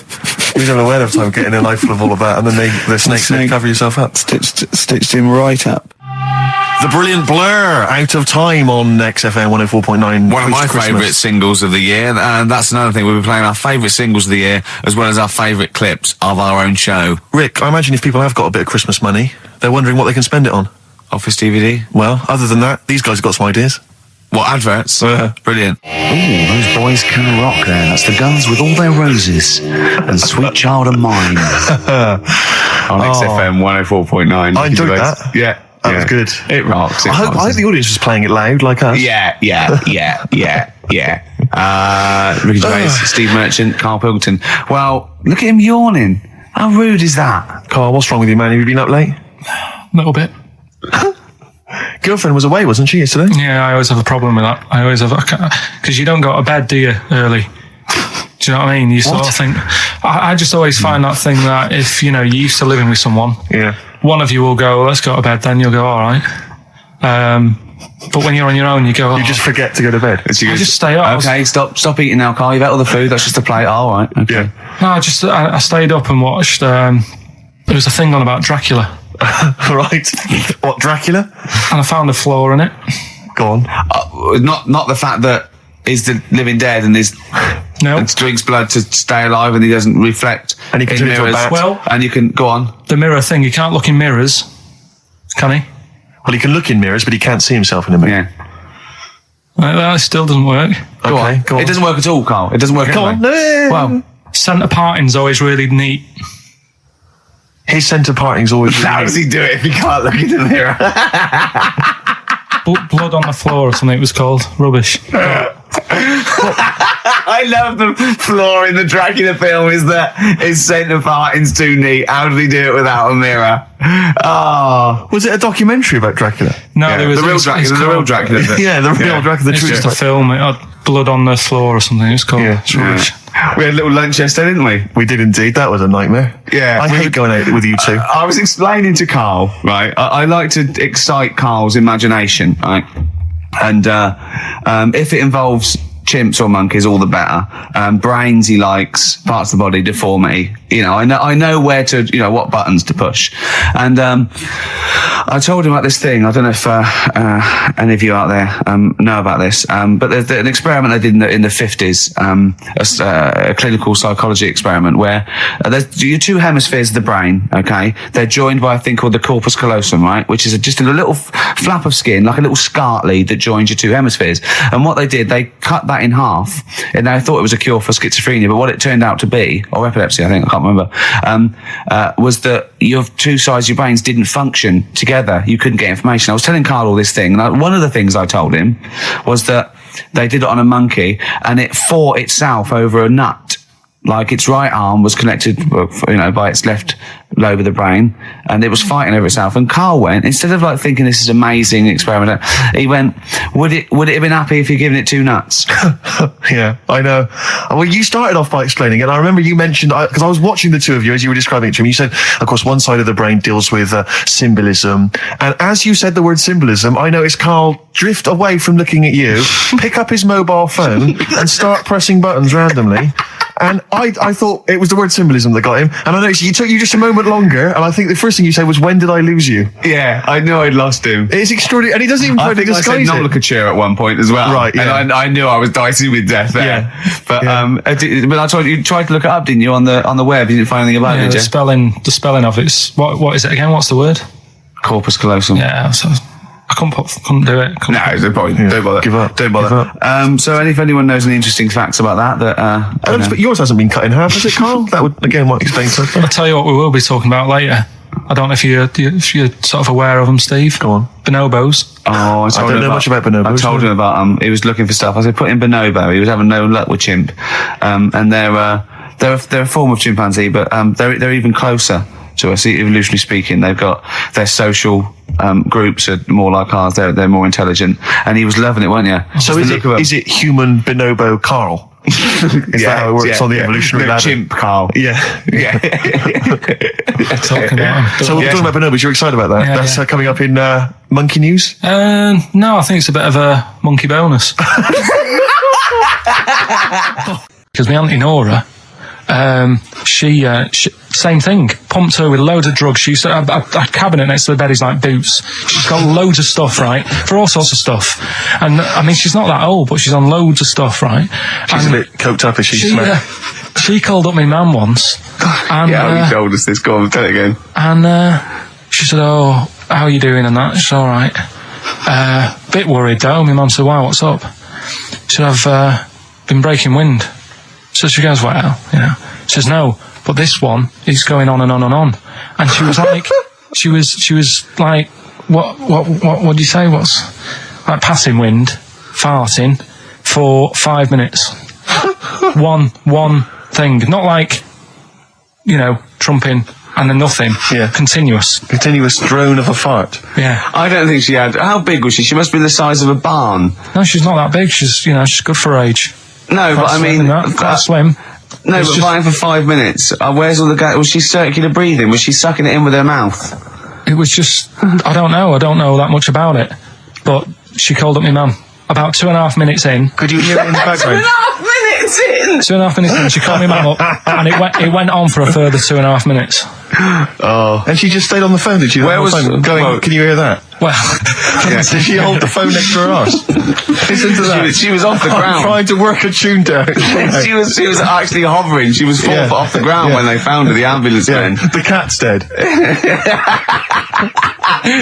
Speaker 3: He was having a whale of a time getting a life full of all of that, and then the snake said, cover yourself up.
Speaker 1: Stitched him right up.
Speaker 3: The brilliant Blur, Out of Time on XFM 104.9.
Speaker 5: One of my favourite singles of the year, and that's another thing. We'll be playing our favourite singles of the year, as well as our favourite clips of our own show.
Speaker 3: Rick, I imagine if people have got a bit of Christmas money, they're wondering what they can spend it on.
Speaker 5: Office DVD.
Speaker 3: Well, other than that, these guys have got some ideas.
Speaker 5: What, adverts? Brilliant.
Speaker 7: Ooh, those boys can rock there. That's the Guns with All Their Roses and Sweet Child of Mine.
Speaker 1: On XFM 104.9.
Speaker 3: I enjoyed that.
Speaker 1: Yeah.
Speaker 3: That was good.
Speaker 1: It rocks.
Speaker 3: I hope the audience was playing it loud like us.
Speaker 1: Yeah. Ricky Gervais, Steve Merchant, Karl Pilkington. Well, look at him yawning. How rude is that?
Speaker 3: Carl, what's wrong with you, man? Have you been up late?
Speaker 2: A little bit.
Speaker 3: Girlfriend was away, wasn't she, yesterday?
Speaker 2: Yeah, I always have a problem with that. I always have, because you don't go to bed, do you, early? Do you know what I mean? You sort of think, I just always find that thing that if, you're used to living with someone,
Speaker 3: yeah,
Speaker 2: one of you will go, let's go to bed, then you'll go, all right. But when you're on your own, you go,
Speaker 3: you just forget to go to bed.
Speaker 2: I just stay up.
Speaker 1: Okay, stop eating now, Carl. You've ate all the food. That's just a plate. All right. Okay.
Speaker 3: Yeah.
Speaker 2: No, I stayed up and watched, there was a thing on about Dracula.
Speaker 3: Right. What, Dracula?
Speaker 2: And I found a flaw in it.
Speaker 3: Go on.
Speaker 1: Not the fact that he's the living dead and and drinks blood to stay alive and he doesn't reflect
Speaker 3: and he can
Speaker 1: in
Speaker 3: turn into a
Speaker 1: mirrors.
Speaker 3: bat.
Speaker 2: Well,
Speaker 1: and you can go on.
Speaker 2: The mirror thing, you can't look in mirrors, can he?
Speaker 3: Well, he can look in mirrors, but he can't see himself in a mirror.
Speaker 1: Yeah.
Speaker 2: That still doesn't work.
Speaker 1: Go on. It doesn't work at all, Carl. It doesn't work.
Speaker 3: Go on.
Speaker 1: Well,
Speaker 2: centre parting's always really neat.
Speaker 3: His centre parting's always...
Speaker 1: How does he do it if he can't look in the mirror?
Speaker 2: Blood on the floor or something it was called. Rubbish.
Speaker 1: I love the flaw in the Dracula film is that his centre parting's too neat. How did he do it without a mirror? Oh.
Speaker 3: Was it a documentary about Dracula?
Speaker 2: No,
Speaker 1: Yeah,
Speaker 2: there was
Speaker 1: the real Dracula. The real Dracula.
Speaker 3: Yeah, the real Dracula.
Speaker 2: It's just a film. It had blood on the floor or something. It was called.
Speaker 3: Yeah.
Speaker 2: It's rubbish.
Speaker 1: We had a little lunch yesterday, didn't we?
Speaker 3: We did indeed. That was a nightmare.
Speaker 1: Yeah,
Speaker 3: I hate going out with you two.
Speaker 1: I was explaining to Carl, right? I like to excite Carl's imagination, right? And if it involves chimps or monkeys, all the better. Brains he likes, parts of the body, deformity. You know, I know where to, you know, what buttons to push. And I told him about this thing. I don't know if any of you out there know about this, but there's an experiment they did in the 50s, a clinical psychology experiment where there's your two hemispheres of the brain, okay? They're joined by a thing called the corpus callosum, right? Which is just a little flap of skin, like a little scarlet lead that joins your two hemispheres. And what they did, they cut that in half, and they thought it was a cure for schizophrenia, but what it turned out to be, or epilepsy, I think, I can't remember, was that your two sides of your brains didn't function together. You couldn't get information. I was telling Carl all this thing, and one of the things I told him was that they did it on a monkey, and it fought itself over a nut. Like its right arm was connected, you know, by its left lobe of the brain, and it was fighting over itself. And Carl went, instead of like thinking this is amazing experiment, he went, would it have been happy if you'd given it two nuts?
Speaker 3: Yeah, I know. Well, you started off by explaining it, and I remember you mentioned, because I was watching the two of you as you were describing it to me, you said, of course, one side of the brain deals with symbolism, and as you said the word symbolism, I noticed Carl drift away from looking at you, pick up his mobile phone, and start pressing buttons randomly. And I thought it was the word symbolism that got him. And I noticed it took you just a moment longer. And I think the first thing you said was, when did I lose you?
Speaker 1: Yeah, I knew I'd lost him.
Speaker 3: It's extraordinary. And he doesn't even try to disguise
Speaker 1: I said
Speaker 3: it.
Speaker 1: nomenclature at one point as well.
Speaker 3: Right, yeah.
Speaker 1: And I knew I was dicey with death there.
Speaker 3: Yeah.
Speaker 1: But,
Speaker 3: Yeah.
Speaker 1: but I told you tried to look it up, didn't you, on the web? You didn't find anything about it,
Speaker 2: Yeah,
Speaker 1: did you?
Speaker 2: the spelling of it's what is it again? What's the word?
Speaker 1: Corpus callosum.
Speaker 2: Yeah, so I couldn't do it.
Speaker 1: No, it's no point. Don't bother.
Speaker 3: Give up.
Speaker 1: Don't bother.
Speaker 3: Give up.
Speaker 1: So if anyone knows any interesting facts about that,
Speaker 3: But yours hasn't been cut in half, has it, Carl? That would, again, might explain something.
Speaker 2: I'll tell you what we will be talking about later. I don't know if you're sort of aware of them, Steve.
Speaker 3: Go on.
Speaker 2: Bonobos.
Speaker 1: Oh, I
Speaker 3: don't know much about bonobos.
Speaker 1: I told him about he was looking for stuff. I said, put in bonobo. He was having no luck with chimp. And they're a form of chimpanzee, but they're even closer to us, evolutionarily speaking. They've got their social groups are more like ours. They're more intelligent. And he was loving it, weren't you?
Speaker 3: So is it human bonobo Carl? Is that how it works on the evolutionary ladder?
Speaker 1: Chimp Carl.
Speaker 3: Yeah.
Speaker 1: Yeah.
Speaker 2: Talking about them.
Speaker 3: So we're talking about bonobos. You're excited about that?
Speaker 2: Yeah,
Speaker 3: That's
Speaker 2: yeah.
Speaker 3: Coming up in Monkey News?
Speaker 2: No, I think it's a bit of a monkey bonus. Because my Auntie Nora, she same thing, pumped her with loads of drugs. She used to have a cabinet next to the bed is like boots. She's got loads of stuff, right, for all sorts of stuff. And I mean, she's not that old, but she's on loads of stuff, right?
Speaker 3: She's
Speaker 2: and
Speaker 3: a bit coked up, is she?
Speaker 2: she called up my mum once, and
Speaker 1: Yeah, you told us this. Go on, tell it again.
Speaker 2: and she said, "Oh, how are you doing?" And that. She's all right. Bit worried though. My mum said, "Wow, what's up?" She said, "I've been breaking wind." So she goes, "Well, you know." She says, "No, but this one is going on and on and on." And she was like, she was like, what do you say? What's like passing wind, farting for 5 minutes. one thing, not like, you know, trumping and then nothing.
Speaker 3: Yeah.
Speaker 2: Continuous
Speaker 3: drone of a fart.
Speaker 2: Yeah.
Speaker 1: I don't think she had. How big was she? She must be the size of a barn.
Speaker 2: No, she's not that big. She's good for her age.
Speaker 1: No, but I mean,
Speaker 2: quite slim.
Speaker 1: no,
Speaker 2: It's
Speaker 1: but
Speaker 2: just-
Speaker 1: fine for 5 minutes. Where's all the gas? Was she circular breathing? Was she sucking it in with her mouth?
Speaker 2: It was just, I don't know that much about it. But she called up my mum about 2.5 minutes in.
Speaker 3: Could you hear it in the background?
Speaker 1: minutes in.
Speaker 2: 2.5 minutes in, she called me mum up, and it went on for a further 2.5 minutes.
Speaker 1: Oh.
Speaker 3: And she just stayed on the phone, did she?
Speaker 1: Where
Speaker 3: On the
Speaker 1: was-
Speaker 3: phone, going,
Speaker 1: well-
Speaker 3: can you hear that?
Speaker 2: Well,
Speaker 3: Did she hold the phone next to her arse? Listen to that.
Speaker 1: She was off the
Speaker 3: I'm
Speaker 1: ground.
Speaker 3: trying to work a tune down.
Speaker 1: She was actually hovering. She was 4
Speaker 3: Yeah.
Speaker 1: foot off the ground
Speaker 3: Yeah.
Speaker 1: when they found her, the ambulance
Speaker 3: Yeah,
Speaker 1: men.
Speaker 3: the cat's dead.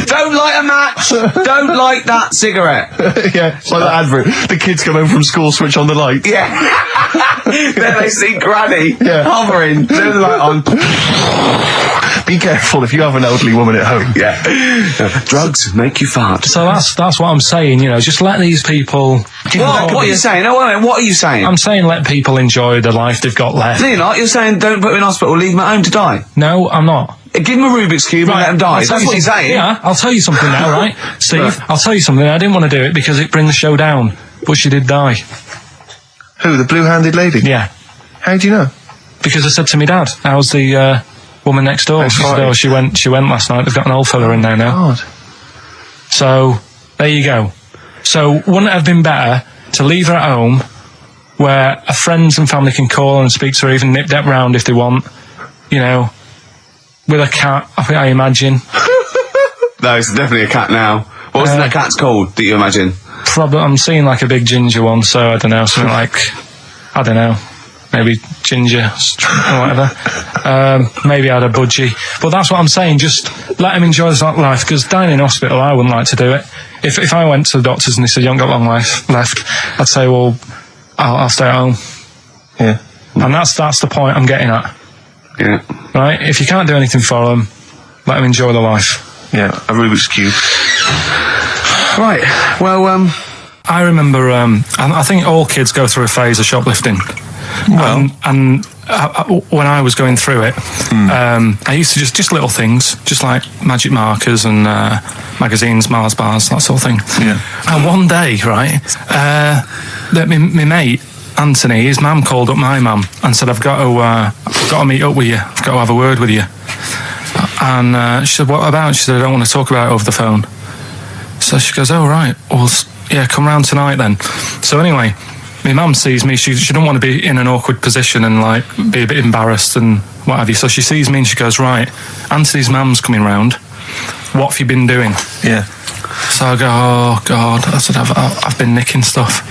Speaker 1: Don't light a match. Don't light that cigarette.
Speaker 3: Yeah, it's like that advert. The kids come home from school, switch on the light.
Speaker 1: Yeah. Then they see Granny hovering, turn the light on.
Speaker 3: Be careful if you have an elderly woman at home.
Speaker 1: Yeah. Drugs make you fart.
Speaker 2: So that's what I'm saying. You know, just let these people.
Speaker 1: What are you saying? No, wait a minute, what are you saying?
Speaker 2: I'm saying let people enjoy the life they've got left.
Speaker 1: No, you're not. You're saying don't put them in hospital, leave them at home to die.
Speaker 2: No, I'm not.
Speaker 1: Give them a Rubik's Cube and let them die.
Speaker 2: I'll tell
Speaker 1: That's what
Speaker 2: you
Speaker 1: you're saying.
Speaker 2: Yeah, I'll tell you something now, right? Steve, I'll tell you something. I didn't want to do it because it brings the show down, but she did die.
Speaker 3: Who, the blue-handed lady?
Speaker 2: Yeah.
Speaker 3: How do you know?
Speaker 2: Because I said to my dad, how's the woman next door? She said, oh, she went last night. They've got an old fella in there now.
Speaker 3: God.
Speaker 2: So, there you go. So, wouldn't it have been better to leave her at home where her friends and family can call and speak to her, even nip that round if they want, you know, with a cat, I imagine.
Speaker 1: No, it's definitely a cat now. What's that cat's called that you imagine?
Speaker 2: Probably, I'm seeing like a big ginger one, so I don't know, something like, I don't know, maybe ginger or whatever. Maybe I had a budgie. But that's what I'm saying, just let them enjoy their life, because dying in hospital, I wouldn't like to do it. If I went to the doctors and they said, you haven't got long life left, I'd say, well, I'll stay at home.
Speaker 3: Yeah.
Speaker 2: And that's the point I'm getting at.
Speaker 1: Yeah.
Speaker 2: Right? If you can't do anything for them, let them enjoy their life.
Speaker 3: Yeah, a Rubik's Cube.
Speaker 1: Right, well,
Speaker 2: I remember, I think all kids go through a phase of shoplifting. Well, and when I was going through it, I used to just little things, just like magic markers and magazines, Mars bars, that sort of thing.
Speaker 3: Yeah.
Speaker 2: And one day, right, that my mate Anthony, his mum called up my mum and said, I've got to meet up with you. I've got to have a word with you. And she said, what about? She said, I don't want to talk about it over the phone. So she goes, oh, right. Well, yeah, come round tonight then. So anyway, my mum sees me. She don't want to be in an awkward position and, like, be a bit embarrassed and what have you. So she sees me and she goes, right, Anthony's mum's coming round. What have you been doing?
Speaker 3: Yeah.
Speaker 2: So I go, oh, God. I said, I've been nicking stuff.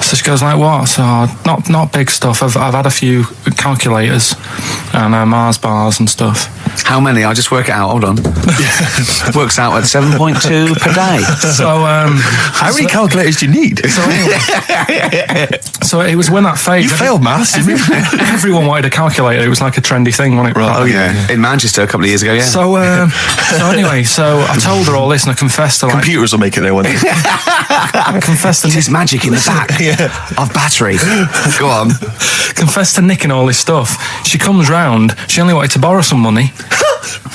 Speaker 2: So she goes, like what? So, not big stuff. I've had a few calculators and Mars bars and stuff.
Speaker 5: How many? I'll just work it out. Hold on. Works out at 7.2 per day.
Speaker 2: So,
Speaker 3: how many calculators do you need?
Speaker 2: So it was when that phase.
Speaker 3: You failed maths.
Speaker 2: Everyone wanted a calculator. It was like a trendy thing, wasn't it?
Speaker 5: Right. Oh yeah. In Manchester a couple of years ago. Yeah.
Speaker 2: So anyway, so I told her all this and I confessed to, like,
Speaker 3: computers will make it there one day.
Speaker 2: I confessed to
Speaker 5: There's magic in the back of battery. Go on.
Speaker 2: Confessed to nicking all this stuff. She comes round. She only wanted to borrow some money.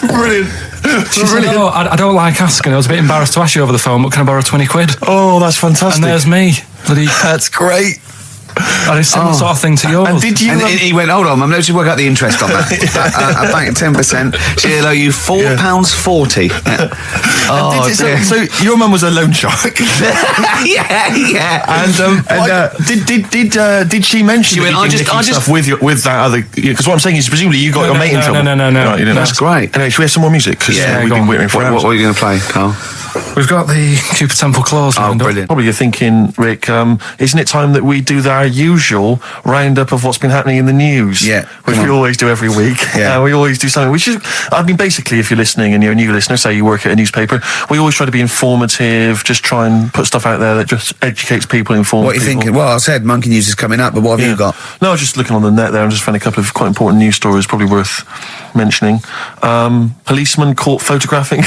Speaker 3: Brilliant.
Speaker 2: She said, oh, I don't like asking. I was a bit embarrassed to ask you over the phone, but can I borrow 20 quid?
Speaker 3: Oh, that's fantastic.
Speaker 2: And there's me.
Speaker 3: That's great.
Speaker 2: And it's similar sort of thing to yours.
Speaker 3: And did you?
Speaker 5: And he went, hold on, I'm going to work out the interest on that. I bank 10%. She'll owe you £4.40. Oh, dear.
Speaker 3: So your mum was a loan shark.
Speaker 5: yeah.
Speaker 3: And did she mention?
Speaker 5: She went, I just
Speaker 3: stuff with that other? Because what I'm saying is, presumably you got your mate in trouble.
Speaker 2: No.
Speaker 3: Right, you didn't.
Speaker 5: That's great.
Speaker 3: Anyway, should we have some more music? Because we've been waiting for hours.
Speaker 5: What are you going to play, Carl?
Speaker 2: We've got the Cooper Temple Claws.
Speaker 5: Oh, brilliant.
Speaker 3: Probably you're thinking, Rick, isn't it time that we do our usual roundup of what's been happening in the news?
Speaker 5: Yeah.
Speaker 3: Which we always do every week.
Speaker 5: Yeah.
Speaker 3: We always do something, which is, I mean, basically, if you're listening and you're a new listener, say you work at a newspaper, we always try to be informative, just try and put stuff out there that just educates people, informs
Speaker 5: What are you
Speaker 3: people.
Speaker 5: thinking? Well, I said Monkey News is coming up, but what have you got?
Speaker 3: No, I was just looking on the net there and just found a couple of quite important news stories, probably worth mentioning. Policeman caught photographing.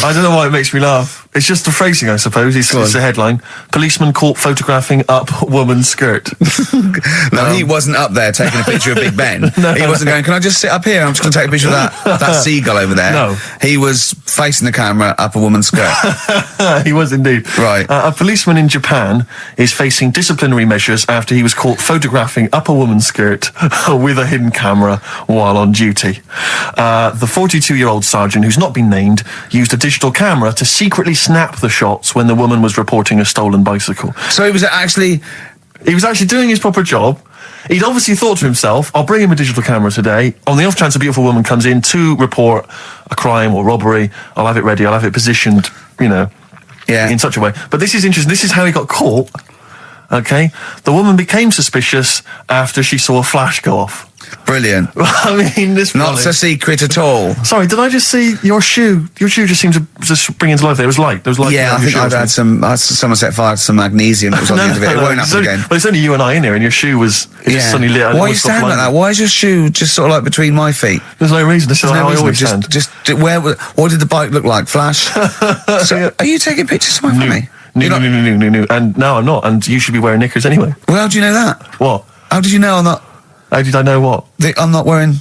Speaker 3: I don't know why it makes me laugh. It's just the phrasing, I suppose. It's the headline. Policeman caught photographing up woman's skirt.
Speaker 5: No, he wasn't up there taking a picture of Big Ben. He wasn't going, can I just sit up here? I'm just going to take a picture of that seagull over there.
Speaker 3: No.
Speaker 5: He was facing the camera up a woman's skirt.
Speaker 3: He was indeed.
Speaker 5: Right.
Speaker 3: A policeman in Japan is facing disciplinary measures after he was caught photographing up a woman's skirt with a hidden camera while on duty. The 42-year-old sergeant, who's not been named, used a digital camera to secretly snap the shots when the woman was reporting a stolen bicycle.
Speaker 5: So he was actually
Speaker 3: doing his proper job. He'd obviously thought to himself, I'll bring him a digital camera today. On the off chance a beautiful woman comes in to report a crime or robbery, I'll have it ready, I'll have it positioned, in such a way. But this is interesting. This is how he got caught. Okay? The woman became suspicious after she saw a flash go off.
Speaker 5: Brilliant.
Speaker 3: I mean, this
Speaker 5: Not so secret at all.
Speaker 3: Sorry, did I just see your shoe? Your shoe just seemed to just bring into life. There was light. There was light.
Speaker 5: Yeah, I think I've had someone set fire to some magnesium that was on the end of it. It won't happen again.
Speaker 3: Well, it's only you and I in here, and your shoe was suddenly lit.
Speaker 5: Why are you standing like that? Why is your shoe just sort of like between my feet?
Speaker 3: There's no reason. This is how I always stand.
Speaker 5: What did the bike look like? Flash? So, are you taking pictures of my family?
Speaker 3: No. And no, I'm not. And you should be wearing knickers anyway.
Speaker 5: Well, how do you know that?
Speaker 3: What?
Speaker 5: How did you know I'm not?
Speaker 3: How did I know what?
Speaker 5: I'm not wearing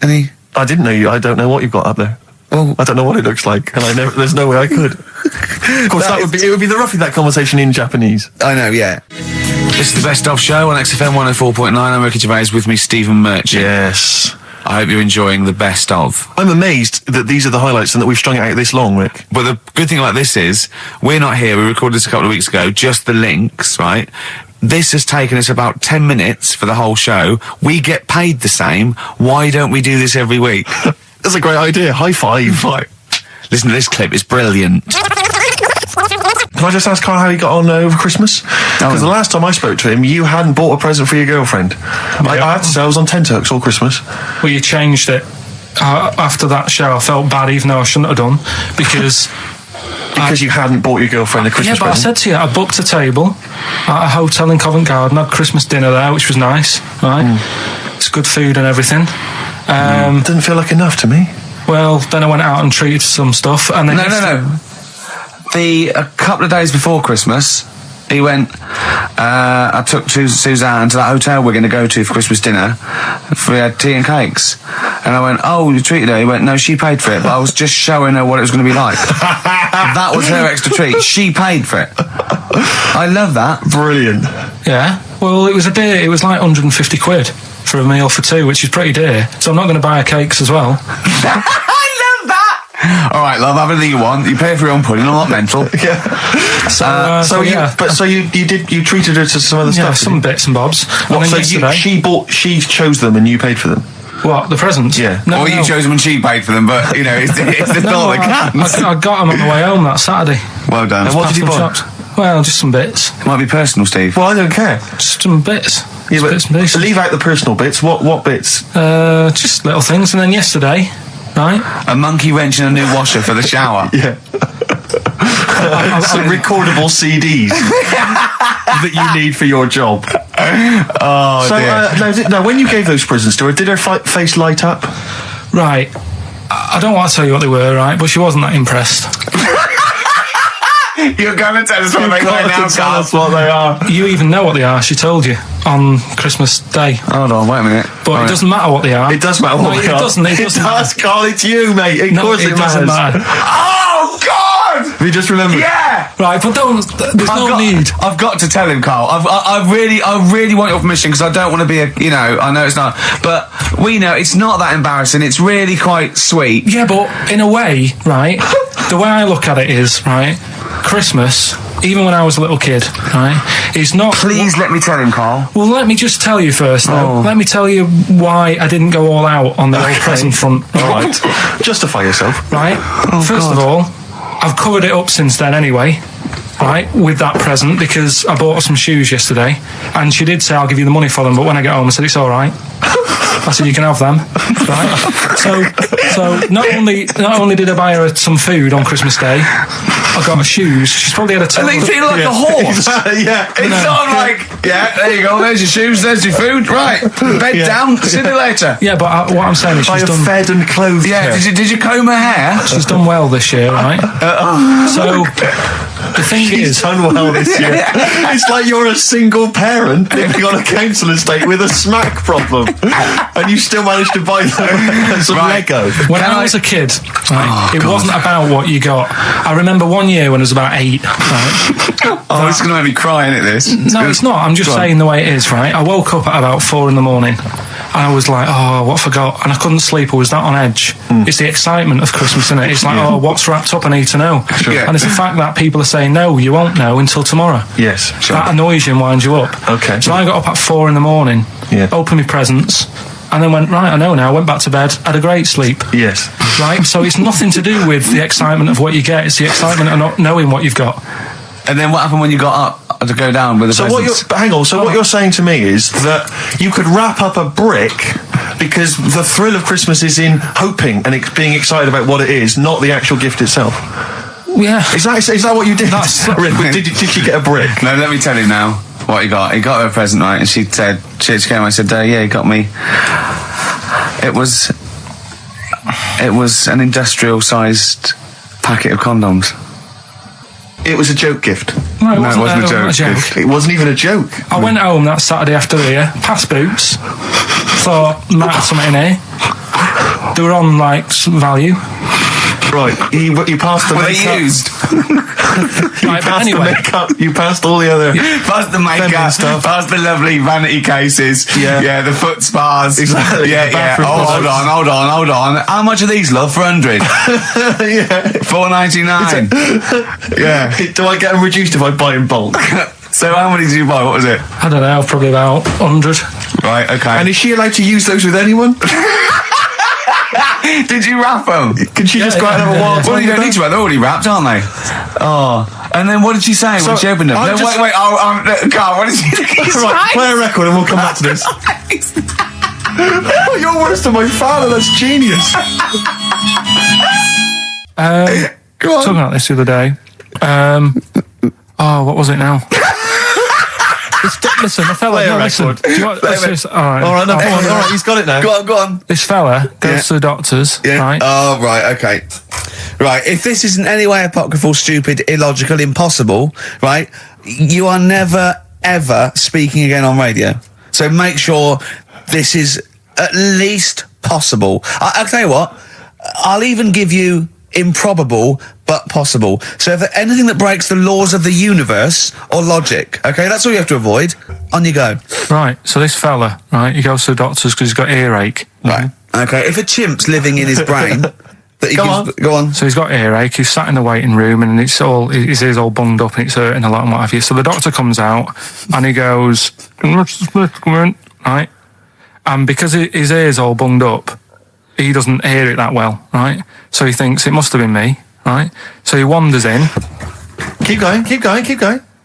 Speaker 5: any.
Speaker 3: I didn't know you. I don't know what you've got up there.
Speaker 5: Well,
Speaker 3: I don't know what it looks like, and there's no way I could. Of course, it would be roughly that conversation in Japanese.
Speaker 5: I know, yeah. This is the Best Of Show on XFM 104.9. I'm Ricky Gervais, with me Stephen Merchant.
Speaker 3: Yes.
Speaker 5: I hope you're enjoying the Best Of.
Speaker 3: I'm amazed that these are the highlights and that we've strung it out this long, Rick.
Speaker 5: But the good thing about this is, we're not here, we recorded this a couple of weeks ago, just the links, right? This has taken us about 10 minutes for the whole show. We get paid the same. Why don't we do this every week?
Speaker 3: That's a great idea. High five.
Speaker 5: Listen to this clip, it's brilliant.
Speaker 3: Can I just ask Karl how he got on over Christmas? Because the last time I spoke to him, you hadn't bought a present for your girlfriend. I had to say I was on tenterhooks all Christmas.
Speaker 2: Well, you changed it. After that show, I felt bad, even though I shouldn't have done, because...
Speaker 3: Because you hadn't bought your girlfriend a Christmas present?
Speaker 2: Yeah, but I said to you, I booked a table at a hotel in Covent Garden, had Christmas dinner there, which was nice, right? It's good food and everything.
Speaker 3: Didn't feel like enough to me.
Speaker 2: Well, then I went out and treated some stuff, and then...
Speaker 1: No. A couple of days before Christmas, he went, I took Suzanne to that hotel we're going to go to for Christmas dinner. We had tea and cakes. And I went, oh, you treated her? He went, no, she paid for it, but I was just showing her what it was going to be like. That was her extra treat. She paid for it. I love that.
Speaker 3: Brilliant.
Speaker 2: Yeah. Well, it was a dear. It was like 150 quid for a meal for two, which is pretty dear. So I'm not going to buy her cakes as well.
Speaker 1: All right, love, have anything you want. You pay for your own pudding. I'm not mental.
Speaker 3: Yeah. So you treated her to some other stuff.
Speaker 2: Yeah, some bits and bobs.
Speaker 3: What, so she chose them and you paid for them?
Speaker 2: What, the presents?
Speaker 3: Yeah.
Speaker 1: No, you chose them and she paid for them, but you know, it's the thought that counts.
Speaker 2: I got them on the way home that Saturday.
Speaker 1: Well done.
Speaker 3: And what did you buy?
Speaker 2: Well, just some bits.
Speaker 1: It might be personal, Steve.
Speaker 3: Well, I don't care.
Speaker 2: Just some bits.
Speaker 3: Yeah, but
Speaker 2: bits and pieces.
Speaker 3: Leave out the personal bits. What bits?
Speaker 2: Just little things. And then yesterday, right?
Speaker 1: A monkey wrench and a new washer for the shower.
Speaker 3: Yeah. Some recordable CDs that you need for your job.
Speaker 1: Oh, dear.
Speaker 3: Now, when you gave those presents to her, did her face light up?
Speaker 2: Right. I don't want to tell you what they were, right? But she wasn't that impressed.
Speaker 1: You're going to tell us what they were now,
Speaker 3: tell us what they are.
Speaker 2: You even know what they are. She told you on Christmas Day.
Speaker 1: Hold on, wait a minute.
Speaker 2: But it doesn't matter what they are.
Speaker 3: It does matter what they are.
Speaker 2: It doesn't. It
Speaker 3: does, Karl. It's you, mate. Of course it
Speaker 2: doesn't
Speaker 3: matters.
Speaker 2: matter.
Speaker 1: Oh, God!
Speaker 3: Have you just remembered?
Speaker 1: Yeah!
Speaker 2: Right, but there's no need.
Speaker 1: I've got to tell him, Karl. I really want your permission, because I don't want to be I know it's not, but we know it's not that embarrassing. It's really quite sweet.
Speaker 2: Yeah, but in a way, right, the way I look at it is, right, Christmas, even when I was a little kid, right, is not...
Speaker 1: Please let me tell him, Karl.
Speaker 2: Well, let me just tell you first, though.
Speaker 1: Oh.
Speaker 2: Let me tell you why I didn't go all out on the old present front.
Speaker 3: All right. Justify yourself.
Speaker 2: Right? First of all, I've covered it up since then anyway, right, with that present, because I bought her some shoes yesterday, and she did say, I'll give you the money for them, but when I get home, I said, it's all right. I said, you can have them, right? So not only did I buy her some food on Christmas Day, I got her shoes. She's probably had a
Speaker 1: And they feel like a horse.
Speaker 3: Yeah.
Speaker 1: It's not like, yeah, there you go, there's your shoes, there's your food, right, bed down, see you later.
Speaker 2: Yeah, but what I'm saying is she's done...
Speaker 3: fed and clothed
Speaker 1: Yeah,
Speaker 3: her.
Speaker 1: did you comb her hair?
Speaker 2: She's done well this year, right? So, the thing
Speaker 3: She's
Speaker 2: is...
Speaker 3: done well this year. It's like you're a single parent living on a council estate with a smack problem, and you still managed to buy them some Lego.
Speaker 2: When I was a kid, right, it wasn't about what you got. I remember one year when I was about 8, right?
Speaker 1: Oh, it's going to make me cry, isn't it, this?
Speaker 2: No, it's not. I'm just saying the way it is, right? I woke up at about 4 in the morning. And I was like, oh, what I forgot? And I couldn't sleep. I was that on edge. It's the excitement of Christmas, isn't it? It's like, oh, what's wrapped up? I need to know.
Speaker 1: Sure. Yeah.
Speaker 2: And it's the fact that people are saying, no, you won't know until tomorrow.
Speaker 3: Yes, sure.
Speaker 2: That annoys you and winds you up.
Speaker 3: Okay.
Speaker 2: So I got up at 4 in the morning, opened my presents, and then went, right, I know now, went back to bed, had a great sleep.
Speaker 3: Yes.
Speaker 2: Right? So it's nothing to do with the excitement of what you get. It's the excitement of not knowing what you've got.
Speaker 1: And then what happened when you got up to go down with the presents?
Speaker 3: What you're saying to me is that you could wrap up a brick because the thrill of Christmas is in hoping and being excited about what it is, not the actual gift itself.
Speaker 2: Yeah.
Speaker 3: Is that what you did? Rick, did you get a brick?
Speaker 1: No, let me tell you now what he got. He got her a present, right? And she said, she came. I said, yeah, he got me. It was an industrial-sized packet of condoms.
Speaker 3: It was a joke gift.
Speaker 2: No, it
Speaker 1: No, it
Speaker 2: wasn't,
Speaker 1: wasn't a joke.
Speaker 3: It wasn't even a joke.
Speaker 2: I went home that Saturday after here, past Boots, thought, might have something in here. They were on, like, some value.
Speaker 3: Right, you passed the
Speaker 1: Were they
Speaker 3: makeup.
Speaker 1: used?
Speaker 2: Right, but anyway.
Speaker 3: The makeup, you passed all the other...
Speaker 1: Past the makeup,
Speaker 3: feminine stuff.
Speaker 1: past the lovely vanity cases.
Speaker 3: Yeah.
Speaker 1: the foot spas.
Speaker 3: Exactly,
Speaker 1: Yeah,
Speaker 3: the
Speaker 1: yeah.
Speaker 3: bathroom
Speaker 1: Oh,
Speaker 3: products.
Speaker 1: hold on. How much are these, love, for 100?
Speaker 3: Yeah.
Speaker 1: $4.99. Yeah.
Speaker 3: Do I get them reduced if I buy in bulk?
Speaker 1: So how many did you buy? What was it?
Speaker 2: I don't know, probably about 100.
Speaker 1: Right, okay.
Speaker 3: And is she allowed to use those with anyone?
Speaker 1: Did you wrap them?
Speaker 3: Can she just go out and have a wild
Speaker 1: Well,
Speaker 3: time
Speaker 1: you don't
Speaker 3: with
Speaker 1: need to. They're already wrapped, aren't they? Oh. And then what did she say when she opened them?
Speaker 3: I'm
Speaker 1: No,
Speaker 3: just-
Speaker 1: wait. Carl, what did she say?
Speaker 3: Right, play a record and we'll come back to this. You're worse than my father, that's genius.
Speaker 1: Go on.
Speaker 2: Talking about this the other day. What was it now? Listen, the fella.
Speaker 3: Play a
Speaker 2: No, listen.
Speaker 3: record.
Speaker 2: Do you want, let's just, all right.
Speaker 3: All right, he's got it now.
Speaker 1: Go on.
Speaker 2: This fella goes
Speaker 1: Yeah.
Speaker 2: to the doctors,
Speaker 1: Yeah.
Speaker 2: right?
Speaker 1: Oh, right, okay. Right, if this is in any way apocryphal, stupid, illogical, impossible, right, you are never, ever speaking again on radio. So make sure this is at least possible. I'll tell you what, I'll even give you improbable but possible. So if anything that breaks the laws of the universe or logic, okay, that's all you have to avoid. On you go.
Speaker 2: Right, so this fella, right, he goes to the doctors because he's got earache.
Speaker 1: Right. Okay, if a chimp's living in his brain... that he go on.
Speaker 2: So he's got earache, he's sat in the waiting room and his ear's all bunged up and it's hurting a lot and what have you. So the doctor comes out and he goes, right? And because his ear's all bunged up, he doesn't hear it that well, right? So he thinks it must have been me, right? So he wanders in.
Speaker 3: Keep going.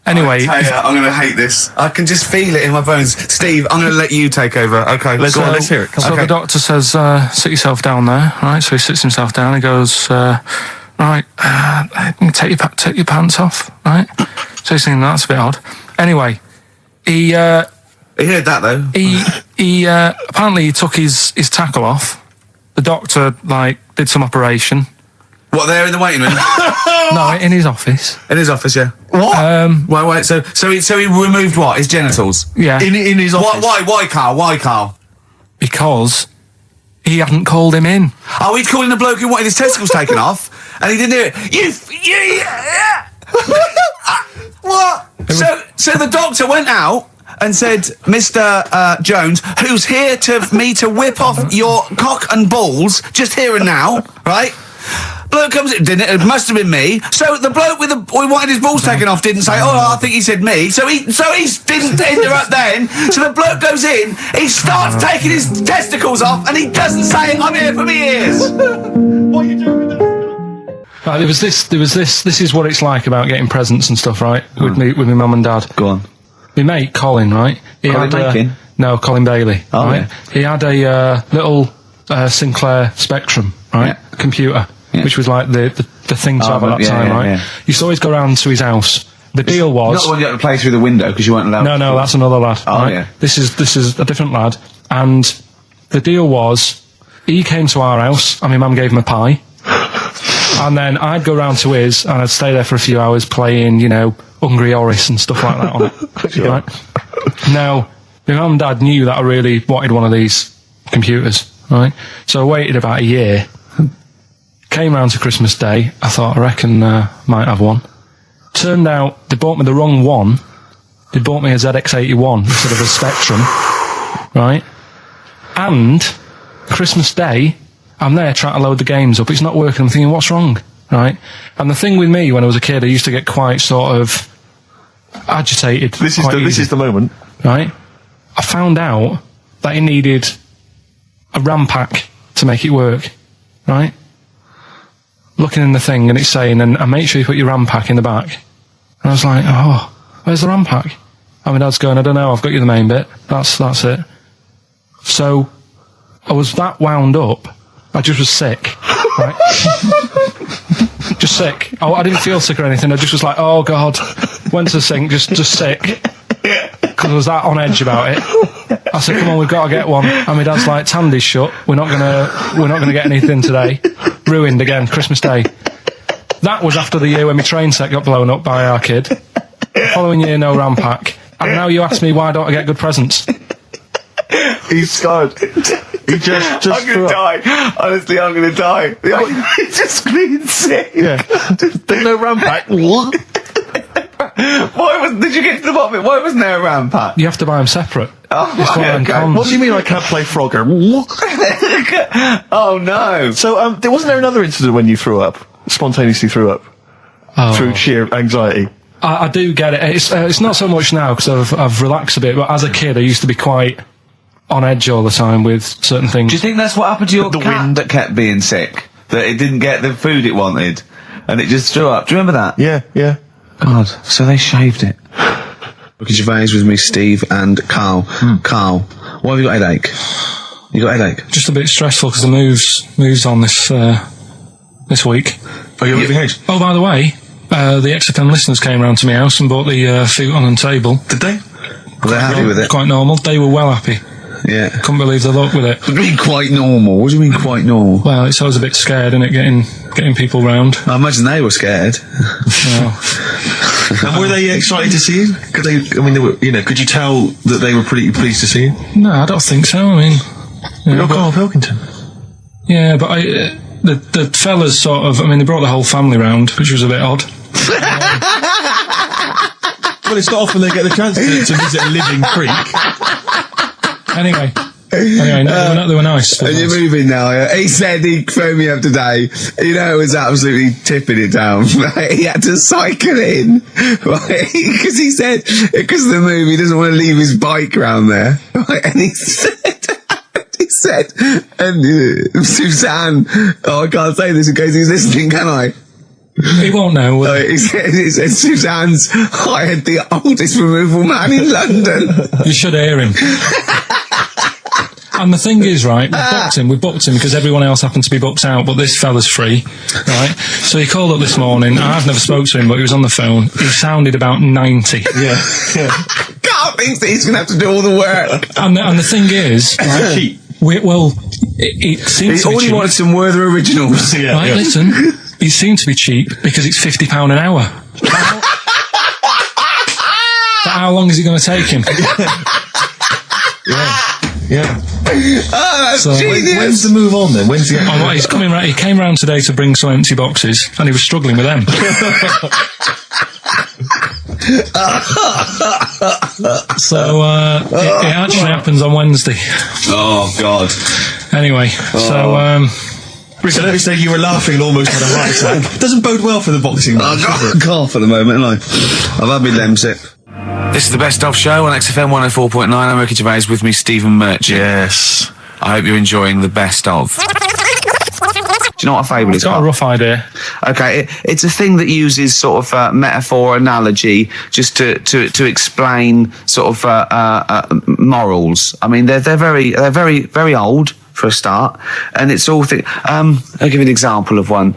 Speaker 2: Anyway,
Speaker 1: I'm going to hate this. I can just feel it in my bones. Steve, I'm going to let you take over. Okay,
Speaker 3: Let's hear it. Come
Speaker 2: so
Speaker 3: on.
Speaker 2: the doctor says, sit yourself down there, right? So he sits himself down. He goes, right, take your pants off, right? So he's thinking that's a bit odd. Anyway, he
Speaker 1: heard that though.
Speaker 2: he apparently he took his tackle off. The doctor did some operation.
Speaker 1: What, there in the waiting room?
Speaker 2: No, in his office.
Speaker 1: In his office, yeah.
Speaker 3: What?
Speaker 1: Wait. So he removed what? His genitals.
Speaker 2: Yeah,
Speaker 3: In his office.
Speaker 1: Why, Carl?
Speaker 2: because he hadn't called him in.
Speaker 1: Oh, he'd called in a bloke who wanted his testicles taken off, and he didn't hear it. What? So the doctor went out and said, Mr. Jones, who's here to whip off your cock and balls just here and now, right? Bloke comes in, didn't it? It must have been me. So the bloke who wanted his balls taken off didn't say, I think he said me. So he didn't interrupt then. So the bloke goes in, he starts taking his testicles off, and he doesn't say, I'm here for me ears.
Speaker 3: What are you doing with that?
Speaker 2: Right, there was this. This is what it's like about getting presents and stuff, right? With my mum and dad.
Speaker 1: Go on.
Speaker 2: My mate Colin, right?
Speaker 1: Colin Bacon?
Speaker 2: No, Colin Bailey.
Speaker 1: Oh,
Speaker 2: right?
Speaker 1: yeah.
Speaker 2: He had a little Sinclair Spectrum, right?
Speaker 1: Yeah.
Speaker 2: Computer, which was like the thing to have at that time, right?
Speaker 1: Yeah.
Speaker 2: You used to always go round to his house. The deal was
Speaker 1: Not the one you had to play through the window because you weren't allowed.
Speaker 2: no, that's another lad.
Speaker 1: Oh,
Speaker 2: right?
Speaker 1: yeah.
Speaker 2: This is a different lad, and the deal was he came to our house, and my mum gave him a pie. And then I'd go round to his, and I'd stay there for a few hours playing, Hungry Horace and stuff like that on it.
Speaker 3: Sure.
Speaker 2: Right? Now, my mum and dad knew that I really wanted one of these computers, right? So I waited about a year. Came round to Christmas Day. I thought, I reckon might have one. Turned out they bought me the wrong one. They bought me a ZX81 instead of a Spectrum, right? And Christmas Day, I'm there trying to load the games up. It's not working. I'm thinking, what's wrong? Right? And the thing with me when I was a kid, I used to get quite sort of agitated.
Speaker 3: This
Speaker 2: quite easy,
Speaker 3: is the moment.
Speaker 2: right? I found out that it needed a RAM pack to make it work, right? Looking in the thing and it's saying, and make sure you put your RAM pack in the back. And I was like, oh, where's the RAM pack? And my dad's going, I don't know, I've got you the main bit. That's it. So I was that wound up, I just was sick. Right? Just sick. I didn't feel sick or anything. I just was like, oh God. Went to the sink, just sick. Because I was that on edge about it. I said, come on, we've got to get one. And my dad's like, Tandy's shut. We're not gonna get anything today. Ruined again, Christmas Day. That was after the year when my train set got blown up by our kid. The following year, no ram pack. And now you ask me why don't I get good presents?
Speaker 3: He's scarred. He just
Speaker 1: I'm gonna die. Honestly, I'm gonna die. He's just being sick.
Speaker 3: Yeah. There's no ram pack.
Speaker 1: Did you get to the bottom of it? Why wasn't there a ram pack?
Speaker 2: You have to buy them separate.
Speaker 1: Oh,
Speaker 2: It's one of them
Speaker 1: okay.
Speaker 2: cons.
Speaker 3: What do you mean I can't play Frogger?
Speaker 1: Oh no.
Speaker 3: So, wasn't there another incident when you threw up? Spontaneously threw up? Through sheer anxiety?
Speaker 2: I do get it. It's not so much now because I've relaxed a bit, but as a kid I used to be quite on edge all the time with certain things.
Speaker 1: Do you think that's what happened to your
Speaker 3: The
Speaker 1: cat
Speaker 3: wind.
Speaker 1: that kept being sick? That it didn't get the food it wanted? And it just threw up? Do you remember that?
Speaker 3: Yeah.
Speaker 1: God, so they shaved it. Ricky Gervais with me, Steve and Carl. Carl, why have you got a headache? You got a headache?
Speaker 2: Just a bit stressful because the moves on this week.
Speaker 3: Are you moving house?
Speaker 2: Oh, by the way, the XFM listeners came round to my house and bought the feet on the table.
Speaker 3: Did they?
Speaker 1: Were they happy with it?
Speaker 2: Quite normal. They were well happy.
Speaker 1: Yeah.
Speaker 2: Couldn't believe the luck with it.
Speaker 1: What do you mean quite normal? What do you mean quite normal?
Speaker 2: Well, it's always a bit scared, isn't it, getting people round.
Speaker 1: I imagine they were scared.
Speaker 2: Well,
Speaker 3: And were they excited to see you? Could they were, could you tell that they were pretty pleased to see you?
Speaker 2: no, I don't think so. I mean,
Speaker 3: You're Karl Pilkington.
Speaker 2: yeah, but the fellas sort of, they brought the whole family round, which was a bit odd.
Speaker 3: Well, it's not often they get the chance to visit a living creek.
Speaker 2: Anyway, they were nice.
Speaker 1: And you're moving now, yeah? He said he phoned me up today. It was absolutely tipping it down. Right? He had to cycle in. Right? Because he said, because of the move, he doesn't want to leave his bike round there. Right? And he said, and Suzanne, I can't say this in case he's listening, can I?
Speaker 2: He won't know.
Speaker 1: He said Suzanne's hired the oldest removal man in London.
Speaker 2: You should hear him. And the thing is, right, we booked him because everyone else happened to be booked out, but this fella's free, right? So he called up this morning. I've never spoke to him, but he was on the phone. He sounded about 90.
Speaker 3: Yeah.
Speaker 1: Carl thinks that he's going to have to do all the work.
Speaker 2: And the thing is, right, it seems to be
Speaker 1: All he
Speaker 2: cheap.
Speaker 1: wanted some Werther originals.
Speaker 2: Right, listen, it seemed to be cheap because it's £50 an hour. But how long is it going to take him?
Speaker 3: Yeah.
Speaker 1: Oh, that's
Speaker 2: So-
Speaker 1: genius.
Speaker 3: When's the move on then? When's the
Speaker 2: Oh, right, he's coming round. He came round today to bring some empty boxes, and he was struggling with them. So it actually happens on Wednesday.
Speaker 1: Oh, God.
Speaker 2: Anyway, so
Speaker 3: So let me say you were laughing and almost had a heart attack. Doesn't bode well for the boxing match, does
Speaker 1: I've
Speaker 3: it?
Speaker 1: got cough at the moment, haven't I? I've had my Lemsip.
Speaker 5: This is the Best Of Show on XFM 104.9. I'm Ricky Gervais, with me Stephen Merchant.
Speaker 3: Yes.
Speaker 5: I hope you're enjoying the Best Of. Do you know what a fable is?
Speaker 2: got a
Speaker 5: Carl?
Speaker 2: rough idea.
Speaker 1: Okay, it's a thing that uses sort of metaphor, analogy, just to explain sort of morals. I mean, they're very old for a start, and it's all I'll give you an example of one.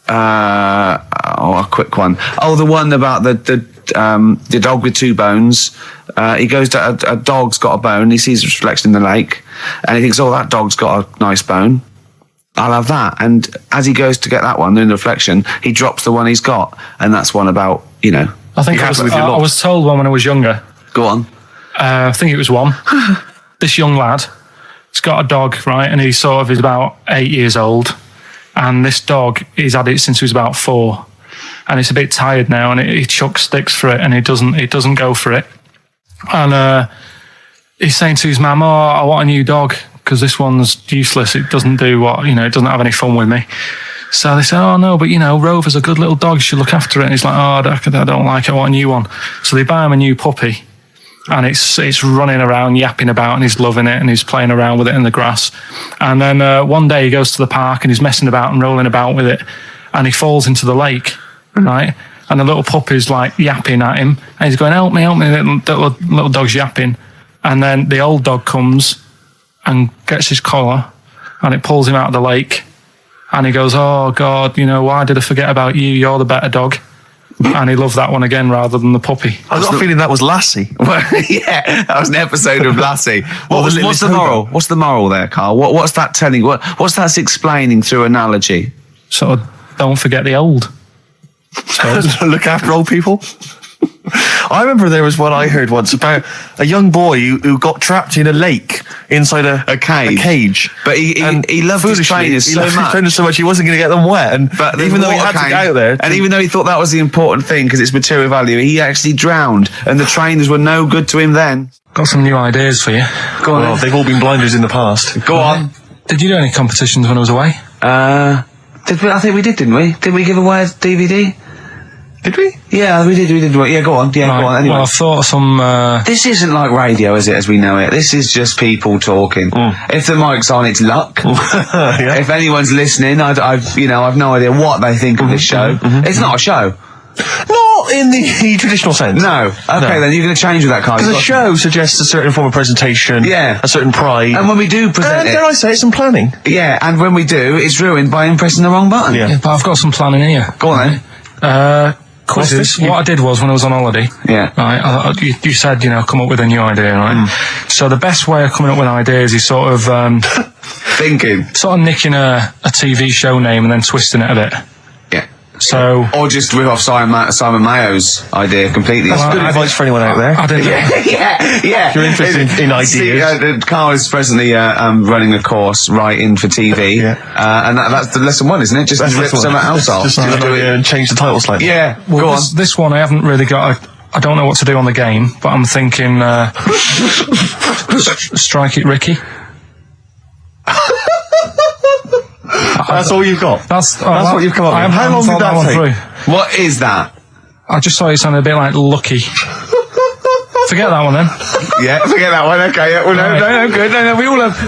Speaker 1: A quick one. Oh, the one about the dog with two bones. He goes to a dog's got a bone. He sees a reflection in the lake, and he thinks, "Oh, that dog's got a nice bone. I'll have that." And as he goes to get that one in the reflection, he drops the one he's got, and that's one about
Speaker 2: I think I was told one when I was younger.
Speaker 1: Go on.
Speaker 2: I think it was one. This young lad, he's got a dog, right, and he sort of is about 8 years old, and this dog, he's had it since he was about 4, and it's a bit tired now, and he chucks sticks for it, and he doesn't go for it, and he's saying to his mum, "Oh, I want a new dog because this one's useless. It doesn't do what it doesn't have any fun with me." So they say, "Oh no, but Rover's a good little dog. You should look after it." And he's like, "Oh, I don't like it. I want a new one." So they buy him a new puppy. And it's running around, yapping about, and he's loving it, and he's playing around with it in the grass. And then one day he goes to the park, and he's messing about and rolling about with it, and he falls into the lake, right? And the little puppy's like yapping at him, and he's going, help me, little dog's yapping. And then the old dog comes and gets his collar, and it pulls him out of the lake, and he goes, "Oh God, why did I forget about you? You're the better dog." And he loved that one again rather than the puppy.
Speaker 3: I got a feeling that was Lassie.
Speaker 1: Well, yeah, that was an episode of Lassie. What's the moral? What's the moral there, Carl? What's that telling? What's that explaining through analogy?
Speaker 2: Sort of, don't forget the old.
Speaker 3: Look after old people. I remember there was one I heard once about a young boy who got trapped in a lake inside a cage.
Speaker 1: But he loved his trainers so much.
Speaker 3: He wasn't going to get them wet.
Speaker 1: But
Speaker 3: even though he had to get out there,
Speaker 1: and even though he thought that was the important thing because it's material value, he actually drowned, and the trainers were no good to him then.
Speaker 2: Got some new ideas for you.
Speaker 1: Go on.
Speaker 3: Well, they've all been blinders in the past.
Speaker 1: Go on.
Speaker 2: Did you do any competitions when I was away?
Speaker 1: Did we? I think we did, didn't we? Did we give away a DVD?
Speaker 3: Did we?
Speaker 1: Yeah, we did. Yeah, go on. Yeah,
Speaker 2: right.
Speaker 1: Go on. Anyway.
Speaker 2: Well, I've thought of some...
Speaker 1: This isn't like radio, is it, as we know it? This is just people talking. If the mic's on, it's luck.
Speaker 3: Yeah.
Speaker 1: If anyone's listening, I've no idea what they think of this show. It's not a show.
Speaker 3: Not in the traditional sense.
Speaker 1: No. Okay, then you're going to change with that, Carl.
Speaker 3: Because a show suggests a certain form of presentation.
Speaker 1: Yeah.
Speaker 3: A certain pride.
Speaker 1: And when we do present
Speaker 3: dare I say, some planning.
Speaker 1: Yeah, and when we do, it's ruined by pressing the wrong button.
Speaker 2: Yeah, but I've got some planning here.
Speaker 1: Go on then.
Speaker 2: Quizzes. What I did was when I was on holiday.
Speaker 1: Yeah.
Speaker 2: Right. You said come up with a new idea, right? So the best way of coming up with ideas is sort of
Speaker 1: thinking,
Speaker 2: sort of nicking a TV show name and then twisting it a bit.
Speaker 1: Yeah.
Speaker 2: So.
Speaker 1: Or just rip off Simon Mayo's idea completely.
Speaker 3: That's good advice for anyone out there.
Speaker 2: I didn't.
Speaker 1: Yeah.
Speaker 3: If you're interested in ideas.
Speaker 1: Carl is presently running a course writing for TV. And that's the lesson one, isn't it? Just rip something else off.
Speaker 3: Just do it and change the title slightly.
Speaker 1: Yeah.
Speaker 2: Well,
Speaker 1: go on.
Speaker 2: This one I haven't really got. I don't know what to do on the game, but I'm thinking strike it, Ricky.
Speaker 3: That's all you've got.
Speaker 2: That's
Speaker 3: what you've come up with. How long did that take?
Speaker 1: What is that?
Speaker 2: I just thought it sounded a bit like Lucky. Forget that one then.
Speaker 1: Yeah, forget that one. Okay, yeah, well, no, good. No,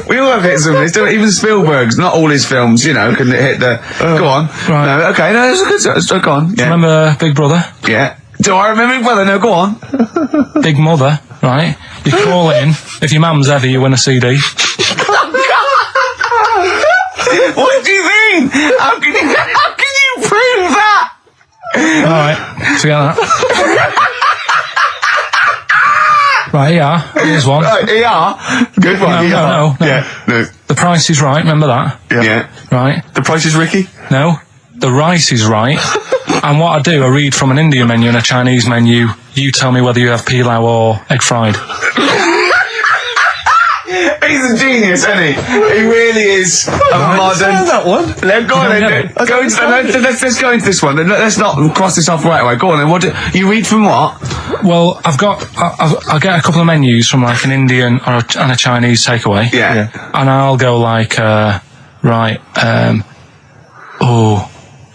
Speaker 1: we all have hits of this. Even Spielberg's, not all his films, can hit the. Go on.
Speaker 2: Right.
Speaker 1: No, okay, no, it's a good. Go on. Yeah.
Speaker 2: Remember Big Brother?
Speaker 1: Yeah. Do I remember Big Brother? No, go on.
Speaker 2: Big Mother, right? You call in. If your mum's heavy, you win a CD.
Speaker 1: What do you mean? How can you prove that?
Speaker 2: Alright, forget that. Right, here's one.
Speaker 1: Right, good one.
Speaker 2: No.
Speaker 1: Yeah, no.
Speaker 2: The Price is Right, remember that?
Speaker 1: Yeah.
Speaker 2: Right.
Speaker 3: The Price is Ricky?
Speaker 2: No. The Rice is Right. And what I do, I read from an Indian menu and a Chinese menu. You tell me whether you have pilau or egg fried.
Speaker 1: He's a genius, isn't he? He really is a modern.
Speaker 3: That one.
Speaker 1: Go on then. Let's go into this one. Let's not cross this off right away. Go on then. What do you read from? What?
Speaker 2: Well, I'll get a couple of menus from like an Indian and a Chinese takeaway.
Speaker 1: Yeah.
Speaker 2: And I'll go like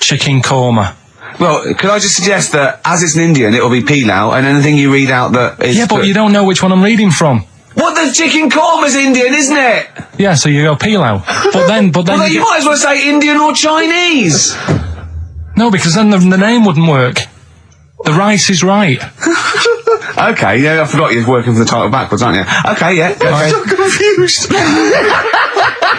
Speaker 2: chicken korma.
Speaker 1: Well, could I just suggest that as it's an Indian, it'll be pilau, and anything you read out that is.
Speaker 2: Yeah, but you don't know which one I'm reading from.
Speaker 1: What, the chicken korma's Indian, isn't it?
Speaker 2: Yeah, so you go pilau. But then
Speaker 1: Well, you might as well say Indian or Chinese.
Speaker 2: No, because then the name wouldn't work. The Rice is Right.
Speaker 1: Okay, yeah, I forgot you're working for the title backwards, aren't you? Okay, yeah.
Speaker 3: I'm so confused.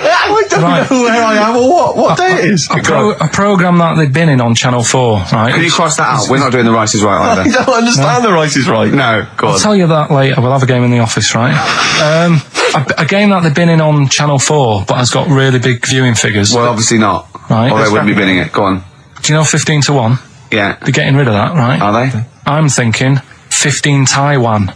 Speaker 3: I don't know where I am or what day it is.
Speaker 2: A programme that they've been in on Channel 4, right?
Speaker 1: Can you cross that out? We're not doing The Rice is Right
Speaker 3: I
Speaker 1: either.
Speaker 3: don't understand The Rice is Right.
Speaker 1: No, go on.
Speaker 2: I'll tell you that later. We'll have a game in the office, right? A game that they've been in on Channel 4, but has got really big viewing figures.
Speaker 1: Well, obviously not.
Speaker 2: Right.
Speaker 1: Or they wouldn't be binning it. Go on.
Speaker 2: Do you know 15 to 1?
Speaker 1: Yeah.
Speaker 2: They're getting rid of that, right?
Speaker 1: Are they?
Speaker 2: I'm thinking 15 Taiwan.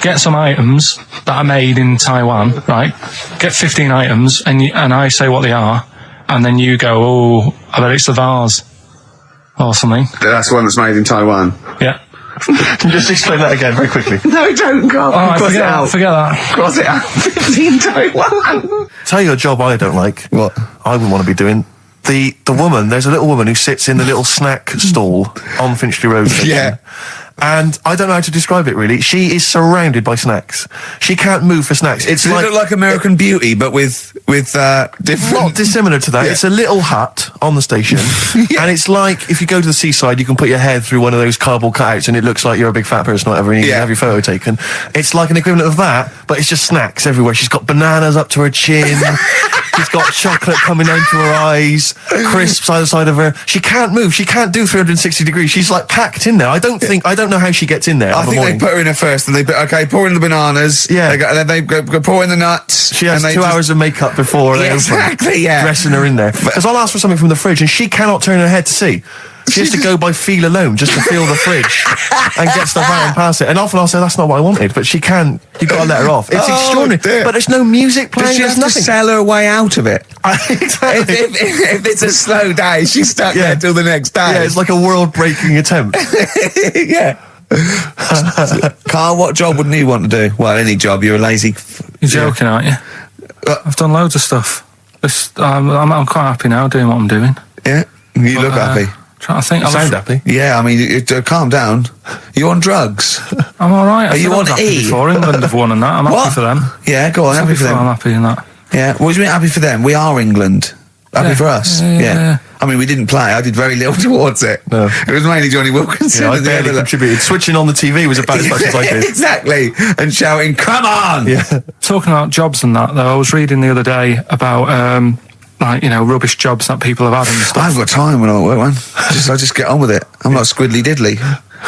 Speaker 2: Get some items that are made in Taiwan, right? Get 15 items, and I say what they are, and then you go, oh, I bet it's the vase. Or something.
Speaker 1: That's the one that's made in Taiwan.
Speaker 2: Yeah.
Speaker 3: Just explain that again very quickly.
Speaker 1: No, don't go.
Speaker 2: Alright,
Speaker 1: Cross it out.
Speaker 2: forget that.
Speaker 1: Cross it out. 15 Taiwan.
Speaker 3: Tell you a job I don't like. What? I wouldn't want to be doing. The woman, there's a little woman who sits in the little snack stall on Finchley Road station.
Speaker 1: Yeah.
Speaker 3: And I don't know how to describe it really. She is surrounded by snacks. She can't move for snacks. It's
Speaker 5: Does it look like American Beauty, but with different...
Speaker 3: not dissimilar to that.
Speaker 5: Yeah.
Speaker 3: It's a little hut on the station, and it's like if you go to the seaside, you can put your head through one of those cardboard cutouts, and it looks like you're a big fat person, whatever, and you can have your photo taken. It's like an equivalent of that, but it's just snacks everywhere. She's got bananas up to her chin. She's got chocolate coming down to her eyes, crisps either side of her. She can't move. She can't do 360 degrees. She's like packed in there. I don't know how she gets in there.
Speaker 5: I think they put her in there first, and pour in the bananas.
Speaker 3: Yeah.
Speaker 5: Then they go pour in the nuts.
Speaker 3: She has 2 hours of makeup before they open, dressing her in there. Because I'll ask for something from the fridge, and she cannot turn her head to see. She has to go by feel alone, just to feel the fridge and get stuff out and pass it. And often I'll say, that's not what I wanted, but she can't. You've got to let her off. It's extraordinary.
Speaker 5: Dear.
Speaker 3: But there's no music playing.
Speaker 5: Does she have to
Speaker 3: nothing.
Speaker 5: sell her way out of it?
Speaker 3: Exactly.
Speaker 5: if it's a slow day, she's stuck there till the next day.
Speaker 3: Yeah, it's like a world-breaking attempt.
Speaker 5: Yeah. Carl, what job wouldn't you want to do? Well, any job. You're a lazy...
Speaker 2: You're joking, aren't you? I've done loads of stuff. I'm quite happy now doing what I'm doing.
Speaker 5: Yeah? You look happy.
Speaker 2: Trying to think.
Speaker 3: You sound happy.
Speaker 5: Yeah, I mean, calm down. You on drugs?
Speaker 2: I'm all right.
Speaker 5: Are you on E?
Speaker 2: Before England have won and that. I'm happy for them.
Speaker 5: Yeah, go on. Happy for them.
Speaker 2: I'm happy in that.
Speaker 5: Yeah. What do you mean happy for them? We are England. Happy for us. Yeah. I mean, we didn't play. I did very little towards it.
Speaker 3: No.
Speaker 5: It was mainly Johnny Wilkinson.
Speaker 3: Yeah, I barely contributed. Switching on the TV was about as much as I did.
Speaker 5: Exactly. And shouting, "Come on!"
Speaker 3: Yeah.
Speaker 2: Talking about jobs and that, though, I was reading the other day about rubbish jobs that people have had and stuff.
Speaker 5: I've got time when I'm at work, man. I just get on with it. I'm not squiddly diddly.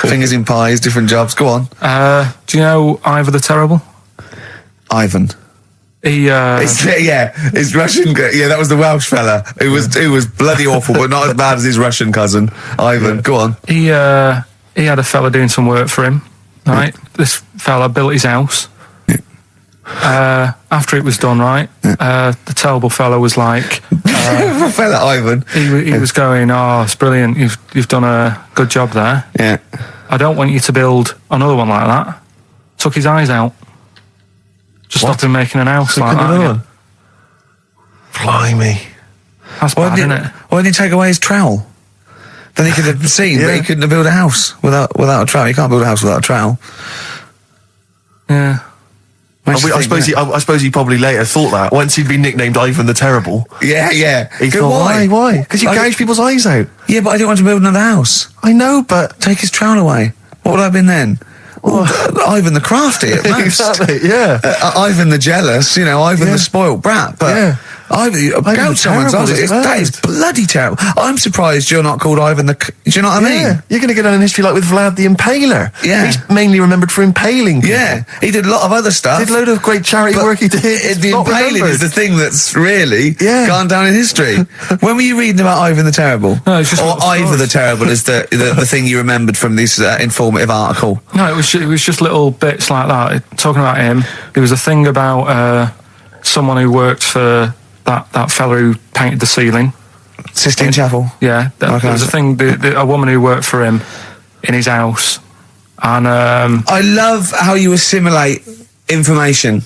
Speaker 5: Fingers in pies, different jobs. Go on.
Speaker 2: Do you know Ivor the Terrible?
Speaker 5: Ivan. His Russian. Yeah, that was the Welsh fella. Who was bloody awful, but not as bad as his Russian cousin, Ivan. Go on.
Speaker 2: He had a fella doing some work for him. Right, this fella built his house. After it was done, right, the terrible fella was like,
Speaker 5: fella Ivan.
Speaker 2: He was going, "Oh, it's brilliant. You've done a good job there.
Speaker 5: Yeah.
Speaker 2: I don't want you to build another one like that." Took his eyes out. Just stopped him making an house like that. Again.
Speaker 3: Blimey.
Speaker 2: That's bad, isn't it?
Speaker 5: Why didn't he take away his trowel? Then he could have seen, but he couldn't have built a house without a trowel. You can't build a house without a trowel.
Speaker 2: Yeah.
Speaker 3: I suppose he probably later thought that once he'd been nicknamed Ivan the Terrible.
Speaker 5: Yeah.
Speaker 3: He thought, why? Because you gouge people's eyes out.
Speaker 5: Yeah, but I didn't want to build another house.
Speaker 3: I know, but
Speaker 5: Take his trowel away. What would I have been then? Ivan the Crafty at most.
Speaker 3: Exactly, yeah.
Speaker 5: Ivan the Jealous, Ivan the spoilt brat. But Ivan gouge someone's eyes. That is bloody terrible. I'm surprised you're not called Ivan the... Do you know what I mean?
Speaker 3: You're going to get down in history like with Vlad the Impaler.
Speaker 5: Yeah.
Speaker 3: He's mainly remembered for impaling people.
Speaker 5: Yeah, he did a lot of other stuff.
Speaker 3: Did a load of great charity work he did.
Speaker 5: The impaling is the thing that's really gone down in history. When were you reading about Ivan the Terrible?
Speaker 2: No, it's just
Speaker 5: or Ivor the Terrible is the thing you remembered from this informative article.
Speaker 2: No, it was just little bits like that. Talking about him, there was a thing about someone who worked for that fella who painted the ceiling.
Speaker 5: Sistine Chapel.
Speaker 2: Yeah, there was a thing. A woman who worked for him in his house, and
Speaker 5: I love how you assimilate information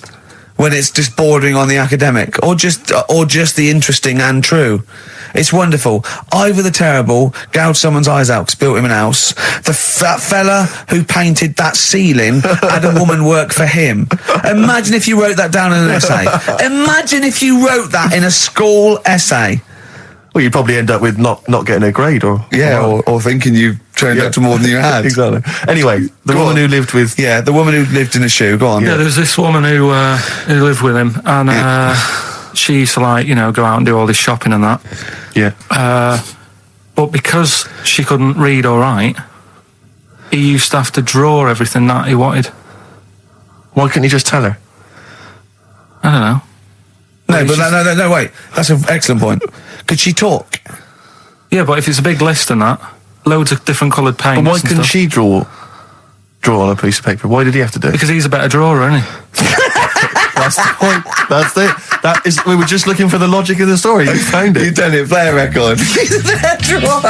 Speaker 5: when it's just bordering on the academic, or just the interesting and true. It's wonderful. Ivor the Terrible gouged someone's eyes out 'cause built him an house. That fella who painted that ceiling had a woman work for him. Imagine if you wrote that down in an essay. Imagine if you wrote that in a school essay.
Speaker 3: Well, you'd probably end up with not getting a grade or
Speaker 5: thinking you turned out to more than you had.
Speaker 3: Exactly. Anyway, the woman who lived with...
Speaker 5: Yeah, the woman who lived in a shoe. Go on.
Speaker 2: Yeah, there was this woman who lived with him, and she used to go out and do all this shopping and that.
Speaker 3: Yeah.
Speaker 2: But because she couldn't read or write, he used to have to draw everything that he wanted.
Speaker 3: Why couldn't he just tell her?
Speaker 2: I don't know.
Speaker 5: No, wait. That's an excellent point. Could she talk?
Speaker 2: Yeah, but if it's a big list and that, loads of different coloured paints.
Speaker 3: But why couldn't she draw on a piece of paper? Why did he have to do it?
Speaker 2: Because he's a better drawer, isn't he?
Speaker 3: That's the point. That's it. We were just looking for the logic of the story. You found it.
Speaker 5: You done it. Play a record. He's a better drawer.